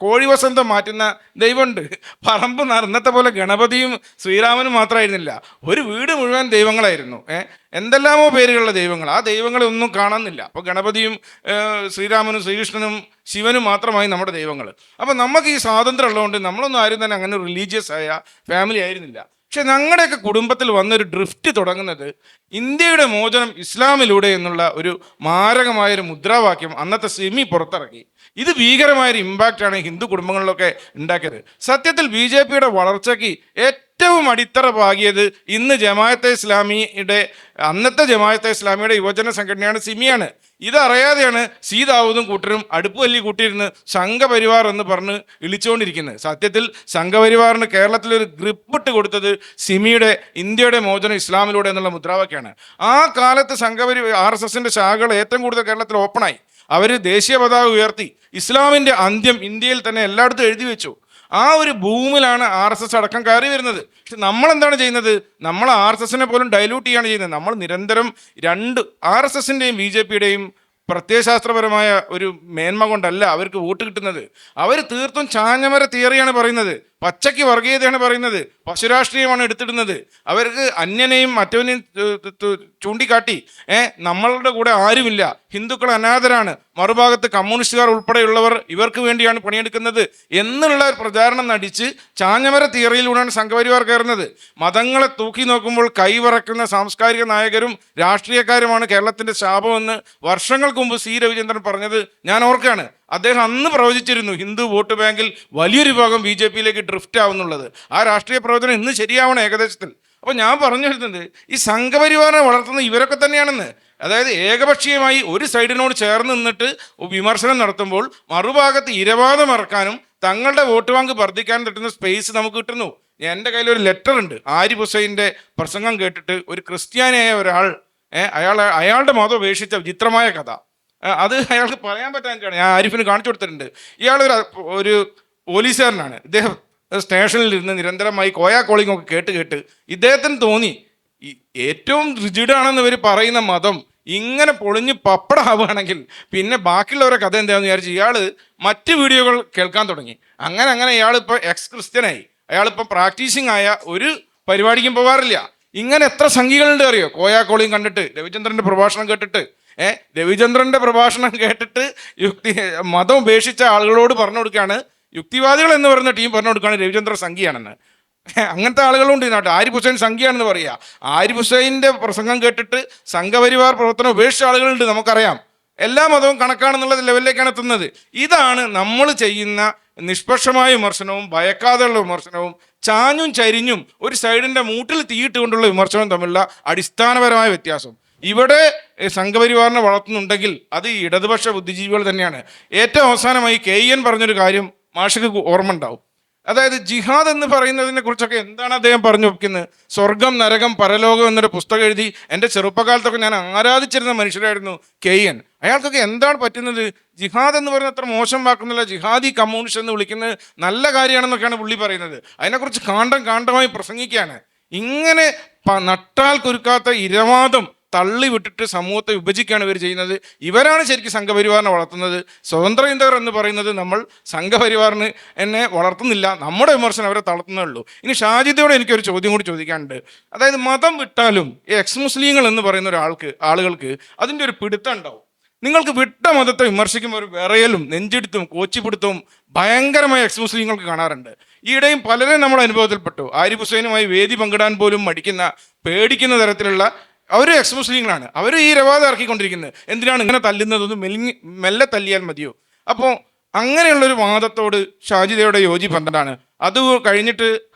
കോഴി വസന്തം മാറ്റുന്ന ദൈവമുണ്ട്. പറമ്പ് ഇന്നത്തെ പോലെ ഗണപതിയും ശ്രീരാമനും മാത്രമായിരുന്നില്ല, ഒരു വീട് മുഴുവൻ ദൈവങ്ങളായിരുന്നു. എന്തെല്ലാമോ പേരുകളുള്ള ദൈവങ്ങൾ. ആ ദൈവങ്ങളെ ഒന്നും കാണുന്നില്ല. അപ്പോൾ ഗണപതിയും ശ്രീരാമനും ശ്രീകൃഷ്ണനും ശിവനും മാത്രമായി നമ്മുടെ ദൈവങ്ങൾ. അപ്പോൾ നമുക്ക് ഈ സ്വാതന്ത്ര്യം ഉള്ളതുകൊണ്ട് നമ്മളൊന്നും ആരും തന്നെ അങ്ങനെ റിലീജിയസ് ആയ ഫാമിലി ആയിരുന്നില്ല. പക്ഷെ ഞങ്ങളുടെയൊക്കെ കുടുംബത്തിൽ വന്നൊരു ഡ്രിഫ്റ്റ് തുടങ്ങുന്നത് ഇന്ത്യയുടെ മോചനം ഇസ്ലാമിലൂടെ എന്നുള്ള ഒരു മാരകമായൊരു മുദ്രാവാക്യം അന്നത്തെ സിമി പുറത്തിറക്കി. ഇത് ഭീകരമായൊരു ഇമ്പാക്റ്റാണ് ഹിന്ദു കുടുംബങ്ങളിലൊക്കെ ഉണ്ടാക്കിയത്. സത്യത്തിൽ BJPയുടെ വളർച്ചയ്ക്ക് ഏറ്റവും അടിത്തറ പാകിയത് ഇന്ന് അന്നത്തെ ജമാഅത്തെ ഇസ്ലാമിയുടെ യുവജന സംഘടനയാണ് സിമിയാണ്. ഇതറിയാതെയാണ് ദാവൂദും കൂട്ടരും അടുപ്പ് വല്ലി കൂട്ടിയിരുന്ന് സംഘപരിവാർ എന്ന് പറഞ്ഞ് വിളിച്ചുകൊണ്ടിരിക്കുന്നത്. സത്യത്തിൽ സംഘപരിവാറിന് കേരളത്തിലൊരു ഗ്രിപ്പിട്ട് കൊടുത്തത് സിമിയുടെ ഇന്ത്യയുടെ മോചനം ഇസ്ലാമിലൂടെ എന്നുള്ള മുദ്രാവാക്യമാണ്. ആ കാലത്ത് RSSന്റെ ശാഖകൾ ഏറ്റവും കൂടുതൽ കേരളത്തിൽ ഓപ്പണായി. അവർ ദേശീയ പതാക ഉയർത്തി. ഇസ്ലാമിൻ്റെ അന്ത്യം ഇന്ത്യയിൽ തന്നെ എല്ലായിടത്തും എഴുതി വെച്ചു. ആ ഒരു ഭൂമിയിലാണ് RSS അടക്കം കയറി വരുന്നത്. പക്ഷെ നമ്മളെന്താണ് ചെയ്യുന്നത്? നമ്മൾ RSSനെ പോലും ഡൈല്യൂട്ട് ചെയ്യാണ് ചെയ്യുന്നത്. നമ്മൾ നിരന്തരം RSSൻ്റെയും BJPയുടെയും പ്രത്യയശാസ്ത്രപരമായ ഒരു മേന്മ കൊണ്ടല്ല അവർക്ക് വോട്ട് കിട്ടുന്നത്. അവർ തീർത്തും ചാഞ്ഞമര തിയറിയാണ് പറയുന്നത്, പച്ചയ്ക്ക് വർഗീയതയാണ് പറയുന്നത്, പശുരാഷ്ട്രീയമാണ് എടുത്തിടുന്നത്. അവർക്ക് അന്യനെയും മറ്റവനെയും ചൂണ്ടിക്കാട്ടി നമ്മളുടെ കൂടെ ആരുമില്ല, ഹിന്ദുക്കൾ അനാഥരാണ്, മറുഭാഗത്ത് കമ്മ്യൂണിസ്റ്റുകാർ ഉൾപ്പെടെയുള്ളവർ ഇവർക്ക് വേണ്ടിയാണ് പണിയെടുക്കുന്നത് എന്നുള്ള പ്രചാരണം നടിച്ച് ചാഞ്ഞമര തിയറിയിലൂടെയാണ് സംഘപരിവാർ കയറുന്നത്. മതങ്ങളെ തൂക്കി നോക്കുമ്പോൾ കൈവറക്കുന്ന സാംസ്കാരിക നായകരും രാഷ്ട്രീയക്കാരുമാണ് കേരളത്തിൻ്റെ ശാപമെന്ന് വർഷങ്ങൾക്ക് മുമ്പ് C. രവിചന്ദ്രൻ പറഞ്ഞത് ഞാൻ ഓർക്കുകയാണ്. അദ്ദേഹം അന്ന് പ്രവചിച്ചിരുന്നു ഹിന്ദു വോട്ട് ബാങ്കിൽ വലിയൊരു ഭാഗം BJPയിലേക്ക് ഡ്രിഫ്റ്റ് ആവുന്നുള്ളത്. ആ രാഷ്ട്രീയ പ്രവചനം ഇന്ന് ശരിയാവണം ഏകദേശത്തിൽ. അപ്പോൾ ഞാൻ പറഞ്ഞു വരുന്നത് ഈ സംഘപരിവാറിനെ വളർത്തുന്ന ഇവരൊക്കെ തന്നെയാണെന്ന്. അതായത് ഏകപക്ഷീയമായി ഒരു സൈഡിനോട് ചേർന്ന് നിന്നിട്ട് വിമർശനം നടത്തുമ്പോൾ മറുഭാഗത്ത് ഇരവാദം ഇറക്കാനും തങ്ങളുടെ വോട്ട് ബാങ്ക് വർദ്ധിക്കാനും കിട്ടുന്ന സ്പേസ് നമുക്ക് കിട്ടുന്നു. എൻ്റെ കയ്യിലൊരു ലെറ്റർ ഉണ്ട്. ആരിഫ് ഹുസൈൻ്റെ പ്രസംഗം കേട്ടിട്ട് ഒരു ക്രിസ്ത്യാനിയായ ഒരാൾ അയാളുടെ മതം ഉപേക്ഷിച്ച വിചിത്രമായ കഥ അത് അയാൾക്ക് പറയാൻ പറ്റാഞ്ഞിട്ടാണ് ഞാൻ ആരിഫിന് കാണിച്ചു കൊടുത്തിട്ടുണ്ട്. ഒരു പോലീസുകാരനാണ്. ഇദ്ദേഹം സ്റ്റേഷനിൽ ഇരുന്ന് നിരന്തരമായി കോയാ കോളിംഗ് ഒക്കെ കേട്ട് ഇദ്ദേഹത്തിന് തോന്നി ഏറ്റവും റിജിഡാണെന്ന് ഇവർ പറയുന്ന മതം ഇങ്ങനെ പൊളിഞ്ഞ് പപ്പടമാവുകയാണെങ്കിൽ പിന്നെ ബാക്കിയുള്ളവരെ കഥ എന്താണെന്ന് വിചാരിച്ച് ഇയാൾ മറ്റ് വീഡിയോകൾ കേൾക്കാൻ തുടങ്ങി. അങ്ങനെ ഇയാളിപ്പോൾ എക്സ് ക്രിസ്ത്യനായി. അയാളിപ്പോൾ പ്രാക്ടീസിങ് ആയ ഒരു പരിപാടിക്കും പോകാറില്ല. ഇങ്ങനെ എത്ര സംഖ്യകളുണ്ട് അറിയോ? കോയാ കോളിയും കണ്ടിട്ട് രവിചന്ദ്രൻ്റെ പ്രഭാഷണം കേട്ടിട്ട് രവിചന്ദ്രൻ്റെ പ്രഭാഷണം കേട്ടിട്ട് മതം ഉപേക്ഷിച്ച ആളുകളോട് പറഞ്ഞു കൊടുക്കുകയാണ്, യുക്തിവാദികൾ എന്ന് പറയുന്ന ടീം പറഞ്ഞു കൊടുക്കുകയാണ് രവിചന്ദ്രൻ സംഖ്യയാണെന്ന്. അങ്ങനത്തെ ആളുകളുണ്ട് ഇതിനകത്ത്. ആരിഫ് ഹുസൈൻ സംഖ്യയാണെന്ന് പറയുക. ആരിഫ് ഹുസൈൻ്റെ പ്രസംഗം കേട്ടിട്ട് സംഘപരിവാർ പ്രവർത്തനം ഉപേക്ഷിച്ച ആളുകളുണ്ട്, നമുക്കറിയാം. എല്ലാ മതവും കണക്കാണെന്നുള്ള ലെവലിലേക്കാണ് എത്തുന്നത്. ഇതാണ് നമ്മൾ ചെയ്യുന്ന നിഷ്പക്ഷമായ വിമർശനവും ഭയക്കാതെയുള്ള വിമർശനവും ചാഞ്ഞും ചരിഞ്ഞും ഒരു സൈഡിൻ്റെ മൂട്ടിൽ തീയിട്ട് കൊണ്ടുള്ള വിമർശനവും തമ്മിലുള്ള അടിസ്ഥാനപരമായ വ്യത്യാസം. ഇവിടെ സംഘപരിവാറിനെ വളർത്തുന്നുണ്ടെങ്കിൽ അത് ഈ ഇടതുപക്ഷ ബുദ്ധിജീവികൾ തന്നെയാണ്. ഏറ്റവും അവസാനമായി KN പറഞ്ഞൊരു കാര്യം മാഷക്ക് ഓർമ്മ ഉണ്ടാവും. അതായത് ജിഹാദ് എന്ന് പറയുന്നതിനെ കുറിച്ചൊക്കെ എന്താണ് അദ്ദേഹം പറഞ്ഞു വെക്കുന്നത്? സ്വർഗം, നരകം, പരലോകം എന്നൊരു പുസ്തകം എഴുതി എൻ്റെ ചെറുപ്പകാലത്തൊക്കെ ഞാൻ ആരാധിച്ചിരുന്ന മനുഷ്യരായിരുന്നു KN. അയാൾക്കൊക്കെ എന്താണ് പറ്റുന്നത്? ജിഹാദ് എന്ന് പറയുന്നത് അത്ര മോശം വാക്കുന്നില്ല, ജിഹാദി കമ്മ്യൂണിസ്റ്റ് എന്ന് വിളിക്കുന്നത് നല്ല കാര്യമാണെന്നൊക്കെയാണ് പുള്ളി പറയുന്നത്. അതിനെക്കുറിച്ച് കാണ്ടമായി പ്രസംഗിക്കുകയാണ്. ഇങ്ങനെ നട്ടാൽ കുരുക്കാത്ത ഇരവാദം തള്ളി വിട്ടിട്ട് സമൂഹത്തെ വിഭജിക്കുകയാണ് ഇവർ ചെയ്യുന്നത്. ഇവരാണ് ശരിക്കും സംഘപരിവാറിനെ വളർത്തുന്നത്. സ്വതന്ത്ര ചിന്തകർ എന്ന് പറയുന്നത് നമ്മൾ സംഘപരിവാറിന് എന്നെ വളർത്തുന്നില്ല, നമ്മുടെ വിമർശനം അവരെ തളർത്തുന്നേ ഉള്ളൂ. ഇനി ഷാജിദയോട് എനിക്കൊരു ചോദ്യം കൂടി ചോദിക്കാനുണ്ട്. അതായത് മതം വിട്ടാലും എക്സ് മുസ്ലിങ്ങൾ എന്ന് പറയുന്ന ആളുകൾക്ക് അതിൻ്റെ ഒരു പിടുത്തം ഉണ്ടാവും. നിങ്ങൾക്ക് വിട്ട മതത്തെ വിമർശിക്കുമ്പോൾ ഒരു വിറയലും നെഞ്ചെടുത്തും കോച്ചിപ്പിടുത്തവും ഭയങ്കരമായ എക്സ് മുസ്ലിങ്ങൾക്ക് കാണാറുണ്ട്. ഈയിടെയും പലരും നമ്മുടെ അനുഭവത്തിൽപ്പെട്ടു. ആരിഫ് ഹുസൈനുമായി വേദി പങ്കിടാൻ പോലും പേടിക്കുന്ന തരത്തിലുള്ള അവർ എക്സ് മുസ്ലിങ്ങളാണ്. അവർ ഈ രവാദം ഇറക്കിക്കൊണ്ടിരിക്കുന്നത്. എന്തിനാണ് ഇങ്ങനെ തല്ലുന്നതൊന്നും മെല്ലെ തല്ലിയാൽ മതിയോ? അപ്പോൾ അങ്ങനെയുള്ളൊരു വാദത്തോട് ഷാജിദയുടെ യോജിപ്പ് എന്താണ്? അത് കഴിഞ്ഞിട്ട്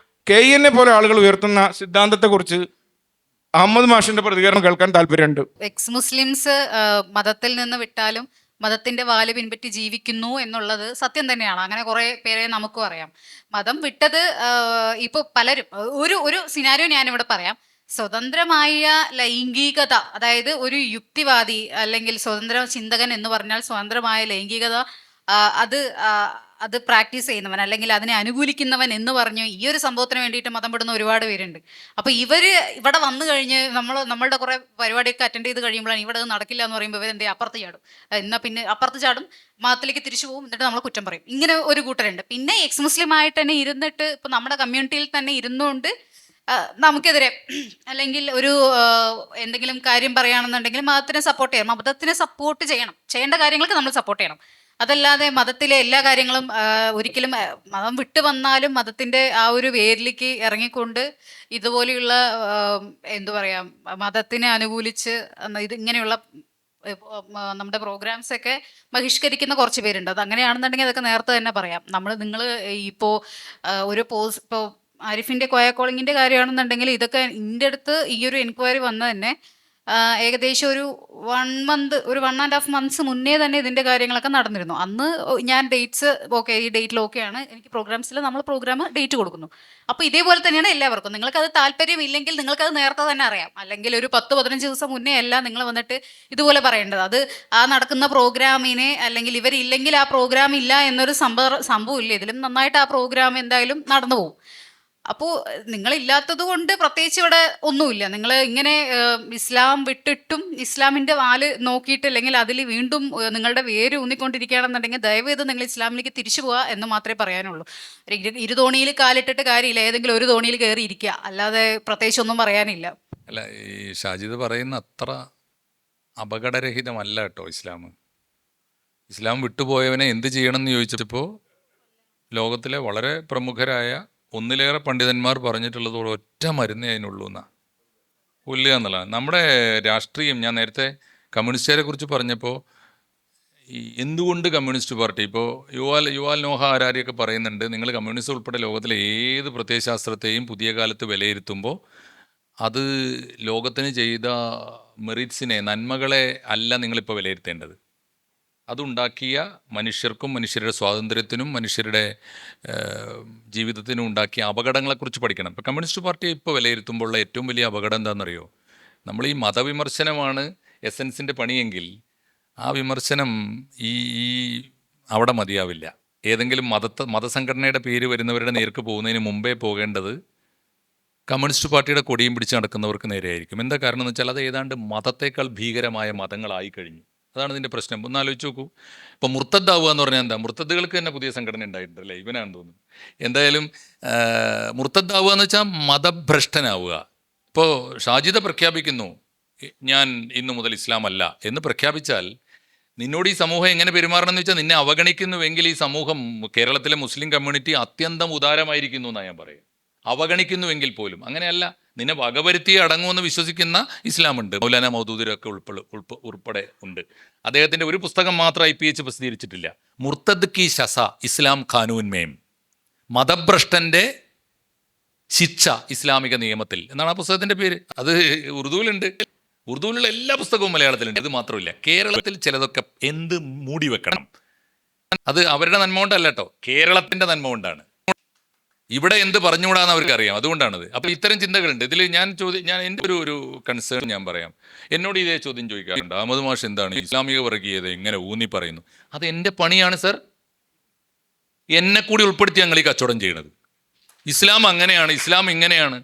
KN പോലെ ആളുകൾ ഉയർത്തുന്ന സിദ്ധാന്തത്തെക്കുറിച്ച് അഹമ്മദ് മാഷിന്റെ പ്രതികരണം കേൾക്കാൻ താല്പര്യമുണ്ട്. എക്സ് മുസ്ലിംസ് മതത്തിൽ നിന്ന് വിട്ടാലും മതത്തിന്റെ വാല് പിൻപറ്റി ജീവിക്കുന്നു എന്നുള്ളത് സത്യം തന്നെയാണ്. അങ്ങനെ കുറെ പേരെ നമുക്കും അറിയാം. മതം വിട്ടത് ഇപ്പോൾ പലരും ഒരു സിനാരിയോ ഞാനിവിടെ പറയാം. സ്വതന്ത്രമായ ലൈംഗികത, അതായത് ഒരു യുക്തിവാദി അല്ലെങ്കിൽ സ്വതന്ത്ര ചിന്തകൻ എന്ന് പറഞ്ഞാൽ സ്വതന്ത്രമായ ലൈംഗികത അത് പ്രാക്ടീസ് ചെയ്യുന്നവൻ അല്ലെങ്കിൽ അതിനെ അനുകൂലിക്കുന്നവൻ എന്ന് പറഞ്ഞു ഈ ഒരു സംഭവത്തിന് വേണ്ടിയിട്ട് മതം വിടുന്ന ഒരുപാട് പേരുണ്ട്. അപ്പോൾ ഇവിടെ വന്നു കഴിഞ്ഞ് നമ്മളുടെ കുറേ പരിപാടിയൊക്കെ അറ്റൻഡ് ചെയ്ത് കഴിയുമ്പോഴാണ് ഇവിടെ അത് നടക്കില്ല എന്ന് പറയുമ്പോൾ ഇവരെന്തേ അപ്പുറത്ത് ചാടും. എന്നാൽ പിന്നെ അപ്പുറത്ത് ചാടും, മതത്തിലേക്ക് തിരിച്ചു പോകും, എന്നിട്ട് നമ്മൾ കുറ്റം പറയും. ഇങ്ങനെ ഒരു കൂട്ടരുണ്ട്. പിന്നെ എക്സ് മുസ്ലിം ആയിട്ട് തന്നെ ഇരുന്നിട്ട് ഇപ്പം നമ്മുടെ കമ്മ്യൂണിറ്റിയിൽ തന്നെ ഇരുന്നുകൊണ്ട് നമുക്കെതിരെ അല്ലെങ്കിൽ എന്തെങ്കിലും കാര്യം പറയുകയാണെന്നുണ്ടെങ്കിൽ മതത്തിനെ സപ്പോർട്ട് ചെയ്യണം. മതത്തിനെ സപ്പോർട്ട് ചെയ്യേണ്ട കാര്യങ്ങൾക്ക് നമ്മൾ സപ്പോർട്ട് ചെയ്യണം. അതല്ലാതെ മതത്തിലെ എല്ലാ കാര്യങ്ങളും ഒരിക്കലും മതം വിട്ടു വന്നാലും മതത്തിൻ്റെ ആ ഒരു വേരിലേക്ക് ഇറങ്ങിക്കൊണ്ട് ഇതുപോലെയുള്ള എന്താ പറയുക മതത്തിനെ അനുകൂലിച്ച് ഇങ്ങനെയുള്ള നമ്മുടെ പ്രോഗ്രാംസൊക്കെ ബഹിഷ്കരിക്കുന്ന കുറച്ച് പേരുണ്ട്. അത് അങ്ങനെയാണെന്നുണ്ടെങ്കിൽ അതൊക്കെ നേരത്തെ തന്നെ പറയാം. നിങ്ങൾ ഇപ്പോൾ ഇപ്പോൾ ആരിഫിൻ്റെ കോയ കോളിങ്ങിൻ്റെ കാര്യമാണെന്നുണ്ടെങ്കിൽ ഇതൊക്കെ എൻ്റെ അടുത്ത് ഈ ഒരു എൻക്വയറി വന്ന തന്നെ ഏകദേശം ഒരു 1.5 months മുന്നേ തന്നെ ഇതിൻ്റെ കാര്യങ്ങളൊക്കെ നടന്നിരുന്നു. അന്ന് ഞാൻ ഡേറ്റ്സ് ഓക്കെ, ഈ ഡേറ്റിൽ ഓക്കെയാണ്, എനിക്ക് പ്രോഗ്രാംസിൽ നമ്മൾ പ്രോഗ്രാം ഡേറ്റ് കൊടുക്കുന്നു. അപ്പോൾ ഇതേപോലെ തന്നെയാണ് എല്ലാവർക്കും. നിങ്ങൾക്കത് താല്പര്യമില്ലെങ്കിൽ നിങ്ങൾക്കത് നേരത്തെ തന്നെ അറിയാം. അല്ലെങ്കിൽ ഒരു 10-15 ദിവസം മുന്നേ അല്ല നിങ്ങൾ വന്നിട്ട് ഇതുപോലെ പറയേണ്ടത്. അത് ആ നടക്കുന്ന പ്രോഗ്രാമിനെ അല്ലെങ്കിൽ ഇവരില്ലെങ്കിൽ ആ പ്രോഗ്രാം ഇല്ല എന്നൊരു സംഭവം ഇല്ല. ഇതിലും നന്നായിട്ട് ആ പ്രോഗ്രാം എന്തായാലും നടന്നു പോകും. അപ്പോൾ നിങ്ങളില്ലാത്തത് കൊണ്ട് പ്രത്യേകിച്ച് ഇവിടെ ഒന്നുമില്ല. നിങ്ങൾ ഇങ്ങനെ ഇസ്ലാം വിട്ടിട്ടും ഇസ്ലാമിൻ്റെ വാല് നോക്കിയിട്ട് അല്ലെങ്കിൽ അതിൽ വീണ്ടും നിങ്ങളുടെ വേര് ഊന്നിക്കൊണ്ടിരിക്കുകയാണെന്നുണ്ടെങ്കിൽ ദയവേത് നിങ്ങൾ ഇസ്ലാമിലേക്ക് തിരിച്ചു പോവുക എന്ന് മാത്രമേ പറയാനുള്ളൂ. ഇരുതോണിയിൽ കാലിട്ടിട്ട് കാര്യമില്ല, ഏതെങ്കിലും ഒരു തോണിയിൽ കയറി ഇരിക്കുക, അല്ലാതെ പ്രത്യേകിച്ചൊന്നും പറയാനില്ല. അല്ല, ഈ ഷാജിദ് പറയുന്ന അത്ര അപകടരഹിതമല്ല കേട്ടോ ഇസ്ലാം. ഇസ്ലാം വിട്ടുപോയവനെ എന്ത് ചെയ്യണമെന്ന് ചോദിച്ചപ്പോൾ ലോകത്തിലെ വളരെ പ്രമുഖരായ ഒന്നിലേറെ പണ്ഡിതന്മാർ പറഞ്ഞിട്ടുള്ളത് ഒറ്റ മരുന്നേ അതിനുള്ളൂ എന്നാ, കൊല്ലുക എന്നുള്ളതാണ്. നമ്മുടെ രാഷ്ട്രീയം, ഞാൻ നേരത്തെ കമ്മ്യൂണിസ്റ്റുകാരെ കുറിച്ച് പറഞ്ഞപ്പോൾ എന്തുകൊണ്ട് കമ്മ്യൂണിസ്റ്റ് പാർട്ടി, ഇപ്പോൾ യുവാൽ നോഹ ഹരാരിയൊക്കെ പറയുന്നുണ്ട്, നിങ്ങൾ കമ്മ്യൂണിസ്റ്റ് ഉൾപ്പെടെ ലോകത്തിലെ ഏത് പ്രത്യയശാസ്ത്രത്തെയും പുതിയ കാലത്ത് വിലയിരുത്തുമ്പോൾ അത് ലോകത്തിന് ചെയ്ത മെറിറ്റ്സിനെ, നന്മകളെ അല്ല നിങ്ങളിപ്പോൾ വിലയിരുത്തേണ്ടത്. അതുണ്ടാക്കിയ മനുഷ്യർക്കും മനുഷ്യരുടെ സ്വാതന്ത്ര്യത്തിനും മനുഷ്യരുടെ ജീവിതത്തിനും ഉണ്ടാക്കിയ അപകടങ്ങളെക്കുറിച്ച് പഠിക്കണം. ഇപ്പോൾ കമ്മ്യൂണിസ്റ്റ് പാർട്ടിയെ ഇപ്പോൾ വിലയിരുത്തുമ്പോഴുള്ള ഏറ്റവും വലിയ അപകടം എന്താണെന്നറിയോ? നമ്മൾ ഈ മതവിമർശനമാണ് എസൻസിൻ്റെ പണിയെങ്കിൽ ആ വിമർശനം ഈ ഈ അവിടെ മതിയാവില്ല. ഏതെങ്കിലും മതസംഘടനയുടെ പേര് വരുന്നവരുടെ നേർക്ക് പോകുന്നതിന് മുമ്പേ പോകേണ്ടത് കമ്മ്യൂണിസ്റ്റ് പാർട്ടിയുടെ കൊടിയും പിടിച്ച് നടക്കുന്നവർക്ക് നേരെയായിരിക്കും. എന്താ കാരണം എന്ന് വെച്ചാൽ അത് ഏതാണ്ട് മതത്തേക്കാൾ ഭീകരമായ മതങ്ങളായി കഴിഞ്ഞു. അതാണ് ഇതിൻ്റെ പ്രശ്നം. ഒന്ന് ആലോചിച്ച് നോക്കൂ. ഇപ്പോൾ മുർത്തദ്ദാവുക എന്ന് പറഞ്ഞാൽ എന്താ? മുർത്തദ്ദുകൾക്ക് തന്നെ പുതിയ സംഘടന ഉണ്ടായിട്ടുണ്ടല്ലേ? ഇവനാണെന്ന് തോന്നുന്നു. എന്തായാലും മുർത്തദ്ദാവുക എന്ന് വെച്ചാൽ മതഭ്രഷ്ടനാവുക. ഇപ്പോൾ ഷാജിദ പ്രഖ്യാപിക്കുന്നു, ഞാൻ ഇന്നു മുതൽ ഇസ്ലാം അല്ല എന്ന് പ്രഖ്യാപിച്ചാൽ നിന്നോട് ഈ സമൂഹം എങ്ങനെ പെരുമാറണം എന്ന് വെച്ചാൽ നിന്നെ അവഗണിക്കുന്നുവെങ്കിൽ ഈ സമൂഹം, കേരളത്തിലെ മുസ്ലിം കമ്മ്യൂണിറ്റി അത്യന്തം ഉദാരമായിരിക്കുന്നു എന്നാണ് ഞാൻ പറയും. അവഗണിക്കുന്നുവെങ്കിൽ പോലും അങ്ങനെയല്ല. നിന്നെ വകവരുത്തിയെ അടങ്ങുമെന്ന് വിശ്വസിക്കുന്ന ഇസ്ലാമുണ്ട്. മൗലാന മൗദൂദിരൊക്കെ ഉൾപ്പെടെ ഉണ്ട്. അദ്ദേഹത്തിൻ്റെ ഒരു പുസ്തകം മാത്രം IPH പ്രസിദ്ധീകരിച്ചിട്ടില്ല. മുർത്തദ് കി ശസ ഇസ്ലാം ഖാനൂൻ മേം, മതഭ്രഷ്ടൻ്റെ ശിക്ഷ ഇസ്ലാമിക നിയമത്തിൽ എന്നാണ് ആ പുസ്തകത്തിൻ്റെ പേര്. അത് ഉറുദുവിലുണ്ട്. ഉറുദുവിലുള്ള എല്ലാ പുസ്തകവും മലയാളത്തിലുണ്ട്. ഇത് മാത്രമില്ല, കേരളത്തിൽ ചിലതൊക്കെ എന്ത് മൂടി വെക്കണം. അത് അവരുടെ നന്മ കൊണ്ടല്ല കേട്ടോ, കേരളത്തിൻ്റെ നന്മ കൊണ്ടാണ്. ഇവിടെ എന്ത് പറഞ്ഞുകൂടാന്ന് അവർക്ക് അറിയാം, അതുകൊണ്ടാണത്. അപ്പോൾ ഇത്തരം ചിന്തകളുണ്ട് ഇതിൽ. ഞാൻ എൻ്റെ ഒരു കൺസേൺ ഞാൻ പറയാം. എന്നോട് ഇതേ ചോദ്യം ചോദിക്കാറുണ്ട്, അഹമ്മദ് മാഷ് എന്താണ് ഇസ്ലാമിക വർഗീയത ഇങ്ങനെ ഊന്നി പറയുന്നു? അത് എൻ്റെ പണിയാണ് സർ. എന്നെ കൂടി ഉൾപ്പെടുത്തി ഞങ്ങൾ ഈ കച്ചവടം ചെയ്യണത്. ഇസ്ലാം അങ്ങനെയാണ്, ഇസ്ലാം ഇങ്ങനെയാണ്.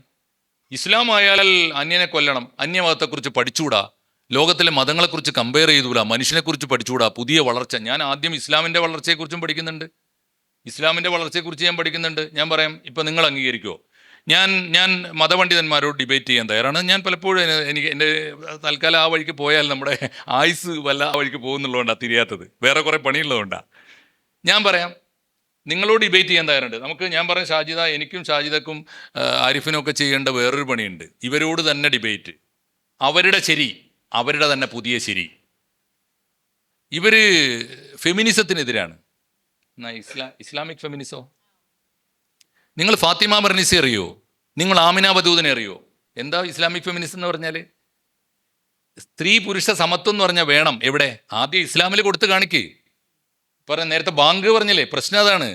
ഇസ്ലാം ആയാൽ അന്യനെ കൊല്ലണം, അന്യമതത്തെക്കുറിച്ച് പഠിച്ചുകൂടാ, ലോകത്തിലെ മതങ്ങളെക്കുറിച്ച് കമ്പയർ ചെയ്തുകൂടാ, മനുഷ്യനെക്കുറിച്ച് പഠിച്ചുകൂടാ, പുതിയ വളർച്ച. ഞാൻ ആദ്യം ഇസ്ലാമിൻ്റെ വളർച്ചയെക്കുറിച്ചും പഠിക്കുന്നുണ്ട്, ഇസ്ലാമിൻ്റെ വളർച്ചയെക്കുറിച്ച് ഞാൻ പഠിക്കുന്നുണ്ട്. ഞാൻ പറയാം, ഇപ്പം നിങ്ങൾ അംഗീകരിക്കുമോ? ഞാൻ മതപണ്ഡിതന്മാരോട് ഡിബേറ്റ് ചെയ്യാൻ തയ്യാറാണ്. ഞാൻ പലപ്പോഴും എനിക്ക് എൻ്റെ തൽക്കാലം ആ വഴിക്ക് പോയാൽ നമ്മുടെ ആയുസ് വല്ല ആ വഴിക്ക് പോകുന്നുള്ളതുകൊണ്ടാണ് തിരിയാത്തത്, വേറെ കുറേ പണിയുള്ളതുകൊണ്ടാണ്. ഞാൻ പറയാം, നിങ്ങളോട് ഡിബേറ്റ് ചെയ്യാൻ തയ്യാറുണ്ട്. ഞാൻ പറയാം, ഷാജിദ, എനിക്കും ഷാജിദക്കും ആരിഫിനും ഒക്കെ ചെയ്യേണ്ട വേറൊരു പണിയുണ്ട്. ഇവരോട് തന്നെ ഡിബേറ്റ്, അവരുടെ ശരി, അവരുടെ തന്നെ പുതിയ ശരി. ഇവർ ഫെമിനിസത്തിനെതിരാണ്. ഇസ്ലാമിക് ഫെമിനിസോ? നിങ്ങൾ ഫാത്തിമ മർനിസി അറിയോ? നിങ്ങൾ ആമിന ബദൂദിനെ അറിയോ? എന്താ ഇസ്ലാമിക് ഫെമിനിസം എന്ന് പറഞ്ഞാൽ? സ്ത്രീ പുരുഷ സമത്വം എന്ന് പറഞ്ഞാൽ വേണം. എവിടെ? ആദ്യം ഇസ്ലാമിൽ കൊടുത്ത് കാണിക്ക്. പറയാം, നേരത്തെ ബാങ്ക് പറഞ്ഞില്ലേ, പ്രശ്നം അതാണ്.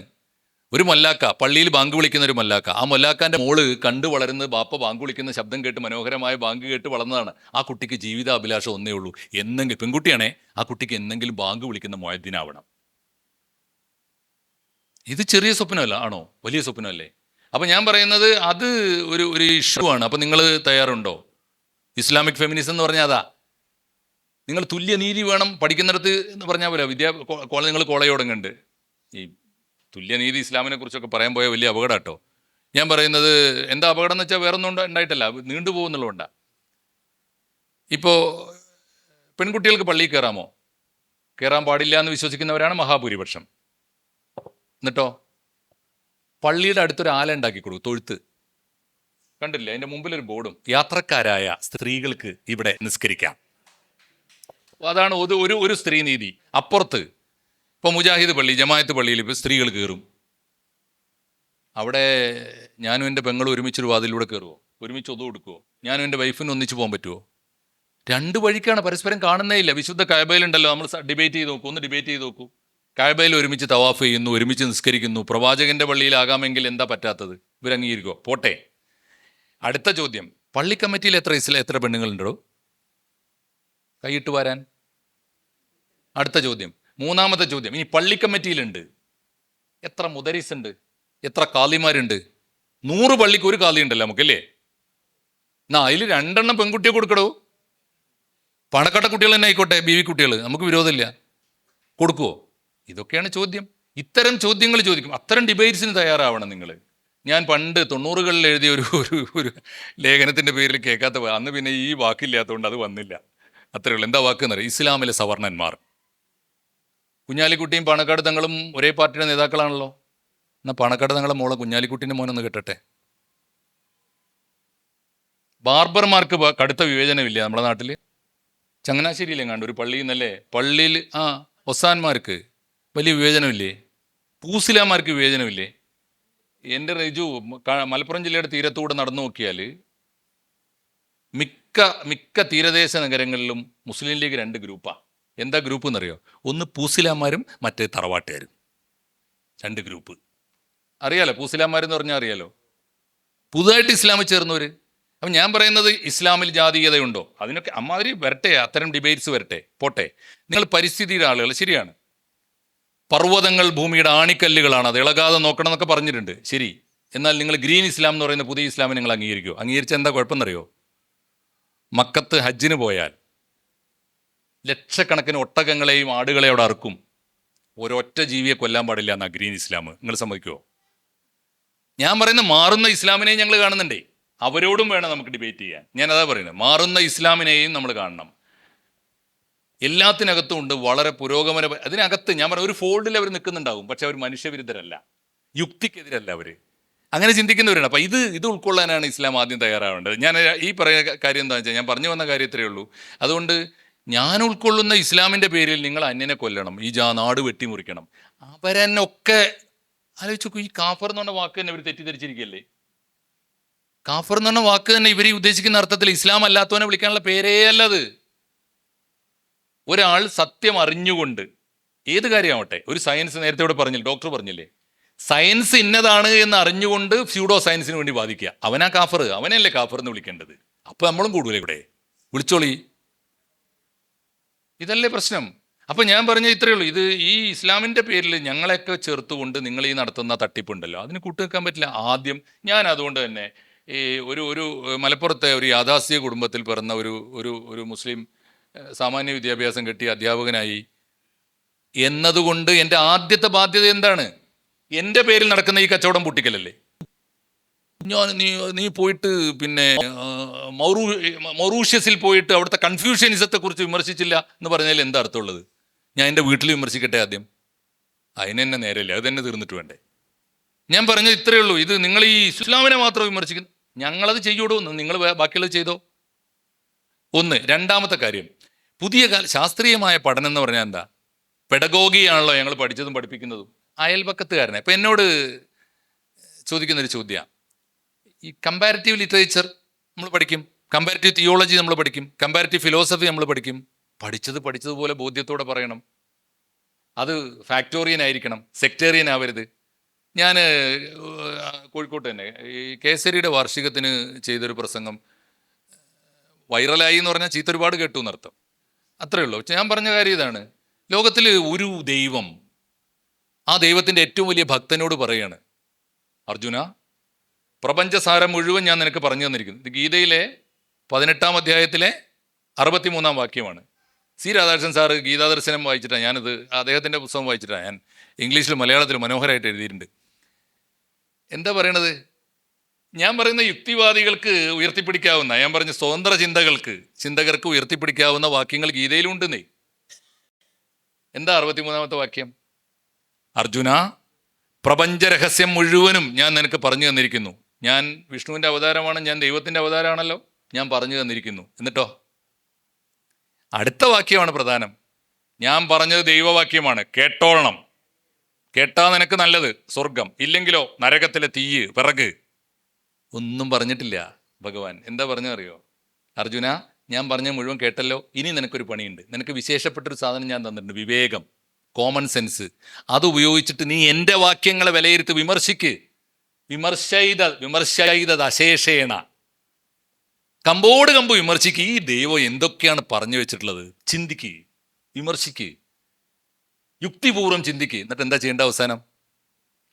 ഒരു മൊല്ലാക്ക, പള്ളിയിൽ ബാങ്ക് വിളിക്കുന്ന ഒരു മൊല്ലാക്ക, ആ മൊല്ലാക്കാൻ്റെ മോള് കണ്ടു വളരുന്നത് ബാപ്പ ബാങ്ക് വിളിക്കുന്ന ശബ്ദം കേട്ട്, മനോഹരമായ ബാങ്ക് കേട്ട് വളർന്നതാണ്. ആ കുട്ടിക്ക് ജീവിതാഭിലാഷം ഒന്നേ ഉള്ളൂ, എന്നെങ്കിലും, പെൺകുട്ടിയാണേ, ആ കുട്ടിക്ക് എന്തെങ്കിലും ബാങ്ക് വിളിക്കുന്ന മുഅദ്ദിനാവണം. ഇത് ചെറിയ സ്വപ്നമല്ല, ആണോ? വലിയ സ്വപ്നമല്ലേ? അപ്പം ഞാൻ പറയുന്നത് അത് ഒരു ഇഷ്യൂ ആണ്. അപ്പം നിങ്ങൾ തയ്യാറുണ്ടോ? ഇസ്ലാമിക് ഫെമിനിസം എന്ന് പറഞ്ഞാൽ അതാ. നിങ്ങൾ തുല്യനീതി വേണം പഠിക്കുന്നിടത്ത് എന്ന് പറഞ്ഞാൽ പോലെ നിങ്ങൾ കോളേജ് തുടങ്ങുന്നുണ്ട്. ഈ തുല്യനീതി ഇസ്ലാമിനെ കുറിച്ചൊക്കെ പറയാൻ പോയ വലിയ അപകടം കേട്ടോ. ഞാൻ പറയുന്നത് എന്താ അപകടം എന്ന് വെച്ചാൽ വേറൊന്നും ഉണ്ടായിട്ടല്ല, നീണ്ടുപോകുന്നുള്ളതുകൊണ്ടാണ്. ഇപ്പോൾ പെൺകുട്ടികൾക്ക് പള്ളിയിൽ കയറാമോ? കയറാൻ പാടില്ല എന്ന് വിശ്വസിക്കുന്നവരാണ് മഹാഭൂരിപക്ഷം. എന്നിട്ടോ പള്ളിയുടെ അടുത്തൊരു ആല ഉണ്ടാക്കി കൊടുക്കും, തൊഴുത്ത്. കണ്ടില്ലേ? അതിൻ്റെ മുമ്പിലൊരു ബോർഡും, യാത്രക്കാരായ സ്ത്രീകൾക്ക് ഇവിടെ നിസ്കരിക്കാം. അതാണ് ഒരു സ്ത്രീ നീതി. അപ്പുറത്ത് ഇപ്പോൾ മുജാഹിദ് പള്ളി, ജമാഅത്ത് പള്ളിയിൽ ഇപ്പോൾ സ്ത്രീകൾ കയറും. അവിടെ ഞാനും എൻ്റെ പെങ്ങളും ഒരുമിച്ചൊരു വാതിലൂടെ കയറുമോ? ഒരുമിച്ച് ഒതു കൊടുക്കുമോ? ഞാനും എൻ്റെ വൈഫിനും ഒന്നിച്ച് പോകാൻ പറ്റുമോ? രണ്ട് വഴിക്കാണ്, പരസ്പരം കാണുന്നേ ഇല്ല. വിശുദ്ധ കഅബയിലുണ്ടല്ലോ, നമ്മൾ ഡിബേറ്റ് ചെയ്ത് നോക്കൂ, ഒന്ന് ഡിബേറ്റ് ചെയ്ത് നോക്കൂ. കഅബയിൽ ഒരുമിച്ച് തവാഫ് ചെയ്യുന്നു, ഒരുമിച്ച് നിസ്കരിക്കുന്നു. പ്രവാചകൻ്റെ പള്ളിയിലാകാമെങ്കിൽ എന്താ പറ്റാത്തത്? ഇവരംഗീകരിക്കുമോ? പോട്ടെ. അടുത്ത ചോദ്യം, പള്ളി കമ്മിറ്റിയിൽ എത്ര പെണ്ണുങ്ങളുണ്ടോ കൈയിട്ട് വരാൻ? അടുത്ത ചോദ്യം, മൂന്നാമത്തെ ചോദ്യം, ഇനി പള്ളി കമ്മിറ്റിയിലുണ്ട് എത്ര മുദരിസ് ഉണ്ട്, എത്ര കാളിമാരുണ്ട്? 100 പള്ളിക്ക് ഒരു കാളി ഉണ്ടല്ലോ നമുക്കല്ലേ? എന്നാ അതിൽ 2 പെൺകുട്ടിയെ കൊടുക്കടോ. പണക്കട്ട കുട്ടികൾ തന്നെ ആയിക്കോട്ടെ, ബീവി കുട്ടികൾ, നമുക്ക് വിരോധമില്ല, കൊടുക്കുവോ? ഇതൊക്കെയാണ് ചോദ്യം. ഇത്തരം ചോദ്യങ്ങൾ ചോദിക്കും. അത്തരം ഡിബേറ്റ്സിന് തയ്യാറാവണം നിങ്ങൾ. ഞാൻ പണ്ട് 90കളിൽ എഴുതിയ ഒരു ലേഖനത്തിൻ്റെ പേരിൽ കേൾക്കാത്ത, അന്ന് പിന്നെ ഈ വാക്കില്ലാത്തതുകൊണ്ട് അത് വന്നില്ല, അത്രയേ ഉള്ളൂ. എന്താ വാക്കെന്നറിയാം? ഇസ്ലാമിലെ സവർണന്മാർ. കുഞ്ഞാലിക്കുട്ടിയും പാണക്കാട് തങ്ങളും ഒരേ പാർട്ടിയുടെ നേതാക്കളാണല്ലോ. എന്നാൽ പാണക്കാട് തങ്ങളെ മോളെ കുഞ്ഞാലിക്കുട്ടീൻ്റെ മോനൊന്ന് കേട്ടട്ടെ. ബാർബർമാർക്ക് കടുത്ത വിവേചനമില്ല നമ്മുടെ നാട്ടിൽ. ചങ്ങനാശ്ശേരിയിലെങ്ങാണ്ട് ഒരു പള്ളിയിൽ നിന്നല്ലേ, പള്ളിയിൽ ഒസാന്മാർക്ക് വലിയ വിവേചനമില്ലേ? പൂസിലാമാർക്ക് വിവേചനമില്ലേ? എൻ്റെ റിജു മലപ്പുറം ജില്ലയുടെ തീരത്തൂടെ നടന്നു നോക്കിയാൽ മിക്ക തീരദേശ നഗരങ്ങളിലും മുസ്ലിം ലീഗ് 2 ഗ്രൂപ്പാണ്. എന്താ ഗ്രൂപ്പ് എന്നറിയോ? ഒന്ന് പൂസിലാന്മാരും മറ്റേ തറവാട്ടുകാരും. 2 ഗ്രൂപ്പ്. അറിയാലോ പൂസിലാന്മാരെന്ന് പറഞ്ഞാൽ അറിയാലോ, പുതുതായിട്ട് ഇസ്ലാമിൽ ചേർന്നവർ. അപ്പം ഞാൻ പറയുന്നത് ഇസ്ലാമിൽ ജാതീയതയുണ്ടോ? അതിനൊക്കെ അമ്മാതിരി വരട്ടെ, അത്തരം ഡിബേറ്റ്സ് വരട്ടെ, പോട്ടെ. നിങ്ങൾ പരിസ്ഥിതിയുടെ ആളുകൾ, ശരിയാണ്. പർവ്വതങ്ങൾ ഭൂമിയുടെ ആണിക്കല്ലുകളാണ്, അത് ഇളകാതെ നോക്കണം എന്നൊക്കെ പറഞ്ഞിട്ടുണ്ട്, ശരി. എന്നാൽ നിങ്ങൾ ഗ്രീൻ ഇസ്ലാം എന്ന് പറയുന്ന പുതിയ ഇസ്ലാമിനെ നിങ്ങൾ അംഗീകരിക്കുമോ? അംഗീകരിച്ചാൽ എന്താ കുഴപ്പമെന്നറിയോ? മക്കത്ത് ഹജ്ജിന് പോയാൽ ലക്ഷക്കണക്കിന് ഒട്ടകങ്ങളെയും ആടുകളെയും അവിടെ അറുക്കും. ഒരൊറ്റ ജീവിയെ കൊല്ലാൻ പാടില്ല എന്നാ ഗ്രീൻ ഇസ്ലാം. നിങ്ങൾ സമ്മതിക്കുമോ? ഞാൻ പറയുന്ന മാറുന്ന ഇസ്ലാമിനെയും ഞങ്ങൾ കാണുന്നുണ്ടേ. അവരോടും വേണം നമുക്ക് ഡിബേറ്റ് ചെയ്യാൻ. ഞാനതാ പറയുന്നത്, മാറുന്ന ഇസ്ലാമിനെയും നമ്മൾ കാണണം. എല്ലാത്തിനകത്തും ഉണ്ട് വളരെ പുരോഗമന. അതിനകത്ത് ഞാൻ പറഞ്ഞ ഒരു ഫോൾഡിൽ അവർ നിൽക്കുന്നുണ്ടാവും, പക്ഷെ അവർ മനുഷ്യവിരുദ്ധരല്ല, യുക്തിക്കെതിരല്ല അവർ. അങ്ങനെ ചിന്തിക്കുന്നവരാണ്. അപ്പം ഇത് ഉൾക്കൊള്ളാനാണ് ഇസ്ലാം ആദ്യം തയ്യാറാവേണ്ടത്. ഞാൻ ഈ പറയുന്ന കാര്യം എന്താണെന്ന് വെച്ചാൽ, ഞാൻ പറഞ്ഞു വന്ന കാര്യത്രേ ഉള്ളൂ. അതുകൊണ്ട് ഞാൻ ഉൾക്കൊള്ളുന്ന ഇസ്ലാമിൻ്റെ പേരിൽ നിങ്ങൾ അന്യനെ കൊല്ലണം, ഈ നാട് വെട്ടിമുറിക്കണം, അവരെന്നൊക്കെ ആലോചിച്ച് നോക്കൂ. ഈ കാഫർ എന്ന് പറഞ്ഞ വാക്ക് തന്നെ ഇവർ തെറ്റിദ്ധരിച്ചിരിക്കുകയല്ലേ? കാഫർ എന്ന് പറഞ്ഞ വാക്ക് തന്നെ ഇവർ ഉദ്ദേശിക്കുന്ന അർത്ഥത്തിൽ ഇസ്ലാം അല്ലാത്തവനെ വിളിക്കാനുള്ള പേരേ അല്ലത്. ഒരാൾ സത്യം അറിഞ്ഞുകൊണ്ട്, ഏത് കാര്യമാവട്ടെ, ഒരു സയൻസ് നേരത്തെ ഇവിടെ പറഞ്ഞില്ലേ, ഡോക്ടർ പറഞ്ഞില്ലേ, സയൻസ് ഇന്നതാണ് എന്ന് അറിഞ്ഞുകൊണ്ട് സ്യൂഡോ സയൻസിന് വേണ്ടി വാദിക്കുക, അവനാ കാഫർ, അവനല്ലേ കാഫർ എന്ന് വിളിക്കേണ്ടത്. അപ്പോൾ നമ്മളും കൂടുതൽ ഇവിടെ വിളിച്ചോളി, ഇതല്ലേ പ്രശ്നം. അപ്പം ഞാൻ പറഞ്ഞ ഇത്രയേ ഉള്ളൂ. ഇത് ഈ ഇസ്ലാമിൻ്റെ പേരിൽ ഞങ്ങളെയൊക്കെ ചേർത്തുകൊണ്ട് നിങ്ങൾ ഈ നടത്തുന്ന തട്ടിപ്പുണ്ടല്ലോ, അതിന് കൂട്ടുവെക്കാൻ പറ്റില്ല. ആദ്യം ഞാൻ അതുകൊണ്ട് തന്നെ ഈ ഒരു മലപ്പുറത്തെ ഒരു യാഥാസ്ഥിക കുടുംബത്തിൽ പിറന്ന ഒരു മുസ്ലിം സാമാന്യ വിദ്യാഭ്യാസം കിട്ടിയ അധ്യാപകനായി എന്നതുകൊണ്ട് എൻ്റെ ആദ്യത്തെ ബാധ്യത എന്താണ്? എൻ്റെ പേരിൽ നടക്കുന്ന ഈ കച്ചവടം പൊട്ടിക്കലല്ലേ. നീ പോയിട്ട് പിന്നെ മൗറീഷ്യസിൽ പോയിട്ട് അവിടുത്തെ കൺഫ്യൂഷനിസത്തെക്കുറിച്ച് വിമർശിച്ചില്ല എന്ന് പറഞ്ഞാൽ എന്താ അർത്ഥമുള്ളത്? ഞാൻ എൻ്റെ വീട്ടിൽ വിമർശിക്കട്ടെ ആദ്യം? അതിനെന്നെ നേരമില്ല, അത് തന്നെ തീർന്നിട്ട് വേണ്ടേ? ഞാൻ പറഞ്ഞത് ഇത്രയേ ഉള്ളൂ. ഇത് നിങ്ങൾ ഈ ഇസ്ലാമിനെ മാത്രം വിമർശിക്കുന്നു, ഞങ്ങളത് ചെയ്യൂടോ, നിങ്ങൾ ബാക്കിയുള്ളത് ചെയ്തോ. ഒന്ന്. രണ്ടാമത്തെ കാര്യം, പുതിയ ശാസ്ത്രീയമായ പഠനം എന്ന് പറഞ്ഞാൽ എന്താ? പെഡഗോഗിയാണല്ലോ ഞങ്ങൾ പഠിച്ചതും പഠിപ്പിക്കുന്നതും. അയൽപക്കത്തുകാരനെ ഇപ്പം എന്നോട് ചോദിക്കുന്നൊരു ചോദ്യമാണ്, ഈ കമ്പാരിറ്റീവ് ലിറ്ററേച്ചർ നമ്മൾ പഠിക്കും, കമ്പാരിറ്റീവ് തിയോളജി നമ്മൾ പഠിക്കും, കമ്പാരിറ്റീവ് ഫിലോസഫി നമ്മൾ പഠിക്കും. പഠിച്ചതുപോലെ ബോധ്യത്തോടെ പറയണം. അത് ഫാക്ടോറിയൻ ആയിരിക്കണം, സെക്ടേറിയൻ ആവരുത്. ഞാൻ കോഴിക്കോട്ട് തന്നെ ഈ കേസരിയുടെ വാർഷികത്തിന് ചെയ്തൊരു പ്രസംഗം വൈറലായി എന്ന് പറഞ്ഞാൽ ചീത്ത ഒരുപാട് കേട്ടു എന്നർത്ഥം, അത്രയേ ഉള്ളൂ. ഞാൻ പറഞ്ഞ കാര്യം ഇതാണ്, ലോകത്തിൽ ഒരു ദൈവം, ആ ദൈവത്തിൻ്റെ ഏറ്റവും വലിയ ഭക്തനോട് പറയാണ്, അർജുന, പ്രപഞ്ചസാരം മുഴുവൻ ഞാൻ നിനക്ക് പറഞ്ഞു തന്നിരിക്കുന്നു. ഇത് ഗീതയിലെ 18-ാം അധ്യായത്തിലെ 63-ാം വാക്യമാണ്. സി രാധാകൃഷ്ണൻ സാറ് ഗീതാദർശനം വായിച്ചിട്ടാണ്, ഞാനത് അദ്ദേഹത്തിൻ്റെ പുസ്തകം വായിച്ചിട്ടാണ്, ഞാൻ ഇംഗ്ലീഷിലും മലയാളത്തിലും മനോഹരമായിട്ട് എഴുതിയിട്ടുണ്ട്. എന്താ പറയണത്? ഞാൻ പറയുന്ന യുക്തിവാദികൾക്ക് ഉയർത്തിപ്പിടിക്കാവുന്ന, ഞാൻ പറഞ്ഞ സ്വതന്ത്ര ചിന്തകർക്ക് ഉയർത്തിപ്പിടിക്കാവുന്ന വാക്യങ്ങൾ ഗീതയിലുണ്ടെന്നേ. എന്താ 63-ാമത്തെ വാക്യം? അർജുന, പ്രപഞ്ചരഹസ്യം മുഴുവനും ഞാൻ നിനക്ക് പറഞ്ഞു തന്നിരിക്കുന്നു. ഞാൻ വിഷ്ണുവിൻ്റെ അവതാരമാണ്, ഞാൻ ദൈവത്തിൻ്റെ അവതാരമാണല്ലോ, ഞാൻ പറഞ്ഞു തന്നിരിക്കുന്നു. എന്നിട്ടോ അടുത്ത വാക്യമാണ് പ്രധാനം. ഞാൻ പറഞ്ഞത് ദൈവവാക്യമാണ്, കേട്ടോളണം. കേട്ടാ നിനക്ക് നല്ലത് സ്വർഗം, ഇല്ലെങ്കിലോ നരകത്തിലെ തീയ് വിറക്. ഒന്നും പറഞ്ഞിട്ടില്ല ഭഗവാൻ. എന്താ പറഞ്ഞറിയോ? അർജുന, ഞാൻ പറഞ്ഞ മുഴുവൻ കേട്ടല്ലോ, ഇനി നിനക്കൊരു പണിയുണ്ട്. നിനക്ക് വിശേഷപ്പെട്ടൊരു സാധനം ഞാൻ തന്നിട്ടുണ്ട്, വിവേകം, കോമൺ സെൻസ്. അത് ഉപയോഗിച്ചിട്ട് നീ എൻ്റെ വാക്യങ്ങളെ വിലയിരുത്തി വിമർശിക്ക്. വിമർശയിതത് അശേഷേണ, കമ്പോട് കമ്പ് വിമർശിക്ക്. ഈ ദൈവം എന്തൊക്കെയാണ് പറഞ്ഞു വെച്ചിട്ടുള്ളത് ചിന്തിക്ക്, വിമർശിക്ക്, യുക്തിപൂർവ്വം ചിന്തിക്ക്. എന്നിട്ട് എന്താ ചെയ്യേണ്ട?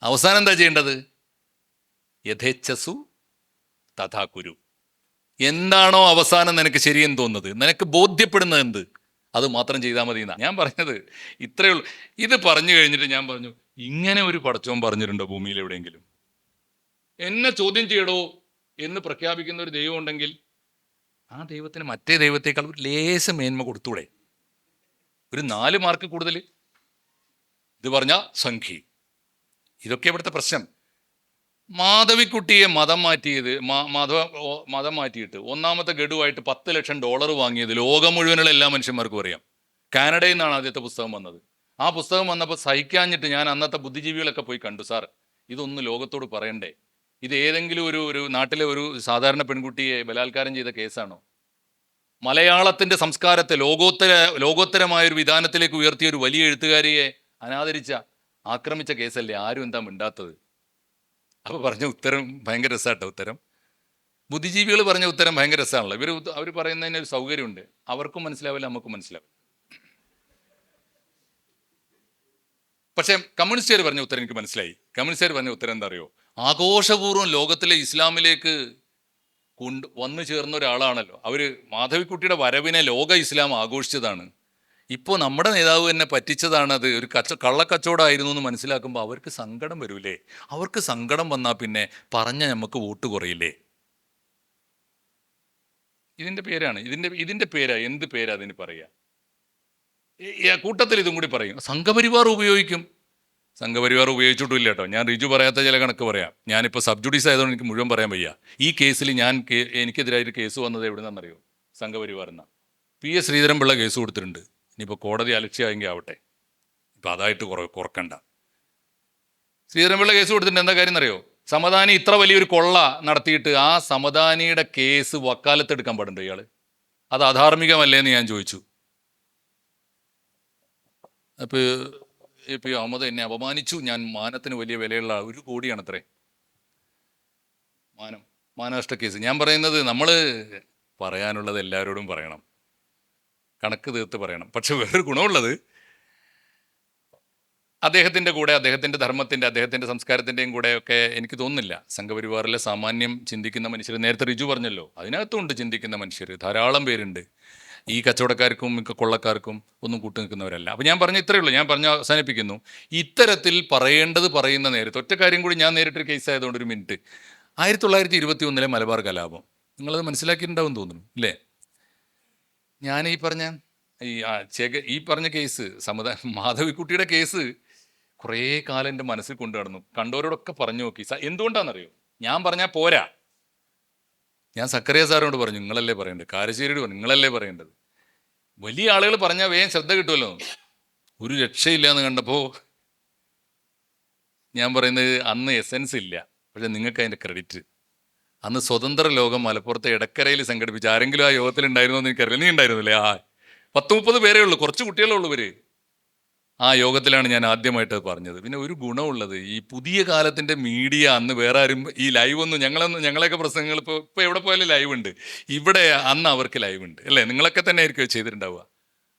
അവസാനം എന്താ ചെയ്യേണ്ടത്? യഥേച്ഛസു തഥാ കുരു. എന്താണോ അവസാനം നിനക്ക് ശരിയെന്ന് തോന്നുന്നത്, നിനക്ക് ബോധ്യപ്പെടുന്നത് എന്ത്, അത് മാത്രം ചെയ്താൽ മതി എന്നാണ് ഞാൻ പറഞ്ഞത്. ഇത്രയേ ഉള്ളൂ. ഇത് പറഞ്ഞു കഴിഞ്ഞിട്ട് ഞാൻ പറഞ്ഞു, ഇങ്ങനെ ഒരു പടച്ചോൻ പറഞ്ഞിട്ടുണ്ടോ ഭൂമിയിൽ എവിടെയെങ്കിലും? എന്നെ ചോദ്യം ചെയ്യടോ എന്ന് പ്രഖ്യാപിക്കുന്ന ഒരു ദൈവം ഉണ്ടെങ്കിൽ ആ ദൈവത്തിന് മറ്റേ ദൈവത്തേക്കാൾ ഒരു ലേശം മേന്മ കൊടുത്തൂടെ? ഒരു 4 മാർക്ക് കൂടുതൽ. ഇത് പറഞ്ഞാൽ സംഖ്യ. ഇതൊക്കെ ഇവിടുത്തെ പ്രശ്നം. മാധവിക്കുട്ടിയെ മതം മാറ്റിയിട്ട് 1-ാമത്തെ ഗഡുവായിട്ട് $10 ലക്ഷം വാങ്ങിയത് ലോകം മുഴുവനുള്ള എല്ലാ മനുഷ്യന്മാർക്കും അറിയാം. കാനഡയിൽ നിന്നാണ് ആദ്യത്തെ പുസ്തകം വന്നത്. ആ പുസ്തകം വന്നപ്പോൾ സഹിക്കാഞ്ഞിട്ട് ഞാൻ അന്നത്തെ ബുദ്ധിജീവികളൊക്കെ പോയി കണ്ടു. സാർ, ഇതൊന്ന് ലോകത്തോട് പറയണ്ടേ? ഇത് ഏതെങ്കിലും ഒരു നാട്ടിലെ ഒരു സാധാരണ പെൺകുട്ടിയെ ബലാത്കാരം ചെയ്ത കേസാണോ? മലയാളത്തിൻ്റെ സംസ്കാരത്തെ ലോകോത്തരമായൊരു വിധാനത്തിലേക്ക് ഉയർത്തിയ ഒരു വലിയ എഴുത്തുകാരിയെ അനാദരിച്ച ആക്രമിച്ച കേസല്ലേ, ആരും എന്താ മിണ്ടാത്തത്? അപ്പോൾ പറഞ്ഞ ഉത്തരം ഭയങ്കര രസമാട്ടോ. ഉത്തരം ബുദ്ധിജീവികൾ പറഞ്ഞ ഉത്തരം ഭയങ്കര രസമാണല്ലോ. അവർ പറയുന്നതിന് ഒരു സൗകര്യമുണ്ട്, അവർക്കും മനസ്സിലാവില്ല, നമുക്കും മനസ്സിലാവില്ല. പക്ഷേ കമ്മ്യൂണിസ്റ്റുകാർ പറഞ്ഞ ഉത്തരം എനിക്ക് മനസ്സിലായി. കമ്മ്യൂണിസ്റ്റുകാർ പറഞ്ഞ ഉത്തരം എന്താ അറിയോ? ആഘോഷപൂർവ്വം ലോകത്തിലെ ഇസ്ലാമിലേക്ക് വന്നു ചേർന്ന ഒരാളാണല്ലോ അവർ. മാധവിക്കുട്ടിയുടെ വരവിനെ ലോക ഇസ്ലാം ആഘോഷിച്ചതാണ്. ഇപ്പോൾ നമ്മുടെ നേതാവ് തന്നെ പറ്റിച്ചതാണ്. അത് ഒരു കള്ളക്കച്ചവടമായിരുന്നു എന്ന് മനസ്സിലാക്കുമ്പോൾ അവർക്ക് സങ്കടം വരൂലേ? അവർക്ക് സങ്കടം വന്നാൽ പിന്നെ പറഞ്ഞ നമുക്ക് വോട്ട് കുറയില്ലേ? ഇതിൻ്റെ പേരാണ്, ഇതിൻ്റെ പേരാ, എന്ത് പേരാ അതിന് പറയുക? കൂട്ടത്തിൽ ഇതും കൂടി പറയും, സംഘപരിവാർ ഉപയോഗിക്കും. സംഘപരിവാർ ഉപയോഗിച്ചിട്ടില്ല കേട്ടോ. ഞാൻ റിജു പറയാത്ത ചില കണക്ക് പറയാം. ഞാനിപ്പോൾ സബ് ജുഡീസ് ആയതുകൊണ്ട് എനിക്ക് മുഴുവൻ പറയാൻ വയ്യ. ഈ കേസിൽ എനിക്കെതിരായിട്ട് കേസ് വന്നത് എവിടെ നിന്നറിയോ? സംഘപരിവാർ എന്നാണ്. PS ശ്രീധരൻപിള്ള കേസ് കൊടുത്തിട്ടുണ്ട്. ഇനിയിപ്പോൾ കോടതി അലക്ഷ്യമായെങ്കിൽ ആവട്ടെ, ഇപ്പം അതായിട്ട് കുറക്കണ്ട. ശ്രീധരൻപിള്ള കേസ് കൊടുത്തിട്ടുണ്ട്. എന്താ കാര്യം എന്നറിയോ? സമദാനി ഇത്ര വലിയൊരു കൊള്ള നടത്തിയിട്ട് ആ സമദാനിയുടെ കേസ് വക്കാലത്തെടുക്കാൻ പാടുണ്ടോ ഇയാൾ? അത് അധാർമികമല്ലേന്ന് ഞാൻ ചോദിച്ചു. അപ്പോൾ അഹമ്മദ് എന്നെ അപമാനിച്ചു, ഞാൻ മാനത്തിന് വലിയ വിലയുള്ള 1 കോടിയാണത്രേ മാനനഷ്ട കേസ്. ഞാൻ പറയുന്നത് നമ്മൾ പറയാനുള്ളത് എല്ലാവരോടും പറയണം, കണക്ക് തീർത്ത് പറയണം. പക്ഷെ വേറൊരു ഗുണമുള്ളത്, അദ്ദേഹത്തിൻ്റെ കൂടെ, അദ്ദേഹത്തിൻ്റെ ധർമ്മത്തിൻ്റെ, അദ്ദേഹത്തിൻ്റെ സംസ്കാരത്തിൻ്റെയും കൂടെയൊക്കെ എനിക്ക് തോന്നുന്നില്ല സംഘപരിവാറിലെ സാമാന്യം ചിന്തിക്കുന്ന മനുഷ്യർ. നേരത്തെ റിജു പറഞ്ഞല്ലോ, അതിനകത്തുണ്ട് ചിന്തിക്കുന്ന മനുഷ്യർ ധാരാളം പേരുണ്ട്. ഈ കച്ചവടക്കാർക്കും കൊള്ളക്കാർക്കും ഒന്നും കൂട്ടു നിൽക്കുന്നവരല്ല. അപ്പോൾ ഞാൻ പറഞ്ഞ ഇത്രയേ ഉള്ളൂ. ഞാൻ അവസാനിപ്പിക്കുന്നു. ഇത്തരത്തിൽ പറയേണ്ടത് പറയുന്ന നേരത്തെ ഒറ്റ കാര്യം കൂടി. ഞാൻ നേരിട്ടൊരു കേസ് ആയതുകൊണ്ട് 1 മിനിറ്റ്. 1921 മലബാർ കലാപം നിങ്ങളത് മനസ്സിലാക്കിയിട്ടുണ്ടാവും തോന്നുന്നു ഇല്ലേ? ഞാൻ ഈ പറഞ്ഞ കേസ്, മാധവിക്കുട്ടിയുടെ കേസ് കുറേ കാലം എൻ്റെ മനസ്സിൽ കൊണ്ടു നടന്നു. കണ്ടവരോടൊക്കെ പറഞ്ഞു നോക്കി. എന്തുകൊണ്ടാണെന്നറിയോ? ഞാൻ പറഞ്ഞാൽ പോരാ. ഞാൻ സക്കറിയ സാറിനോട് പറഞ്ഞു, നിങ്ങളല്ലേ പറയേണ്ടത്. കാരശ്ശേരിയോട് പറഞ്ഞു, നിങ്ങളല്ലേ പറയേണ്ടത്. വലിയ ആളുകൾ പറഞ്ഞാൽ വേഗം ശ്രദ്ധ കിട്ടുമല്ലോ. ഒരു രക്ഷയില്ല എന്ന് കണ്ടപ്പോൾ ഞാൻ പറയുന്നത്, അന്ന് എസെൻസ് ഇല്ല, പക്ഷെ നിങ്ങൾക്ക് അതിൻ്റെ ക്രെഡിറ്റ്. അന്ന് സ്വതന്ത്ര ലോകം മലപ്പുറത്തെ എടക്കരയിൽ സംഘടിപ്പിച്ചു. ആരെങ്കിലും ആ യോഗത്തിലുണ്ടായിരുന്നോ എന്ന് എനിക്കറിയില്ല. നീ ഉണ്ടായിരുന്നില്ലേ? 10-30 പേരേ ഉള്ളൂ, കുറച്ച് കുട്ടികളേ ഉള്ളൂ ഇവർ. ആ യോഗത്തിലാണ് ഞാൻ ആദ്യമായിട്ട് പറഞ്ഞത്. പിന്നെ ഒരു ഗുണമുള്ളത്, ഈ പുതിയ കാലത്തിൻ്റെ മീഡിയ അന്ന് വേറെ ആരും ഈ ലൈവൊന്നും ഞങ്ങളെയൊക്കെ പ്രസംഗങ്ങൾ ഇപ്പോൾ എവിടെ പോയാലും ലൈവ് ഉണ്ട്. ഇവിടെ അന്ന് അവർക്ക് ലൈവ് ഉണ്ട് അല്ലേ? നിങ്ങളൊക്കെ തന്നെ ആയിരിക്കും ചെയ്തിട്ടുണ്ടാവുക.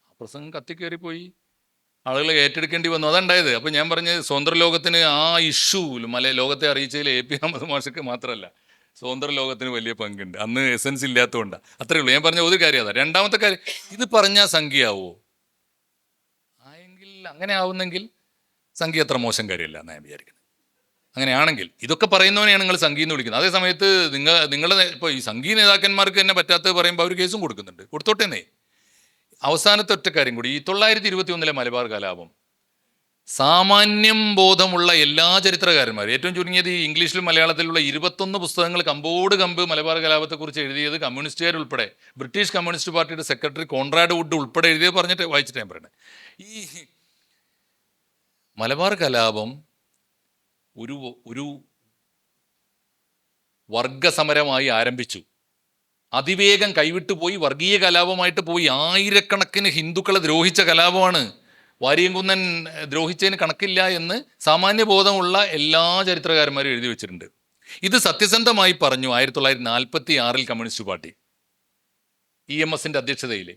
ആ പ്രസംഗം കത്തിക്കയറിപ്പോയി, ആളുകൾ ഏറ്റെടുക്കേണ്ടി വന്നു, അതുണ്ടായത്. അപ്പോൾ ഞാൻ പറഞ്ഞത്, സ്വതന്ത്ര ലോകത്തിന് ആ ഇഷ്യൂ ലോകത്തെ അറിയിച്ചതിൽ AP അഹമ്മദ് മാഷക്ക് മാത്രമല്ല, സ്വതന്ത്ര ലോകത്തിന് വലിയ പങ്കുണ്ട്. അന്ന് എസെൻസ് ഇല്ലാത്തതുകൊണ്ടാണ്. അത്രയേ ഉള്ളൂ. ഞാൻ പറഞ്ഞ ഒരു കാര്യം അതാ. രണ്ടാമത്തെ കാര്യം, ഇത് പറഞ്ഞാൽ സംഖ്യയാവോ? അങ്ങനെ ആവുന്നെങ്കിൽ സംഖ്യ അത്ര മോശം കാര്യമല്ല എന്നാണ് ഞാൻ വിചാരിക്കുന്നത്. അങ്ങനെയാണെങ്കിൽ ഇതൊക്കെ പറയുന്നവനെയാണ് നിങ്ങൾ സംഖ്യ എന്ന് വിളിക്കുന്നത്. അതേ സമയത്ത് നിങ്ങളുടെ ഇപ്പോൾ ഈ സംഘീയ നേതാക്കന്മാർക്ക് തന്നെ പറ്റാത്തത് പറയുമ്പോൾ അവർ കേസും കൊടുക്കുന്നുണ്ട്. കൊടുത്തോട്ടേന്നേ. അവസാനത്തെ ഒറ്റ കാര്യം കൂടി, ഈ 1921 മലബാർ കലാപം സാമാന്യം ബോധമുള്ള എല്ലാ ചരിത്രകാരന്മാരും, ഏറ്റവും ചുരുങ്ങിയത് ഈ ഇംഗ്ലീഷിലും മലയാളത്തിലുള്ള 21 പുസ്തകങ്ങൾ കമ്പോട് കമ്പ് മലബാർ കലാപത്തെക്കുറിച്ച് എഴുതിയത് കമ്മ്യൂണിസ്റ്റുകാരുൾപ്പെടെ, ബ്രിട്ടീഷ് കമ്മ്യൂണിസ്റ്റ് പാർട്ടിയുടെ സെക്രട്ടറി കോൺറാഡ് വുഡ് ഉൾപ്പെടെ എഴുതിയത് പറഞ്ഞിട്ട് വായിച്ചിട്ട് ഞാൻ പറയണേ. ഈ മലബാർ കലാപം ഒരു വർഗസമരമായി ആരംഭിച്ചു, അതിവേഗം കൈവിട്ടു പോയി, വർഗീയ കലാപമായിട്ട് പോയി. ആയിരക്കണക്കിന് ഹിന്ദുക്കളെ ദ്രോഹിച്ച കലാപമാണ്. വാരിയംകുന്നൻ ദ്രോഹിച്ചതിന് കണക്കില്ല എന്ന് സാമാന്യ ബോധമുള്ള എല്ലാ ചരിത്രകാരന്മാരും എഴുതി വെച്ചിട്ടുണ്ട്. ഇത് സത്യസന്ധമായി പറഞ്ഞു 1946 കമ്മ്യൂണിസ്റ്റ് പാർട്ടി EMSൻ്റെ അധ്യക്ഷതയിൽ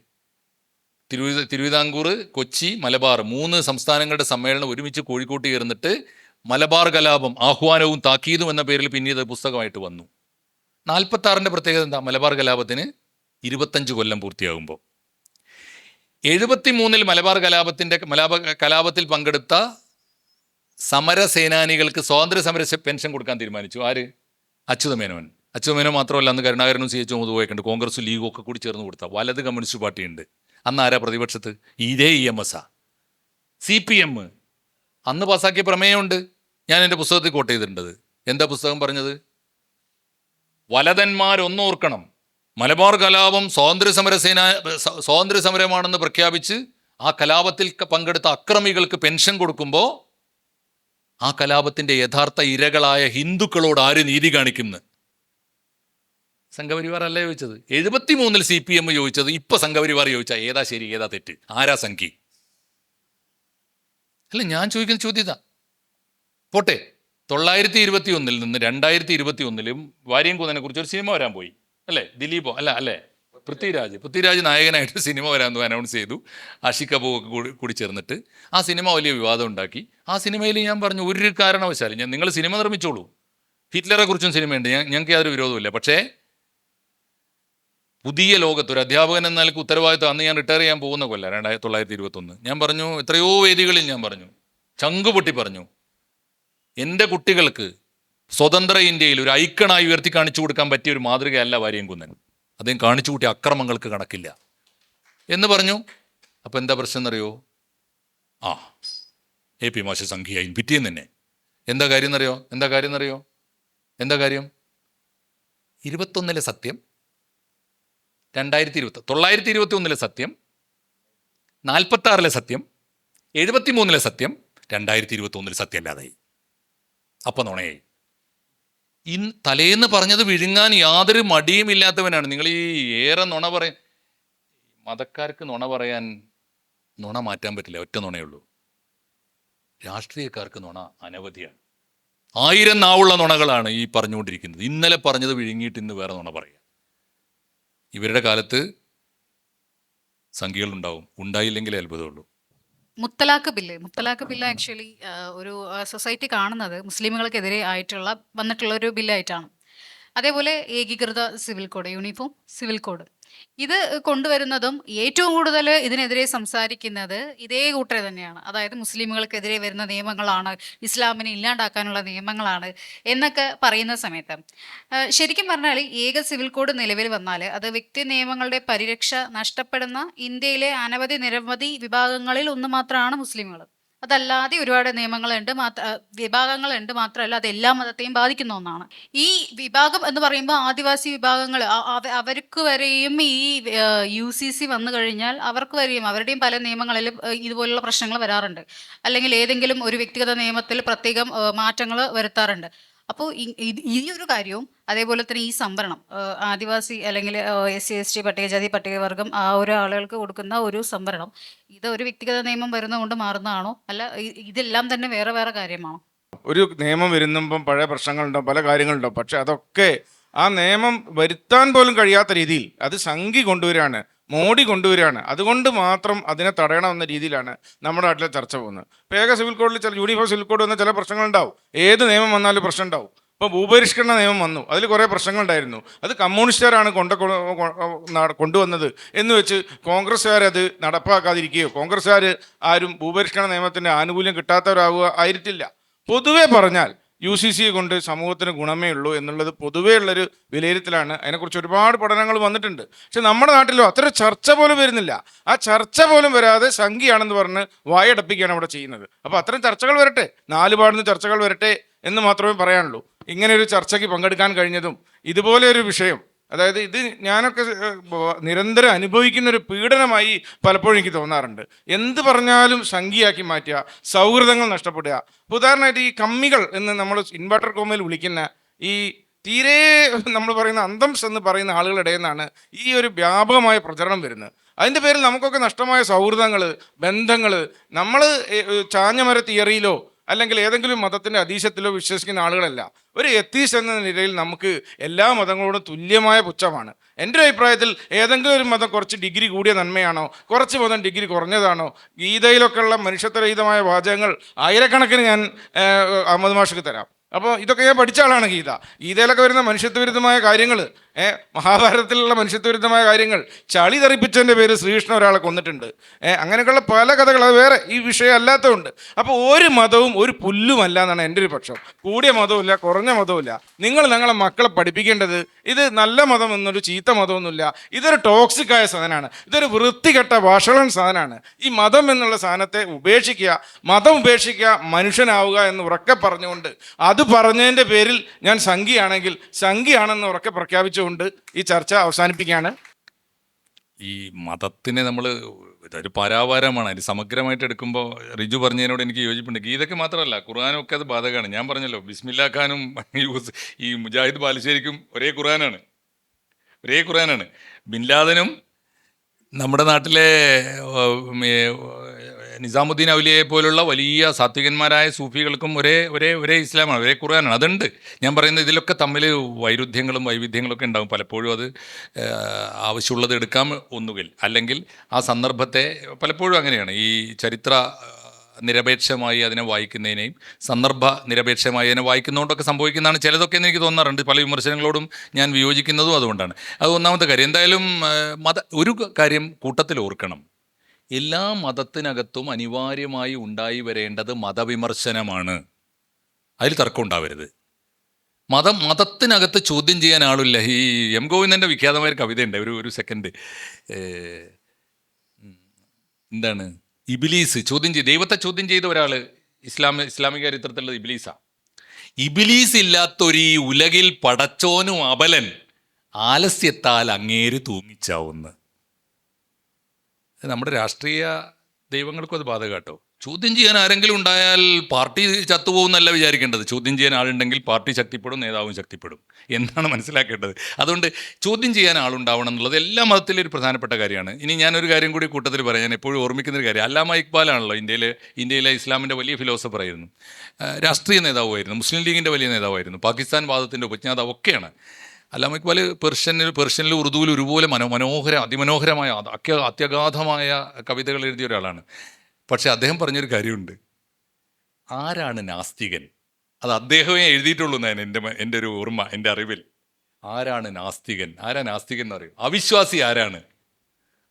തിരുവിതാംകൂർ, കൊച്ചി, മലബാർ 3 സംസ്ഥാനങ്ങളുടെ സമ്മേളനം ഒരുമിച്ച് കോഴിക്കോട്ട് ചേർന്നിട്ട് മലബാർ കലാപം ആഹ്വാനവും താക്കീതും എന്ന പേരിൽ പിന്നീട് പുസ്തകമായിട്ട് വന്നു. 46ൻ്റെ പ്രത്യേകത എന്താ? മലബാർ കലാപത്തിന് 25 കൊല്ലം പൂർത്തിയാകുമ്പോൾ. 73 മലബാർ കലാപത്തിൽ പങ്കെടുത്ത സമരസേനാനികൾക്ക് സ്വാതന്ത്ര്യ സമര പെൻഷൻ കൊടുക്കാൻ തീരുമാനിച്ചു. ആര്? അച്യുതമേനോൻ. അച്യുതമേനോൻ മാത്രമല്ല, അന്ന് കരുണാകരനും CH മുഹമ്മദ് കോയക്കുണ്ട്, കോൺഗ്രസും ലീഗും ഒക്കെ കൂടി ചേർന്ന് കൊടുത്ത വലത് കമ്മ്യൂണിസ്റ്റ് പാർട്ടിയുണ്ട്. അന്ന് ആരാ പ്രതിപക്ഷത്ത്? ഇതേ EMS. CPM അന്ന് പാസ്സാക്കിയ പ്രമേയമുണ്ട്, ഞാൻ എൻ്റെ പുസ്തകത്തിൽ കോട്ട് ചെയ്തിട്ടുണ്ടത്. എന്താ പുസ്തകം പറഞ്ഞത്? വലതന്മാരൊന്നോർക്കണം, മലബാർ കലാപം സ്വാതന്ത്ര്യ സമരമാണെന്ന് പ്രഖ്യാപിച്ച് ആ കലാപത്തിൽ പങ്കെടുത്ത അക്രമികൾക്ക് പെൻഷൻ കൊടുക്കുമ്പോൾ ആ കലാപത്തിൻ്റെ യഥാർത്ഥ ഇരകളായ ഹിന്ദുക്കളോട് ആര് നീതി കാണിക്കുന്നു? സംഘപരിവാർ അല്ല ചോദിച്ചത്. 73-ൽ CPM ചോദിച്ചത്. ഇപ്പൊ സംഘപരിവാർ ചോദിച്ചാൽ ഏതാ ശരി ഏതാ തെറ്റ്, ആരാ സംഘി? അല്ല, ഞാൻ ചോദിക്കുന്ന ചോദ്യം ഇതാ. പോട്ടെ, 921-ൽ നിന്ന് 2021-ലും വാര്യംകുന്നനെ കുറിച്ച് ഒരു സിനിമ വരാൻ പോയി അല്ലേ? ദിലീപോ അല്ലേ, പൃഥ്വിരാജ് നായകനായിട്ട് സിനിമ വരാമെന്ന് അനൗൺസ് ചെയ്തു. ആഷിഖ് കപൂർ കൂടി ചേർന്നിട്ട് ആ സിനിമ വലിയ വിവാദം ഉണ്ടാക്കി. ആ സിനിമയിൽ ഞാൻ പറഞ്ഞു, ഒരു കാരണവശാലും നിങ്ങൾ സിനിമ നിർമ്മിച്ചോളൂ, ഹിറ്റ്ലറെ കുറിച്ചും സിനിമയുണ്ട്, ഞങ്ങൾക്ക് യാതൊരു വിരോധമില്ല. പക്ഷേ പുതിയ ലോകത്ത് ഒരു അധ്യാപകൻ എന്ന നിലയ്ക്ക് ഉത്തരവാദിത്വം, അന്ന് ഞാൻ റിട്ടയർ ചെയ്യാൻ പോകുന്ന കൊല്ല 1921, ഞാൻ പറഞ്ഞു, എത്രയോ വേദികളിൽ ഞാൻ പറഞ്ഞു, ചങ്കുപൊട്ടി പറഞ്ഞു, എൻ്റെ കുട്ടികൾക്ക് സ്വതന്ത്ര ഇന്ത്യയിൽ ഒരു ഐക്കണായി ഉയർത്തി കാണിച്ചു കൊടുക്കാൻ പറ്റിയ ഒരു മാതൃകയല്ല വാര്യംകുന്നൻ. അദ്ദേഹം കാണിച്ചു കൂട്ടിയ അക്രമങ്ങൾക്ക് കണക്കില്ല എന്ന് പറഞ്ഞു. അപ്പം എന്താ പ്രശ്നം എന്നറിയോ? AP മാഷ് സംഖ്യയായി പിറ്റേന്ന് തന്നെ. എന്താ കാര്യം എന്നറിയോ? 21-ലെ സത്യം 921-ലെ സത്യം, 46-ലെ സത്യം, 73-ലെ സത്യം, 2021-ലെ സത്യം അല്ലാതായി. അപ്പം നുണയായി. തലേന്ന് പറഞ്ഞത് വിഴുങ്ങാൻ യാതൊരു മടിയും ഇല്ലാത്തവനാണ് നിങ്ങൾ. ഈ ഏറെ നുണ പറയാൻ, മതക്കാർക്ക് നുണ പറയാൻ നുണ മാറ്റാൻ പറ്റില്ല, ഒറ്റ നുണയുള്ളൂ. രാഷ്ട്രീയക്കാർക്ക് നുണ അനവധിയാണ്. 1000 നാവുള്ള നുണകളാണ് ഈ പറഞ്ഞുകൊണ്ടിരിക്കുന്നത്. ഇന്നലെ പറഞ്ഞത് വിഴുങ്ങിയിട്ട് ഇന്ന് വേറെ നുണ പറയുക. ഇവരുടെ കാലത്ത് സംഖ്യകളുണ്ടാവും, ഉണ്ടായില്ലെങ്കിലേ അത്ഭുതമുള്ളൂ. മുത്തലാഖ് ബില്ല് ആക്ച്വലി ഒരു സൊസൈറ്റി കാണുന്നത് മുസ്ലിമുകൾക്കെതിരെ വന്നിട്ടുള്ള ഒരു ബില്ലായിട്ടാണ്. അതേപോലെ ഏകീകൃത civil code, uniform civil code, ഇത് കൊണ്ടുവരുന്നതും ഏറ്റവും കൂടുതൽ ഇതിനെതിരെ സംസാരിക്കുന്നത് ഇതേ കൂട്ടരെ തന്നെയാണ്. അതായത് മുസ്ലിമുകൾക്കെതിരെ വരുന്ന നിയമങ്ങളാണ്, ഇസ്ലാമിനെ ഇല്ലാണ്ടാക്കാനുള്ള നിയമങ്ങളാണ് എന്നൊക്കെ പറയുന്ന സമയത്ത് ശരിക്കും പറഞ്ഞാൽ ഏക സിവിൽ കോഡ് നിലവിൽ വന്നാൽ അത് വ്യക്തി നിയമങ്ങളുടെ പരിരക്ഷ നഷ്ടപ്പെടുന്ന ഇന്ത്യയിലെ നിരവധി വിഭാഗങ്ങളിൽ ഒന്ന് മാത്രമാണ് മുസ്ലിമുകൾ. അതല്ലാതെ ഒരുപാട് നിയമങ്ങളുണ്ട്, വിഭാഗങ്ങളുണ്ട്. മാത്രമല്ല അത് എല്ലാ മതത്തെയും ബാധിക്കുന്ന ഒന്നാണ്. ഈ വിഭാഗം എന്ന് പറയുമ്പോൾ ആദിവാസി വിഭാഗങ്ങൾ, അവർക്ക് വരെയും ഈ UCC വന്നു കഴിഞ്ഞാൽ അവർക്ക് വരെയും അവരുടെയും പല നിയമങ്ങളിലും ഇതുപോലുള്ള പ്രശ്നങ്ങൾ വരാറുണ്ട്. അല്ലെങ്കിൽ ഏതെങ്കിലും ഒരു വ്യക്തിഗത നിയമത്തിൽ പ്രത്യേകം മാറ്റങ്ങൾ വരുത്താറുണ്ട്. അപ്പോൾ ഈ ഒരു കാര്യവും അതേപോലെ തന്നെ ഈ സംവരണം, ആദിവാസി അല്ലെങ്കിൽ SC ST പട്ടികജാതി പട്ടികവർഗം ആ ഒരു ആളുകൾക്ക് കൊടുക്കുന്ന ഒരു സംവരണം, ഇത് ഒരു വ്യക്തിഗത നിയമം വരുന്നതുകൊണ്ട് മാറുന്നതാണോ, അല്ല ഇതെല്ലാം തന്നെ വേറെ വേറെ കാര്യമാണോ? ഒരു നിയമം വരുമ്പം പഴയ പ്രശ്നങ്ങളുണ്ടാവും, പല കാര്യങ്ങളുണ്ടാവും. പക്ഷെ അതൊക്കെ ആ നിയമം വരുത്താൻ പോലും കഴിയാത്ത രീതിയിൽ അത് സംഘി കൊണ്ടുവരികയാണ്, മോഡി കൊണ്ടുവരികയാണ്. അതുകൊണ്ട് മാത്രം അതിനെ തടയണമെന്ന രീതിയിലാണ് നമ്മുടെ നാട്ടിലെ ചർച്ച പോകുന്നത്. ഇപ്പോൾ ഏക സിവിൽ കോഡിൽ യൂണിഫോം സിവിൽ കോഡ് വന്ന ചില പ്രശ്നങ്ങളുണ്ടാവും. ഏത് നിയമം വന്നാലും പ്രശ്നം ഉണ്ടാവും. ഇപ്പോൾ ഭൂപരിഷ്കരണ നിയമം വന്നു, അതിൽ കുറേ പ്രശ്നങ്ങളുണ്ടായിരുന്നു. അത് കമ്മ്യൂണിസ്റ്റുകാരാണ് കൊണ്ടുവന്നത് എന്ന് വെച്ച് കോൺഗ്രസ്സുകാരത് നടപ്പാക്കാതിരിക്കുകയോ കോൺഗ്രസ്സുകാർ ആരും ഭൂപരിഷ്കരണ നിയമത്തിൻ്റെ ആനുകൂല്യം കിട്ടാത്തവരാവുക ആയിട്ടില്ല. പൊതുവെ പറഞ്ഞാൽ UCC കൊണ്ട് സമൂഹത്തിന് ഗുണമേ ഉള്ളൂ എന്നുള്ളത് പൊതുവേ ഉള്ളൊരു വിലയിരുത്തലാണ്. അതിനെക്കുറിച്ച് ഒരുപാട് പഠനങ്ങൾ വന്നിട്ടുണ്ട്. പക്ഷെ നമ്മുടെ നാട്ടിലോ അത്ര ചർച്ച പോലും വരുന്നില്ല. ആ ചർച്ച പോലും വരാതെ സംഖ്യയാണെന്ന് പറഞ്ഞ് വായടപ്പിക്കുകയാണ് ഇവിടെ ചെയ്യുന്നത്. അപ്പോൾ അത്തരം ചർച്ചകൾ വരട്ടെ, 4 പാടുന്ന ചർച്ചകൾ വരട്ടെ എന്ന് മാത്രമേ പറയാനുള്ളൂ. ഇങ്ങനെ ഒരു ചർച്ചയ്ക്ക് പങ്കെടുക്കാൻ കഴിഞ്ഞതും ഇതുപോലെ ഒരു വിഷയം, അതായത് ഇത് ഞാനൊക്കെ നിരന്തരം അനുഭവിക്കുന്ന ഒരു പീഡനമായി പലപ്പോഴും എനിക്ക് തോന്നാറുണ്ട്. എന്ത് പറഞ്ഞാലും സംഖ്യയാക്കി മാറ്റുക, സൗഹൃദങ്ങൾ നഷ്ടപ്പെടുക. ഉദാഹരണമായിട്ട് ഈ കമ്മികൾ എന്ന് നമ്മൾ ഇൻവെർട്ടർ കോമയിൽ വിളിക്കുന്ന ഈ തീരെ നമ്മൾ പറയുന്ന അന്തംസ് എന്ന് പറയുന്ന ആളുകളുടെ ഇടയിൽ നിന്നാണ് ഈ ഒരു വ്യാപകമായ പ്രചരണം വരുന്നത്. അതിൻ്റെ പേരിൽ നമുക്കൊക്കെ നഷ്ടമായ സൗഹൃദങ്ങൾ, ബന്ധങ്ങൾ, നമ്മൾ ചാഞ്ഞമര തിയറിയിലോ അല്ലെങ്കിൽ ഏതെങ്കിലും മതത്തിൻ്റെ അതീശത്തിലോ വിശ്വസിക്കുന്ന ആളുകളല്ല. ഒരു എത്തീസ്റ്റ് എന്ന നിലയിൽ നമുക്ക് എല്ലാ മതങ്ങളോടും തുല്യമായ പുച്ഛമാണ്. എൻ്റെ അഭിപ്രായത്തിൽ ഏതെങ്കിലും ഒരു മതം കുറച്ച് ഡിഗ്രി കൂടിയ നന്മയാണോ, കുറച്ച് മതം ഡിഗ്രി കുറഞ്ഞതാണോ? ഗീതയിലൊക്കെ ഉള്ള മനുഷ്യത്വരഹിതമായ വാചകങ്ങൾ ആയിരക്കണക്കിന് ഞാൻ അഹമ്മദ് മാഷക്ക് തരാം. അപ്പോൾ ഇതൊക്കെ ഞാൻ പഠിച്ച ആളാണ്. ഗീതയിലൊക്കെ വരുന്ന മനുഷ്യത്വവിരുദ്ധമായ കാര്യങ്ങൾ, മഹാഭാരതത്തിലുള്ള മനുഷ്യത്വവിരുദ്ധമായ കാര്യങ്ങൾ, ചളി തെറിപ്പിച്ചതിൻ്റെ പേര് ശ്രീകൃഷ്ണൻ ഒരാളെ കൊന്നിട്ടുണ്ട്. അങ്ങനെയൊക്കെയുള്ള പല കഥകൾ, അത് വേറെ ഈ വിഷയം അല്ലാത്തതുണ്ട്. അപ്പോൾ ഒരു മതവും ഒരു പുല്ലുമല്ല എന്നാണ് എൻ്റെ ഒരു പക്ഷം. കൂടിയ മതവുമില്ല, കുറഞ്ഞ മതവുമില്ല. നിങ്ങളെ മക്കളെ പഠിപ്പിക്കേണ്ടത് ഇത് നല്ല മതം എന്നൊരു ചീത്ത മതമൊന്നുമില്ല. ഇതൊരു ടോക്സിക്കായ സാധനമാണ്, ഇതൊരു വൃത്തികെട്ട വഷളൻ സാധനമാണ്. ഈ മതം എന്നുള്ള സാധനത്തെ ഉപേക്ഷിക്കുക, മതം ഉപേക്ഷിക്കുക, മനുഷ്യനാവുക എന്ന് ഉറക്കെ പറഞ്ഞുകൊണ്ട്, അത് പറഞ്ഞതിൻ്റെ പേരിൽ ഞാൻ സംഖ്യയാണെങ്കിൽ സംഖ്യയാണെന്ന് ഉറക്കെ പ്രഖ്യാപിച്ചു കൊണ്ട് ഈ ചർച്ച അവസാനിപ്പിക്കുകയാണ്. ഈ മതത്തിനെ നമ്മൾ ഇതൊരു പരാവാരമാണ്. അതിന് സമഗ്രമായിട്ട് എടുക്കുമ്പോൾ റിജു പറഞ്ഞതിനോട് എനിക്ക് യോജിപ്പുണ്ട്. ഗീതയ്ക്ക് മാത്രമല്ല, ഖുർആനൊക്കെ അത് ബാധകമാണ്. ഞാൻ പറഞ്ഞല്ലോ, ബിസ്മില്ലാ ഖാനും ഈ മുജാഹിദ് ബാലുശ്ശേരിക്കും ഒരേ ഖുർആനാണ്. ഒരേ ഖുർആനാണ്. ബിൻ ലാദനും നമ്മുടെ നാട്ടിലെ നിസാമുദ്ദീൻ ഔലിയയെ പോലുള്ള വലിയ സാത്വികന്മാരായ സൂഫികൾക്കും ഒരേ ഇസ്ലാമാണ്, ഒരേ ഖുർആനാണ്. അതുണ്ട്. ഞാൻ പറയുന്നത് ഇതിലൊക്കെ തമ്മിൽ വൈരുദ്ധ്യങ്ങളും വൈവിധ്യങ്ങളൊക്കെ ഉണ്ടാകും. പലപ്പോഴും അത് ആവശ്യമുള്ളത് എടുക്കാം ഒന്നുകിൽ, അല്ലെങ്കിൽ ആ സന്ദർഭത്തെ, പലപ്പോഴും അങ്ങനെയാണ് ഈ ചരിത്ര നിരപേക്ഷമായി അതിനെ വായിക്കുന്നതിനെയും സന്ദർഭ നിരപേക്ഷമായി അതിനെ വായിക്കുന്നതുകൊണ്ടൊക്കെ സംഭവിക്കുന്നതാണ് ചിലതൊക്കെ എന്ന് എനിക്ക് തോന്നാറുണ്ട്. പല വിമർശനങ്ങളോടും ഞാൻ വിയോജിക്കുന്നതും അതുകൊണ്ടാണ്. അത് ഒന്നാമത്തെ കാര്യം. എന്തായാലും ഒരു കാര്യം കൂട്ടത്തിൽ ഓർക്കണം, എല്ലാ മതത്തിനകത്തും അനിവാര്യമായി ഉണ്ടായി വരേണ്ടത് മതവിമർശനമാണ്. അതിൽ തർക്കം ഉണ്ടാവരുത്. മതത്തിനകത്ത് ചോദ്യം ചെയ്യാൻ ആളില്ല. ഈ എം ഗോവിന്ദൻ്റെ വിഖ്യാതമായ ഒരു കവിതയുണ്ട്, ഒരു സെക്കൻഡ്. എന്താണ്? ഇബിലീസ് ചോദ്യം ചെയ്ത്, ദൈവത്തെ ചോദ്യം ചെയ്ത ഒരാൾ ഇസ്ലാമിക ചരിത്രത്തിലുള്ളത് ഇബിലീസാണ്. ഇബിലീസ് ഇല്ലാത്തൊരു ഈ ഉലകിൽ പടച്ചോനും അബലൻ, ആലസ്യത്താൽ അങ്ങേര് തൂങ്ങിച്ചാവുന്നു. നമ്മുടെ രാഷ്ട്രീയ ദൈവങ്ങൾക്കും അത് ബാധകം കേട്ടോ. ചോദ്യം ചെയ്യാൻ ആരെങ്കിലും ഉണ്ടായാൽ പാർട്ടി ചത്തുപോകുന്നല്ല വിചാരിക്കേണ്ടത്. ചോദ്യം ചെയ്യാൻ ആളുണ്ടെങ്കിൽ പാർട്ടി ശക്തിപ്പെടും, നേതാവും ശക്തിപ്പെടും എന്നാണ് മനസ്സിലാക്കേണ്ടത്. അതുകൊണ്ട് ചോദ്യം ചെയ്യാൻ ആളുണ്ടാവണം എന്നുള്ളത് എല്ലാ മതത്തിലും ഒരു പ്രധാനപ്പെട്ട കാര്യമാണ്. ഇനി ഞാനൊരു കാര്യം കൂടി കൂട്ടത്തിൽ പറയാം. ഞാൻ എപ്പോഴും ഓർമ്മിക്കുന്നൊരു കാര്യം, അല്ലാമ ഇക്ബാലാണല്ലോ ഇന്ത്യയിലെ ഇസ്ലാമിൻ്റെ വലിയ ഫിലോസഫറായിരുന്നു, രാഷ്ട്രീയ നേതാവുമായിരുന്നു, മുസ്ലിം ലീഗിൻ്റെ വലിയ നേതാവായിരുന്നു, പാകിസ്ഥാൻ വാദത്തിൻ്റെ ഉപജ്ഞാതാവ് ഒക്കെയാണ്. അല്ലാമ ഇക്ബാൽ പേർഷ്യനിലും ഉറുദുവിലും ഒരുപോലെ അതിമനോഹരമായ അത്യഗാധമായ കവിതകൾ എഴുതിയ ഒരാളാണ്. പക്ഷെ അദ്ദേഹം പറഞ്ഞൊരു കാര്യമുണ്ട്, ആരാണ് നാസ്തികൻ? അത് അദ്ദേഹമേ എഴുതിയിട്ടുള്ളൂ എന്നാണ് എൻ്റെ ഒരു ഓർമ്മ, എൻ്റെ അറിവിൽ. ആരാണ് നാസ്തികൻ? നാസ്തികൻ എന്ന് പറയും? അവിശ്വാസി ആരാണ്?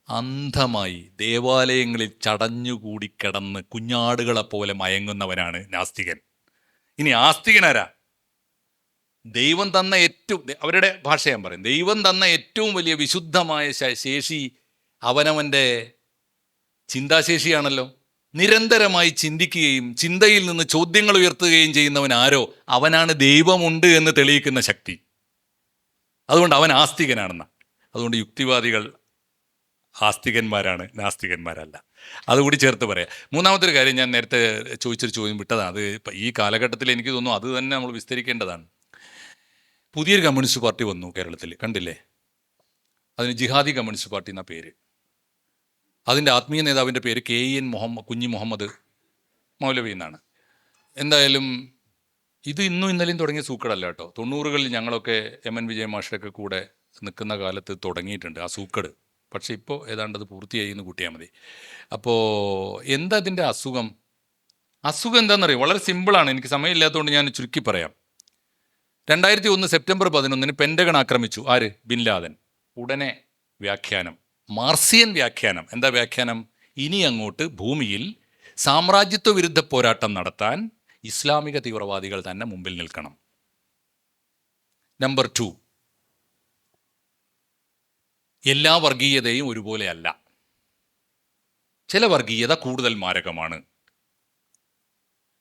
അന്ധമായി ദേവാലയങ്ങളിൽ ചടഞ്ഞുകൂടി കിടന്ന് കുഞ്ഞാടുകളെ പോലെ മയങ്ങുന്നവനാണ് നാസ്തികൻ. ഇനി ആസ്തികൻ ആരാ? ദൈവം തന്ന അവരുടെ ഭാഷ ഞാൻ പറയും, ദൈവം തന്ന ഏറ്റവും വലിയ വിശുദ്ധമായ ശേഷി അവനവൻ്റെ ചിന്താശേഷിയാണല്ലോ. നിരന്തരമായി ചിന്തിക്കുകയും ചിന്തയിൽ നിന്ന് ചോദ്യങ്ങൾ ഉയർത്തുകയും ചെയ്യുന്നവൻ ആരോ അവനാണ് ദൈവമുണ്ട് എന്ന് തെളിയിക്കുന്ന ശക്തി. അതുകൊണ്ട് അവൻ ആസ്തികനാണെന്ന. അതുകൊണ്ട് യുക്തിവാദികൾ ആസ്തികന്മാരാണ്, നാസ്തികന്മാരല്ല. അതുകൂടി ചേർത്ത് പറയാം. മൂന്നാമത്തെ ഒരു കാര്യം, ഞാൻ നേരത്തെ ചോദിച്ചൊരു ചോദ്യം വിട്ടതാണ്. അത് ഈ കാലഘട്ടത്തിൽ എനിക്ക് തോന്നുന്നു അത് തന്നെ നമ്മൾ വിസ്തരിക്കേണ്ടതാണ്. പുതിയൊരു കമ്മ്യൂണിസ്റ്റ് പാർട്ടി വന്നു കേരളത്തിൽ, കണ്ടില്ലേ? അതിന് ജിഹാദി കമ്മ്യൂണിസ്റ്റ് പാർട്ടി എന്ന പേര്. അതിൻ്റെ ആത്മീയ നേതാവിൻ്റെ പേര് KN കുഞ്ഞി മുഹമ്മദ് മൗലവി എന്നാണ്. എന്തായാലും ഇത് ഇന്നും ഇന്നലെയും തുടങ്ങിയ സൂക്കടല്ല കേട്ടോ. 90കളിൽ ഞങ്ങളൊക്കെ MN വിജയ മാഷൊക്കെ കൂടെ നിൽക്കുന്ന കാലത്ത് തുടങ്ങിയിട്ടുണ്ട് ആ സൂക്കട്. പക്ഷേ ഇപ്പോൾ ഏതാണ്ട് അത് പൂർത്തിയായി എന്ന് കൂട്ടിയാൽ മതി. അപ്പോൾ എന്താ ഇതിൻ്റെ അസുഖം എന്താണെന്നറിയാം? വളരെ സിമ്പിളാണ്. എനിക്ക് സമയമില്ലാത്തതുകൊണ്ട് ഞാൻ ചുരുക്കി പറയാം. 2001 സെപ്റ്റംബർ 11 പെൻറ്റഗൺ ആക്രമിച്ചു. ആര്? Bin Laden. ഉടനെ വ്യാഖ്യാനം, മാർസിയൻ വ്യാഖ്യാനം. എന്താ വ്യാഖ്യാനം? ഇനി അങ്ങോട്ട് ഭൂമിയിൽ സാമ്രാജ്യത്വ വിരുദ്ധ പോരാട്ടം നടത്താൻ ഇസ്ലാമിക തീവ്രവാദികൾ തന്നെ മുമ്പിൽ നിൽക്കണം. നമ്പർ 2, എല്ലാ വർഗീയതയും ഒരുപോലെയല്ല. ചില വർഗീയത കൂടുതൽ മാരകമാണ്.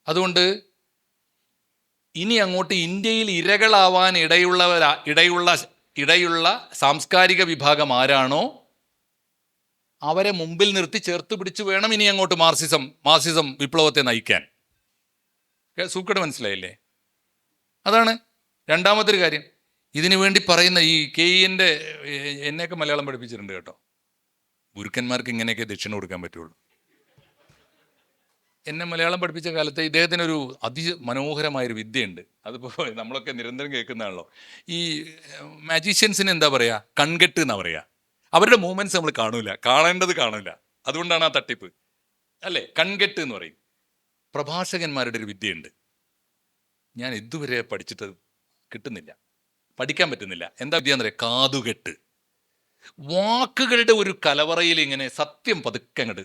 അതുകൊണ്ട് ഇനി അങ്ങോട്ട് ഇന്ത്യയിൽ ഇരകളാവാൻ ഇടയുള്ള സാംസ്കാരിക വിഭാഗം ആരാണോ അവരെ മുമ്പിൽ നിർത്തി ചേർത്ത് പിടിച്ചു വേണം ഇനി അങ്ങോട്ട് മാർസിസം വിപ്ലവത്തെ നയിക്കാൻ. സൂക്കട് മനസ്സിലായില്ലേ? അതാണ് രണ്ടാമത്തെ ഒരു കാര്യം. ഇതിനു വേണ്ടി പറയുന്ന ഈ KN എന്നെയൊക്കെ മലയാളം പഠിപ്പിച്ചിട്ടുണ്ട് കേട്ടോ. ഗുരുക്കന്മാർക്ക് ഇങ്ങനെയൊക്കെ ദക്ഷിണ കൊടുക്കാൻ പറ്റുള്ളൂ. എന്നെ മലയാളം പഠിപ്പിച്ച കാലത്ത് ഇദ്ദേഹത്തിനൊരു മനോഹരമായൊരു വിദ്യയുണ്ട്. അതിപ്പോൾ നമ്മളൊക്കെ നിരന്തരം കേൾക്കുന്നതാണല്ലോ. ഈ മാജീഷ്യൻസിന് എന്താ പറയുക? കൺകെട്ട് എന്നാ പറയുക. അവരുടെ മൂവ്മെൻറ്റ്സ് നമ്മൾ കാണേണ്ടത് കാണില്ല. അതുകൊണ്ടാണ് ആ തട്ടിപ്പ്, അല്ലേ? കൺകെട്ട് എന്ന് പറയും. പ്രഭാഷകന്മാരുടെ ഒരു വിദ്യയുണ്ട്. ഞാൻ ഇതുവരെ പഠിച്ചിട്ട് കിട്ടുന്നില്ല, പഠിക്കാൻ പറ്റുന്നില്ല. എന്താ വിദ്യ എന്ന് പറയുക? കാതുകെട്ട്. വാക്കുകളുടെ ഒരു കലവറയിൽ ഇങ്ങനെ സത്യം പതുക്കെ അങ്ങോട്ട്.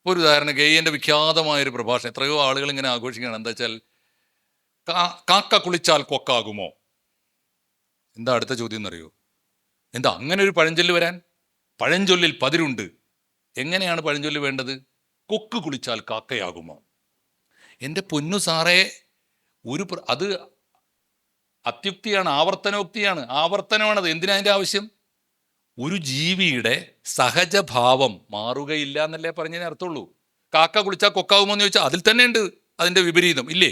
ഒരു ഉദാഹരണം, KN വിഖ്യാതമായൊരു പ്രഭാഷണം എത്രയോ ആളുകൾ ഇങ്ങനെ ആഘോഷിക്കുകയാണ്. എന്താ വെച്ചാൽ, കാക്ക കുളിച്ചാൽ കൊക്കാകുമോ? എന്താ അടുത്ത ചോദ്യം എന്നറിയോ? എന്താ അങ്ങനെ ഒരു പഴഞ്ചൊല്ല് വരാൻ? പഴഞ്ചൊല്ലിൽ പതിരുണ്ട്. എങ്ങനെയാണ് പഴഞ്ചൊല്ല് വേണ്ടത്? കൊക്ക് കുളിച്ചാൽ കാക്കയാകുമോ? എൻ്റെ പൊന്നു സാറേ, അത് അത്യുക്തിയാണ്, ആവർത്തനമാണത്. എന്തിനാ അതിൻ്റെ ആവശ്യം? ഒരു ജീവിയുടെ സഹജഭാവം മാറുകയില്ല എന്നല്ലേ പറഞ്ഞതിന് അർത്ഥമുള്ളൂ. കാക്ക കുളിച്ചാൽ കൊക്കാവുമോ എന്ന് ചോദിച്ചാൽ അതിൽ തന്നെ ഉണ്ട് അതിൻ്റെ വിപരീതം, ഇല്ലേ?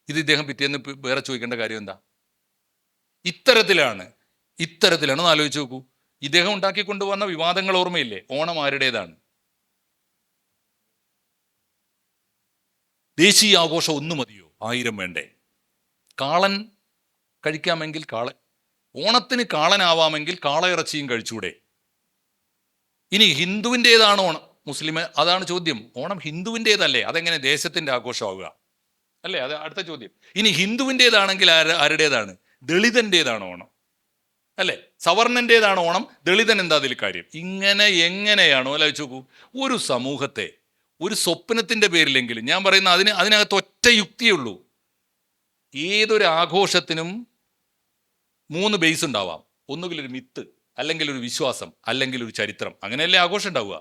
ഇത് ഇദ്ദേഹം പിറ്റേന്ന് വേറെ ചോദിക്കേണ്ട കാര്യം എന്താ? ഇത്തരത്തിലാണ് ഇത്തരത്തിലാണെന്ന് ആലോചിച്ച് നോക്കൂ. ഇദ്ദേഹം ഉണ്ടാക്കിക്കൊണ്ടുവന്ന വിവാദങ്ങൾ ഓർമ്മയില്ലേ? ഓണം ആരുടേതാണ്? ദേശീയ ആഘോഷം ഒന്ന് മതിയോ? 1000 വേണ്ടേ? കാളൻ കഴിക്കാമെങ്കിൽ ഓണത്തിന് കാളനാവാമെങ്കിൽ കാളയിറച്ചിയും കഴിച്ചൂടെ? ഇനി ഹിന്ദുവിൻ്റേതാണ് ഓണം, മുസ്ലിം, അതാണ് ചോദ്യം. ഓണം ഹിന്ദുവിൻ്റേതല്ലേ, അതെങ്ങനെ ദേശത്തിൻ്റെ ആഘോഷമാവുക? അല്ലേ, അത് അടുത്ത ചോദ്യം. ഇനി ഹിന്ദുവിൻ്റേതാണെങ്കിൽ ആരുടേതാണ്? ദളിതൻ്റേതാണ് ഓണം, അല്ലേ? സവർണൻ്റേതാണ് ഓണം, ദളിതൻ എന്താ അതിൽ കാര്യം? ഇങ്ങനെ എങ്ങനെയാണോ ആലോചിച്ച് നോക്കൂ. ഒരു സമൂഹത്തെ ഒരു സ്വപ്നത്തിൻ്റെ പേരിലെങ്കിലും, ഞാൻ പറയുന്ന അതിനകത്ത് ഒറ്റ യുക്തിയേ ഉള്ളൂ. ഏതൊരു ആഘോഷത്തിനും 3 ബേസ് ഉണ്ടാവാം. ഒന്നുകിൽ ഒരു മിത്ത്, അല്ലെങ്കിൽ ഒരു വിശ്വാസം, അല്ലെങ്കിൽ ഒരു ചരിത്രം. അങ്ങനെയല്ലേ ആഘോഷം ഉണ്ടാവുക?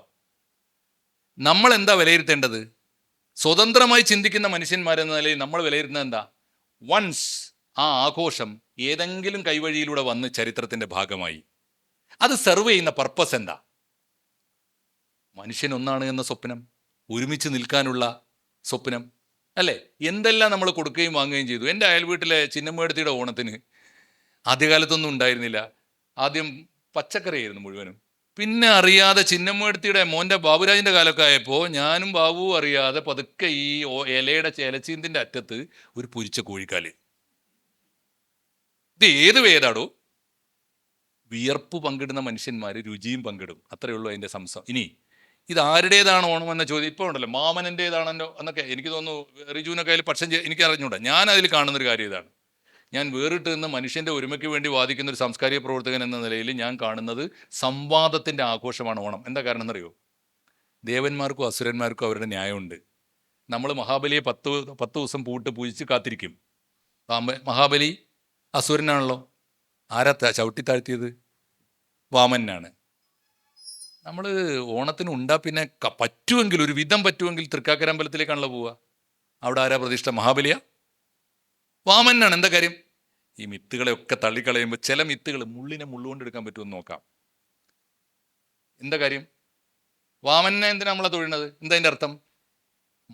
നമ്മൾ എന്താ വിലയിരുത്തേണ്ടത്? സ്വതന്ത്രമായി ചിന്തിക്കുന്ന മനുഷ്യന്മാരെന്ന നിലയിൽ നമ്മൾ വിലയിരുത്തുന്നത് എന്താ? വൺസ് ആ ആഘോഷം ഏതെങ്കിലും കൈവഴിയിലൂടെ വന്ന് ചരിത്രത്തിൻ്റെ ഭാഗമായി, അത് സെർവ് ചെയ്യുന്ന പർപ്പസ് എന്താ? മനുഷ്യൻ ഒന്നാണ് എന്ന സ്വപ്നം, ഒരുമിച്ച് നിൽക്കാനുള്ള സ്വപ്നം, അല്ലേ? എന്തെല്ലാം നമ്മൾ കൊടുക്കുകയും വാങ്ങുകയും ചെയ്തു. എൻ്റെ അയൽവീട്ടിലെ ചിന്നമ്മേടത്തിയുടെ ഓണത്തിന് ആദ്യകാലത്തൊന്നും ഉണ്ടായിരുന്നില്ല. ആദ്യം പച്ചക്കറിയായിരുന്നു മുഴുവനും. പിന്നെ അറിയാതെ ചിന്നമ്മേടത്തിയുടെ മോൻ്റെ ബാബുരാജിൻ്റെ കാലമൊക്കെ ആയപ്പോൾ ഞാനും ബാബുവും അറിയാതെ പതുക്കെ ഈ ഇലയുടെ ചേലച്ചീന്തിൻ്റെ അറ്റത്ത് ഒരു പൊരിച്ച കോഴിക്കാല്. ഇത് ഏത് വേദാടോ? വിയർപ്പ് പങ്കിടുന്ന മനുഷ്യന്മാർ രുചിയും പങ്കിടും, അത്രയേ ഉള്ളൂ അതിൻ്റെ സംശയം. ഇനി ഇത് ആരുടേതാണ് ഓണം എന്ന ചോദ്യം ഇപ്പോൾ ഉണ്ടല്ലോ, മാമനൻ്റേതാണല്ലോ എന്നൊക്കെ എനിക്ക് തോന്നുന്നു. റിജുവിനൊക്കെ അതിൽ പക്ഷം എനിക്ക് അറിഞ്ഞൂടാ. ഞാൻ അതിൽ കാണുന്നൊരു കാര്യം ഇതാണ്. ഞാൻ വേറിട്ട് നിന്ന് മനുഷ്യൻ്റെ ഒരുമയ്ക്ക് വേണ്ടി വാദിക്കുന്ന ഒരു സാംസ്കാരിക പ്രവർത്തകൻ എന്ന നിലയിൽ ഞാൻ കാണുന്നത് സംവാദത്തിൻ്റെ ആഘോഷമാണ് ഓണം. എന്താ കാരണം എന്നറിയോ? ദേവന്മാർക്കും അസുരന്മാർക്കും അവരുടെ ന്യായമുണ്ട്. നമ്മൾ മഹാബലിയെ 10 ദിവസം പൂജിച്ച് കാത്തിരിക്കും. മഹാബലി അസുരനാണല്ലോ. ആരാ ചവിട്ടി താഴ്ത്തിയത്? വാമനാണ്. നമ്മൾ ഓണത്തിന് ഉണ്ടാ പിന്നെ പറ്റുമെങ്കിൽ, ഒരു വിധം പറ്റുമെങ്കിൽ തൃക്കാക്കരമ്പലത്തിലേക്കാണല്ലോ പോവുക. അവിടെ ആരാ പ്രതിഷ്ഠ? മഹാബലിയ? വാമനാണ്. എന്താ കാര്യം? ഈ മിത്തുകളെയൊക്കെ തള്ളിക്കളയുമ്പോൾ ചില മിത്തുകൾ മുള്ളിനെ മുള്ളുകൊണ്ട് എടുക്കാൻ പറ്റുമെന്ന് നോക്കാം. എന്താ കാര്യം? വാമനെ എന്തിനാ നമ്മളെ തൊഴുന്നത്? എന്താ അതിൻ്റെ അർത്ഥം?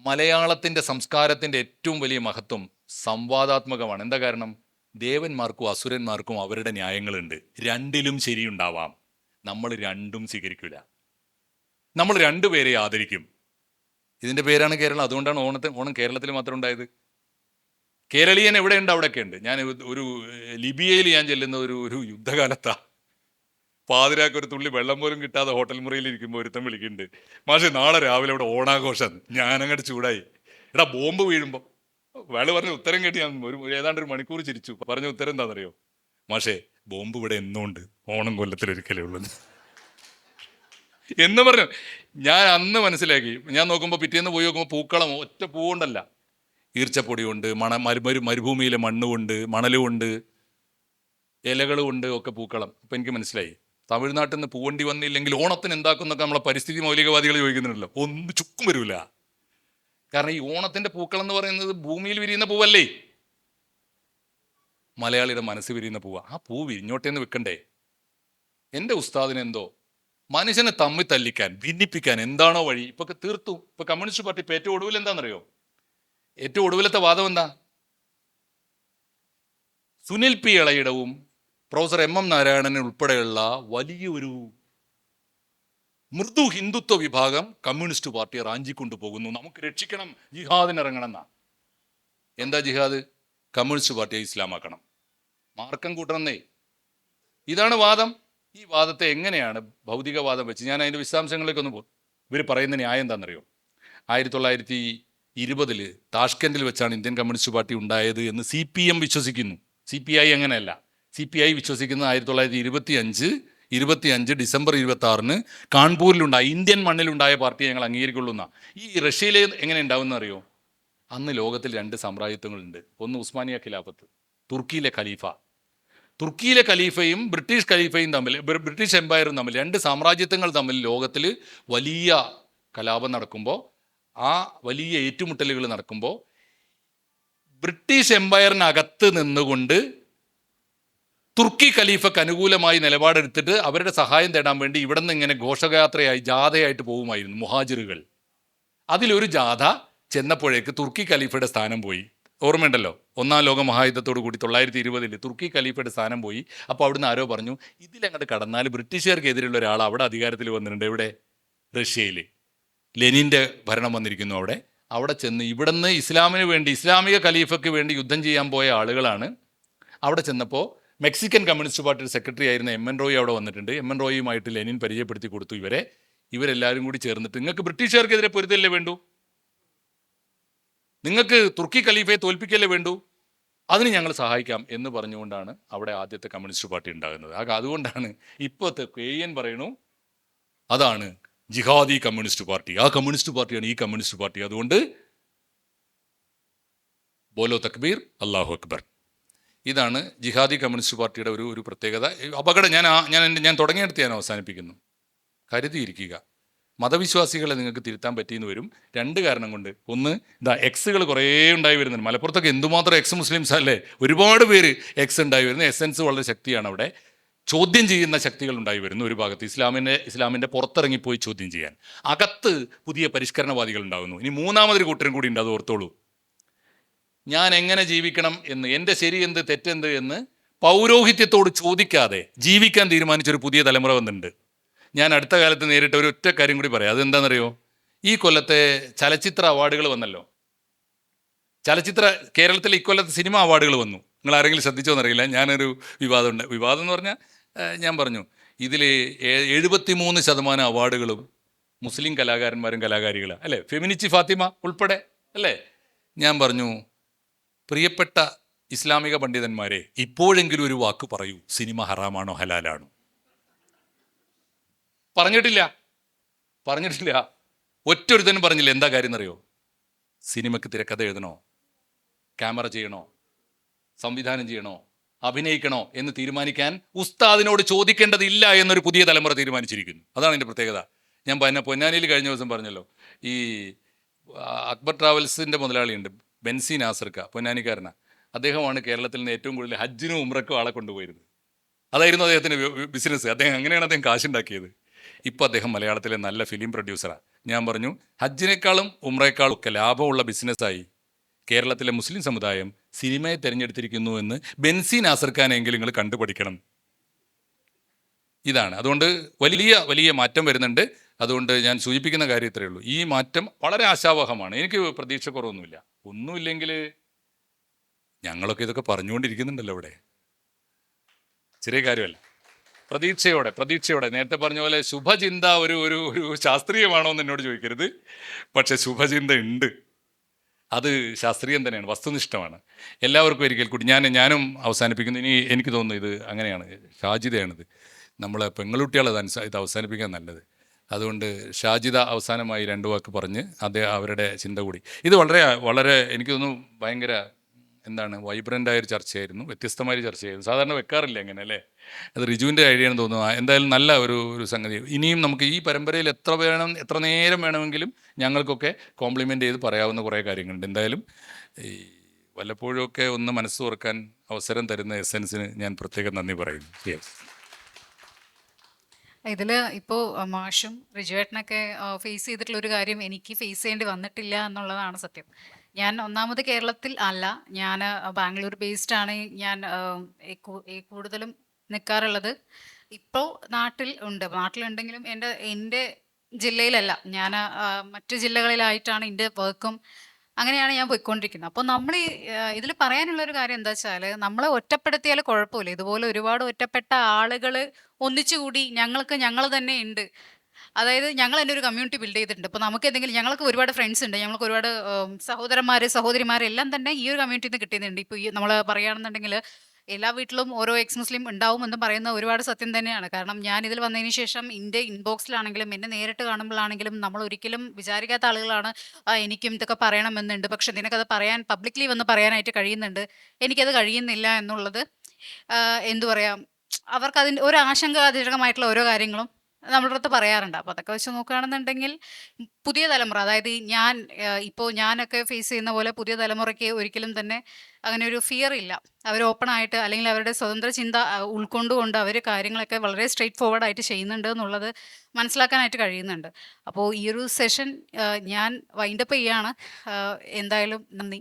മലയാളത്തിൻ്റെ സംസ്കാരത്തിൻ്റെ ഏറ്റവും വലിയ മഹത്വം സംവാദാത്മകമാണ്. എന്താ കാരണം? ദേവന്മാർക്കും അസുരന്മാർക്കും അവരുടെ ന്യായങ്ങളുണ്ട്. രണ്ടിലും ശരിയുണ്ടാവാം. നമ്മൾ രണ്ടും സ്വീകരിക്കില്ല. നമ്മൾ രണ്ടുപേരെ ആദരിക്കും. ഇതിൻ്റെ പേരാണ് കേരളം. അതുകൊണ്ടാണ് ഓണം കേരളത്തിൽ മാത്രം ഉണ്ടായത്. കേരളീയൻ എവിടെയുണ്ട്? അവിടെയൊക്കെ ഉണ്ട്. ഞാൻ ഒരു ലിബിയയിൽ ഞാൻ ചെല്ലുന്ന ഒരു യുദ്ധകാലത്താണ്. പാതിരാക്ക് ഒരു തുള്ളി വെള്ളം പോലും കിട്ടാതെ ഹോട്ടൽ മുറിയിൽ ഇരിക്കുമ്പോൾ ഒരുത്തം വിളിക്കുന്നുണ്ട്, മാഷെ നാളെ രാവിലെ അവിടെ ഓണാഘോഷം. ഞാനങ്ങോട്ട് ചൂടായി. എടാ ബോംബ് വീഴുമ്പോൾ വേള് പറഞ്ഞ ഉത്തരം കേട്ട് ഞാൻ ഏതാണ്ട് ഒരു മണിക്കൂർ ചിരിച്ചു. പറഞ്ഞ ഉത്തരം എന്താണെന്നറിയോ? മാഷേ ബോംബ് ഇവിടെ എന്നുണ്ട്, ഓണം കൊല്ലത്തിലൊരിക്കലേ ഉള്ളൂ എന്ന് പറഞ്ഞു. ഞാൻ അന്ന് മനസ്സിലാക്കി. ഞാൻ നോക്കുമ്പോൾ പിറ്റേന്ന് പോയി നോക്കുമ്പോൾ പൂക്കളം ഒറ്റ പൂവുകൊണ്ടല്ല, ഈർച്ചപ്പൊടിയുണ്ട്, മരുഭൂമിയിലെ മണ്ണുകൊണ്ട്, മണലുകൊണ്ട്, ഇലകളുമുണ്ട്, ഒക്കെ പൂക്കളം. അപ്പം എനിക്ക് മനസ്സിലായി, തമിഴ്നാട്ടിൽ നിന്ന് പൂവണ്ടി വന്നില്ലെങ്കിൽ ഓണത്തിന് എന്താക്കുന്നൊക്കെ നമ്മളെ പരിസ്ഥിതി മൗലികവാദികൾ ചോദിക്കുന്നുണ്ടല്ലോ. ഒന്നും ചുക്കും വരില്ല. കാരണം ഈ ഓണത്തിൻ്റെ പൂക്കളം എന്ന് പറയുന്നത് ഭൂമിയിൽ വിരിയുന്ന പൂവല്ലേ, മലയാളിയുടെ മനസ്സ് വിരിയുന്ന പൂവ. ആ പൂ വിരിഞ്ഞോട്ടേന്ന് വെക്കണ്ടേ? എൻ്റെ ഉസ്താദിനെന്തോ മനുഷ്യനെ തമ്മിൽ തല്ലിക്കാൻ, ഭിന്നിപ്പിക്കാൻ എന്താണോ വഴി ഇപ്പൊ തീർത്തു. ഇപ്പൊ കമ്മ്യൂണിസ്റ്റ് പാർട്ടി ഇപ്പൊ ഏറ്റവും ഒടുവിൽ എന്താണെന്നറിയോ? ഏറ്റവും ഒടുവിലത്തെ വാദം എന്താ? സുനിൽ പി ഇളയിടവും പ്രൊഫസർ M.M. നാരായണൻ ഉൾപ്പെടെയുള്ള വലിയൊരു മൃദു ഹിന്ദുത്വ വിഭാഗം കമ്മ്യൂണിസ്റ്റ് പാർട്ടിയെ റാഞ്ചിക്കൊണ്ടു പോകുന്നു. നമുക്ക് രക്ഷിക്കണം, ജിഹാദിനിറങ്ങണം എന്നാ. എന്താ ജിഹാദ്? കമ്മ്യൂണിസ്റ്റ് പാർട്ടിയെ ഇസ്ലാമാക്കണം, മാർക്കം കൂട്ടണമെന്നേ. ഇതാണ് വാദം. ഈ വാദത്തെ എങ്ങനെയാണ് ഭൗതികവാദം വെച്ച്, ഞാൻ അതിൻ്റെ വിശദാംശങ്ങളിലേക്കൊന്ന് പോകും. ഇവർ പറയുന്ന ന്യായം എന്താണെന്നറിയോ? 1920 താഷ്കെൻഡിൽ വെച്ചാണ് ഇന്ത്യൻ കമ്മ്യൂണിസ്റ്റ് പാർട്ടി ഉണ്ടായത് എന്ന് CPM വിശ്വസിക്കുന്നു. CPI അങ്ങനെയല്ല. CPI വിശ്വസിക്കുന്നത് 1925 ഡിസംബർ 26 കാൺപൂരിലുണ്ടായ, ഇന്ത്യൻ മണ്ണിലുണ്ടായ പാർട്ടിയെ ഞങ്ങൾ അംഗീകരിക്കുള്ളൂ എന്നാ. ഈ റഷ്യയിലെ എങ്ങനെ ഉണ്ടാവുമെന്ന് അറിയോ? അന്ന് ലോകത്തിൽ 2 സാമ്രാജ്യത്വങ്ങളുണ്ട്. ഒന്ന് ഉസ്മാനിയ ഖിലാഫത്ത്, തുർക്കിയിലെ ഖലീഫ. തുർക്കിയിലെ ഖലീഫയും ബ്രിട്ടീഷ് ഖലീഫയും തമ്മിൽ, ബ്രിട്ടീഷ് എംപയറും തമ്മിൽ, 2 സാമ്രാജ്യത്വങ്ങൾ തമ്മിൽ ലോകത്തിൽ വലിയ കലാപം നടക്കുമ്പോൾ, ആ വലിയ ഏറ്റുമുട്ടലുകൾ നടക്കുമ്പോൾ ബ്രിട്ടീഷ് എംപയറിനകത്ത് നിന്നുകൊണ്ട് തുർക്കി ഖലീഫക്ക് അനുകൂലമായി നിലപാടെടുത്തിട്ട് അവരുടെ സഹായം തേടാൻ വേണ്ടി ഇവിടെ നിന്ന് ഇങ്ങനെ ഘോഷയാത്രയായി ജാഥയായിട്ട് പോകുമായിരുന്നു മുഹാജിറുകൾ. അതിലൊരു ജാഥ ചെന്നപ്പോഴേക്ക് തുർക്കി ഖലീഫയുടെ സ്ഥാനം പോയി. ഓർമ്മയുണ്ടല്ലോ, ഒന്നാം ലോക മഹായുദ്ധത്തോടു കൂടി 1920 തുർക്കി ഖലീഫയുടെ സ്ഥാനം പോയി. അപ്പോൾ അവിടുന്ന് ആരോ പറഞ്ഞു, ഇതിലങ്ങോട്ട് കടന്നാൽ ബ്രിട്ടീഷുകാർക്കെതിരെയുള്ള ഒരാൾ അവിടെ അധികാരത്തിൽ വന്നിട്ടുണ്ട്. ഇവിടെ റഷ്യയിൽ ലെനിൻ്റെ ഭരണം വന്നിരിക്കുന്നു. അവിടെ ചെന്ന് ഇവിടുന്ന് ഇസ്ലാമിന് വേണ്ടി, ഇസ്ലാമിക ഖലീഫയ്ക്ക് വേണ്ടി യുദ്ധം ചെയ്യാൻ പോയ ആളുകളാണ്. അവിടെ ചെന്നപ്പോൾ മെക്സിക്കൻ കമ്മ്യൂണിസ്റ്റ് പാർട്ടിയുടെ സെക്രട്ടറി ആയിരുന്ന എം എൻ റോയി അവിടെ വന്നിട്ടുണ്ട്. എം എൻ റോയിയുമായിട്ട് ലെനിൻ പരിചയപ്പെടുത്തി കൊടുത്തു ഇവരെല്ലാവരും കൂടി ചേർന്നിട്ട്, നിങ്ങൾക്ക് ബ്രിട്ടീഷുകാർക്കെതിരെ പൊരുതല്ലേ വേണ്ടു, നിങ്ങൾക്ക് തുർക്കി ഖലീഫയെ തോൽപ്പിക്കല്ലേ വേണ്ടു, അതിന് ഞങ്ങൾ സഹായിക്കാം എന്ന് പറഞ്ഞുകൊണ്ടാണ് അവിടെ ആദ്യത്തെ കമ്മ്യൂണിസ്റ്റ് പാർട്ടി ഉണ്ടാകുന്നത്. അതുകൊണ്ടാണ് ഇപ്പോഴത്തെ KN പറയണു, അതാണ് ജിഹാദി കമ്മ്യൂണിസ്റ്റ് പാർട്ടി, ആ കമ്മ്യൂണിസ്റ്റ് പാർട്ടിയാണ് ഈ കമ്മ്യൂണിസ്റ്റ് പാർട്ടി. അതുകൊണ്ട് ബോലോ തക്ബീർ അല്ലാഹു അക്ബർ. ഇതാണ് ജിഹാദി കമ്മ്യൂണിസ്റ്റ് പാർട്ടിയുടെ ഒരു പ്രത്യേകത. അപകടം ഞാൻ തുടങ്ങിയെടുത്ത് ഞാൻ അവസാനിപ്പിക്കുന്നു. കരുതിയിരിക്കുക. മതവിശ്വാസികളെ നിങ്ങൾക്ക് തിരുത്താൻ പറ്റിയെന്ന് വരും. 2 കാരണം കൊണ്ട്. ഒന്ന്, എക്സുകൾ കുറേ ഉണ്ടായി വരുന്നുണ്ട്. മലപ്പുറത്തൊക്കെ എന്തുമാത്രം എക്സ് മുസ്ലിംസ് അല്ലേ, ഒരുപാട് പേര് എക്സ് ഉണ്ടായി വരുന്നു. എസെൻസ് വളരെ ശക്തിയാണ് അവിടെ. ചോദ്യം ചെയ്യുന്ന ശക്തികൾ ഉണ്ടായി വരുന്നു ഒരു ഭാഗത്ത്, ഇസ്ലാമിൻ്റെ പുറത്തിറങ്ങിപ്പോയി ചോദ്യം ചെയ്യാൻ. അകത്ത് പുതിയ പരിഷ്കരണവാദികൾ ഉണ്ടാകുന്നു. ഇനി 3ാമതൊരു കൂട്ടരും കൂടി ഉണ്ട്, അത് ഓർത്തോളൂ. ഞാൻ എങ്ങനെ ജീവിക്കണം എന്ന്, എൻ്റെ ശരി എന്ത് തെറ്റെന്ത് എന്ന് പൗരോഹിത്യത്തോട് ചോദിക്കാതെ ജീവിക്കാൻ തീരുമാനിച്ചൊരു പുതിയ തലമുറ വന്നിട്ടുണ്ട്. ഞാൻ അടുത്ത കാലത്ത് നേരിട്ട് ഒറ്റ കാര്യം കൂടി പറയാം. അതെന്താണെന്നറിയോ? ഈ കൊല്ലത്തെ ചലച്ചിത്ര അവാർഡുകൾ വന്നല്ലോ. കേരളത്തിൽ ഇക്കൊല്ലത്തെ സിനിമ അവാർഡുകൾ വന്നു. നിങ്ങൾ ആരെങ്കിലും ശ്രദ്ധിച്ചോന്നറിയില്ല. ഞാനൊരു വിവാദം എന്ന് പറഞ്ഞാൽ ഞാൻ പറഞ്ഞു, ഇതിൽ 73% അവാർഡുകളും മുസ്ലിം കലാകാരന്മാരും കലാകാരികളാണ് അല്ലേ, ഫെമിനിച്ചി ഫാത്തിമ ഉൾപ്പെടെ അല്ലേ. ഞാൻ പറഞ്ഞു, പ്രിയപ്പെട്ട ഇസ്ലാമിക പണ്ഡിതന്മാരെ, ഇപ്പോഴെങ്കിലും ഒരു വാക്ക് പറയൂ, സിനിമ ഹറാമാണോ ഹലാലാണോ? പറഞ്ഞിട്ടില്ല. ഒറ്റൊരുത്തനും പറഞ്ഞില്ല. എന്താ കാര്യം എന്നറിയോ? സിനിമയ്ക്ക് തിരക്കഥ എഴുതണോ, ക്യാമറ ചെയ്യണോ, സംവിധാനം ചെയ്യണോ, അഭിനയിക്കണോ എന്ന് തീരുമാനിക്കാൻ ഉസ്താദിനോട് ചോദിക്കേണ്ടതില്ല എന്നൊരു പുതിയ തലമുറ തീരുമാനിച്ചിരിക്കുന്നു. അതാണ് എൻ്റെ പ്രത്യേകത. ഞാൻ പൊന്നാനിയിൽ കഴിഞ്ഞ ദിവസം പറഞ്ഞല്ലോ, ഈ അക്ബർ ട്രാവൽസിൻ്റെ മുതലാളിയുണ്ട്, ബെൻസി നാസർക്ക, പൊന്നാനിക്കാരനാണ്. അദ്ദേഹമാണ് കേരളത്തിൽ നിന്ന് ഏറ്റവും കൂടുതൽ ഹജ്ജിനും ഉംറയ്ക്കും ആളെ കൊണ്ടുപോയിരുന്നത്. അതായിരുന്നു അദ്ദേഹത്തിൻ്റെ ബിസിനസ്. അങ്ങനെയാണ് അദ്ദേഹം കാശുണ്ടാക്കിയത്. ഇപ്പോൾ അദ്ദേഹം മലയാളത്തിലെ നല്ല ഫിലിം പ്രൊഡ്യൂസറാണ്. ഞാൻ പറഞ്ഞു, ഹജ്ജിനേക്കാളും ഉംറയേക്കാളും ഒക്കെ ലാഭമുള്ള ബിസിനസ്സായി കേരളത്തിലെ മുസ്ലിം സമുദായം സിനിമയെ തിരഞ്ഞെടുത്തിരിക്കുന്നു എന്ന് ബെൻസി നാസർഖാനെങ്കിലും നിങ്ങൾ കണ്ടുപഠിക്കണം. ഇതാണ്. അതുകൊണ്ട് വലിയ മാറ്റം വരുന്നുണ്ട്. അതുകൊണ്ട് ഞാൻ സൂചിപ്പിക്കുന്ന കാര്യം ഇത്രയേ ഉള്ളൂ. ഈ മാറ്റം വളരെ ആശാവഹമാണ്. എനിക്ക് പ്രതീക്ഷ കുറവൊന്നുമില്ല. ഒന്നുമില്ലെങ്കിൽ ഞങ്ങളൊക്കെ ഇതൊക്കെ പറഞ്ഞുകൊണ്ടിരിക്കുന്നുണ്ടല്ലോ ഇവിടെ. ചെറിയ കാര്യമല്ല. പ്രതീക്ഷയോടെ നേരത്തെ പറഞ്ഞ പോലെ ശുഭചിന്ത ഒരു ശാസ്ത്രീയമാണോ എന്ന് എന്നോട് ചോദിക്കരുത്. പക്ഷെ ശുഭചിന്ത ഉണ്ട്. അത് ശാസ്ത്രീയം തന്നെയാണ്, വസ്തുനിഷ്ഠമാണ്. എല്ലാവർക്കും ഒരിക്കൽ കൂടി ഞാനും അവസാനിപ്പിക്കുന്നു. ഇനി എനിക്ക് തോന്നുന്നു ഇത് അങ്ങനെയാണ്, ഷാജിദയാണിത്. നമ്മളെ പെങ്ങളുട്ടികളെ ഇത് അവസാനിപ്പിക്കാൻ നല്ലത്. അതുകൊണ്ട് ഷാജിദ അവസാനമായി 2 വാക്ക് പറഞ്ഞ് അവരുടെ ചിന്ത കൂടി. ഇത് വളരെ എനിക്ക് തോന്നുന്നു ഭയങ്കര വൈബ്രൻ്റായൊരു ചർച്ചയായിരുന്നു, വ്യത്യസ്തമായൊരു ചർച്ചയായിരുന്നു. സാധാരണ വെക്കാറില്ല അങ്ങനെ അല്ലേ. അത് റിജുവിൻ്റെ ഐഡിയ ആണെന്ന് തോന്നുന്നു. എന്തായാലും നല്ല ഒരു സംഗതി. ഇനിയും നമുക്ക് ഈ പരമ്പരയിൽ എത്ര നേരം വേണമെങ്കിലും ഞങ്ങൾക്കൊക്കെ കോംപ്ലിമെൻ്റ് ചെയ്ത് പറയാവുന്ന കുറേ കാര്യങ്ങളുണ്ട്. എന്തായാലും ഈ വല്ലപ്പോഴുമൊക്കെ ഒന്ന് മനസ്സ് തുറക്കാൻ അവസരം തരുന്ന എസെൻസിന് ഞാൻ പ്രത്യേകം നന്ദി പറയുന്നു. ഇതിൽ ഇപ്പോൾ മാഷും റിജുവേട്ടനൊക്കെ ഫേസ് ചെയ്തിട്ടുള്ളൊരു കാര്യം എനിക്ക് ഫേസ് ചെയ്യേണ്ടി വന്നിട്ടില്ല എന്നുള്ളതാണ് സത്യം. ഞാൻ ഒന്നാമത് കേരളത്തിൽ അല്ല, ഞാൻ ബാംഗ്ലൂർ ബേസ്ഡാണ് ഞാൻ കൂടുതലും നിൽക്കാറുള്ളത്. ഇപ്പോൾ നാട്ടിലുണ്ടെങ്കിലും എൻ്റെ ജില്ലയിലല്ല, ഞാൻ മറ്റു ജില്ലകളിലായിട്ടാണ് എൻ്റെ വർക്കും. അങ്ങനെയാണ് ഞാൻ പോയിക്കൊണ്ടിരിക്കുന്നത്. അപ്പോൾ നമ്മൾ ഇതിൽ പറയാനുള്ളൊരു കാര്യം എന്താ വെച്ചാൽ, നമ്മളെ ഒറ്റപ്പെടുത്തിയാൽ കുഴപ്പമില്ല. ഇതുപോലെ ഒരുപാട് ഒറ്റപ്പെട്ട ആളുകൾ ഒന്നിച്ചുകൂടി ഞങ്ങൾ തന്നെ ഉണ്ട്. അതായത് ഞങ്ങൾ തന്നെ ഒരു കമ്മ്യൂണിറ്റി ബിൽഡ് ചെയ്തിട്ടുണ്ട്. ഇപ്പോൾ നമുക്ക് ഞങ്ങൾക്ക് ഒരുപാട് ഫ്രണ്ട്സ് ഉണ്ട്, ഞങ്ങൾക്ക് ഒരുപാട് സഹോദരിമാർ എല്ലാം തന്നെ ഈ ഒരു കമ്മ്യൂണിറ്റിയിൽ നിന്ന് കിട്ടുന്നുണ്ട്. ഇപ്പോൾ നമ്മൾ പറയുകയാണെന്നുണ്ടെങ്കിൽ എല്ലാ വീട്ടിലും ഓരോ എക്സ് മുസ്ലിം ഉണ്ടാവും എന്ന് പറയുന്ന ഒരുപാട് സത്യം തന്നെയാണ്. കാരണം ഞാൻ ഇതിൽ വന്നതിന് ശേഷം എൻ്റെ ഇൻബോക്സിലാണെങ്കിലും എന്നെ നേരിട്ട് കാണുമ്പോഴാണെങ്കിലും നമ്മൾ ഒരിക്കലും വിചാരിക്കാത്ത ആളുകളാണ് എനിക്കും ഇതൊക്കെ പറയണമെന്നുണ്ട്, പക്ഷെ നിനക്കത് പബ്ലിക്ലി വന്ന് പറയാനായിട്ട് കഴിയുന്നുണ്ട്, എനിക്കത് കഴിയുന്നില്ല എന്നുള്ളത് എന്തു പറയാം, അവർക്ക് അതിൻ്റെ ഒരു ആശങ്കാജനകമായിട്ടുള്ള ഓരോ കാര്യങ്ങളും നമ്മുടെ അടുത്ത് പറയാറുണ്ട്. അപ്പോൾ അതൊക്കെ വെച്ച് നോക്കുകയാണെന്നുണ്ടെങ്കിൽ പുതിയ തലമുറ, അതായത് ഞാനൊക്കെ ഫേസ് ചെയ്യുന്ന പോലെ പുതിയ തലമുറയ്ക്ക് ഒരിക്കലും തന്നെ അങ്ങനെ ഒരു ഫിയർ ഇല്ല. അവർ ഓപ്പണായിട്ട് അല്ലെങ്കിൽ അവരുടെ സ്വതന്ത്ര ചിന്ത ഉൾക്കൊണ്ടുകൊണ്ട് അവർ കാര്യങ്ങളൊക്കെ വളരെ സ്ട്രെയിറ്റ് ഫോർവേഡായിട്ട് ചെയ്യുന്നുണ്ട് എന്നുള്ളത് മനസ്സിലാക്കാനായിട്ട് കഴിയുന്നുണ്ട്. അപ്പോൾ ഈ ഒരു സെഷൻ ഞാൻ വൈൻഡപ്പ് ചെയ്യാണ്. എന്തായാലും നന്ദി.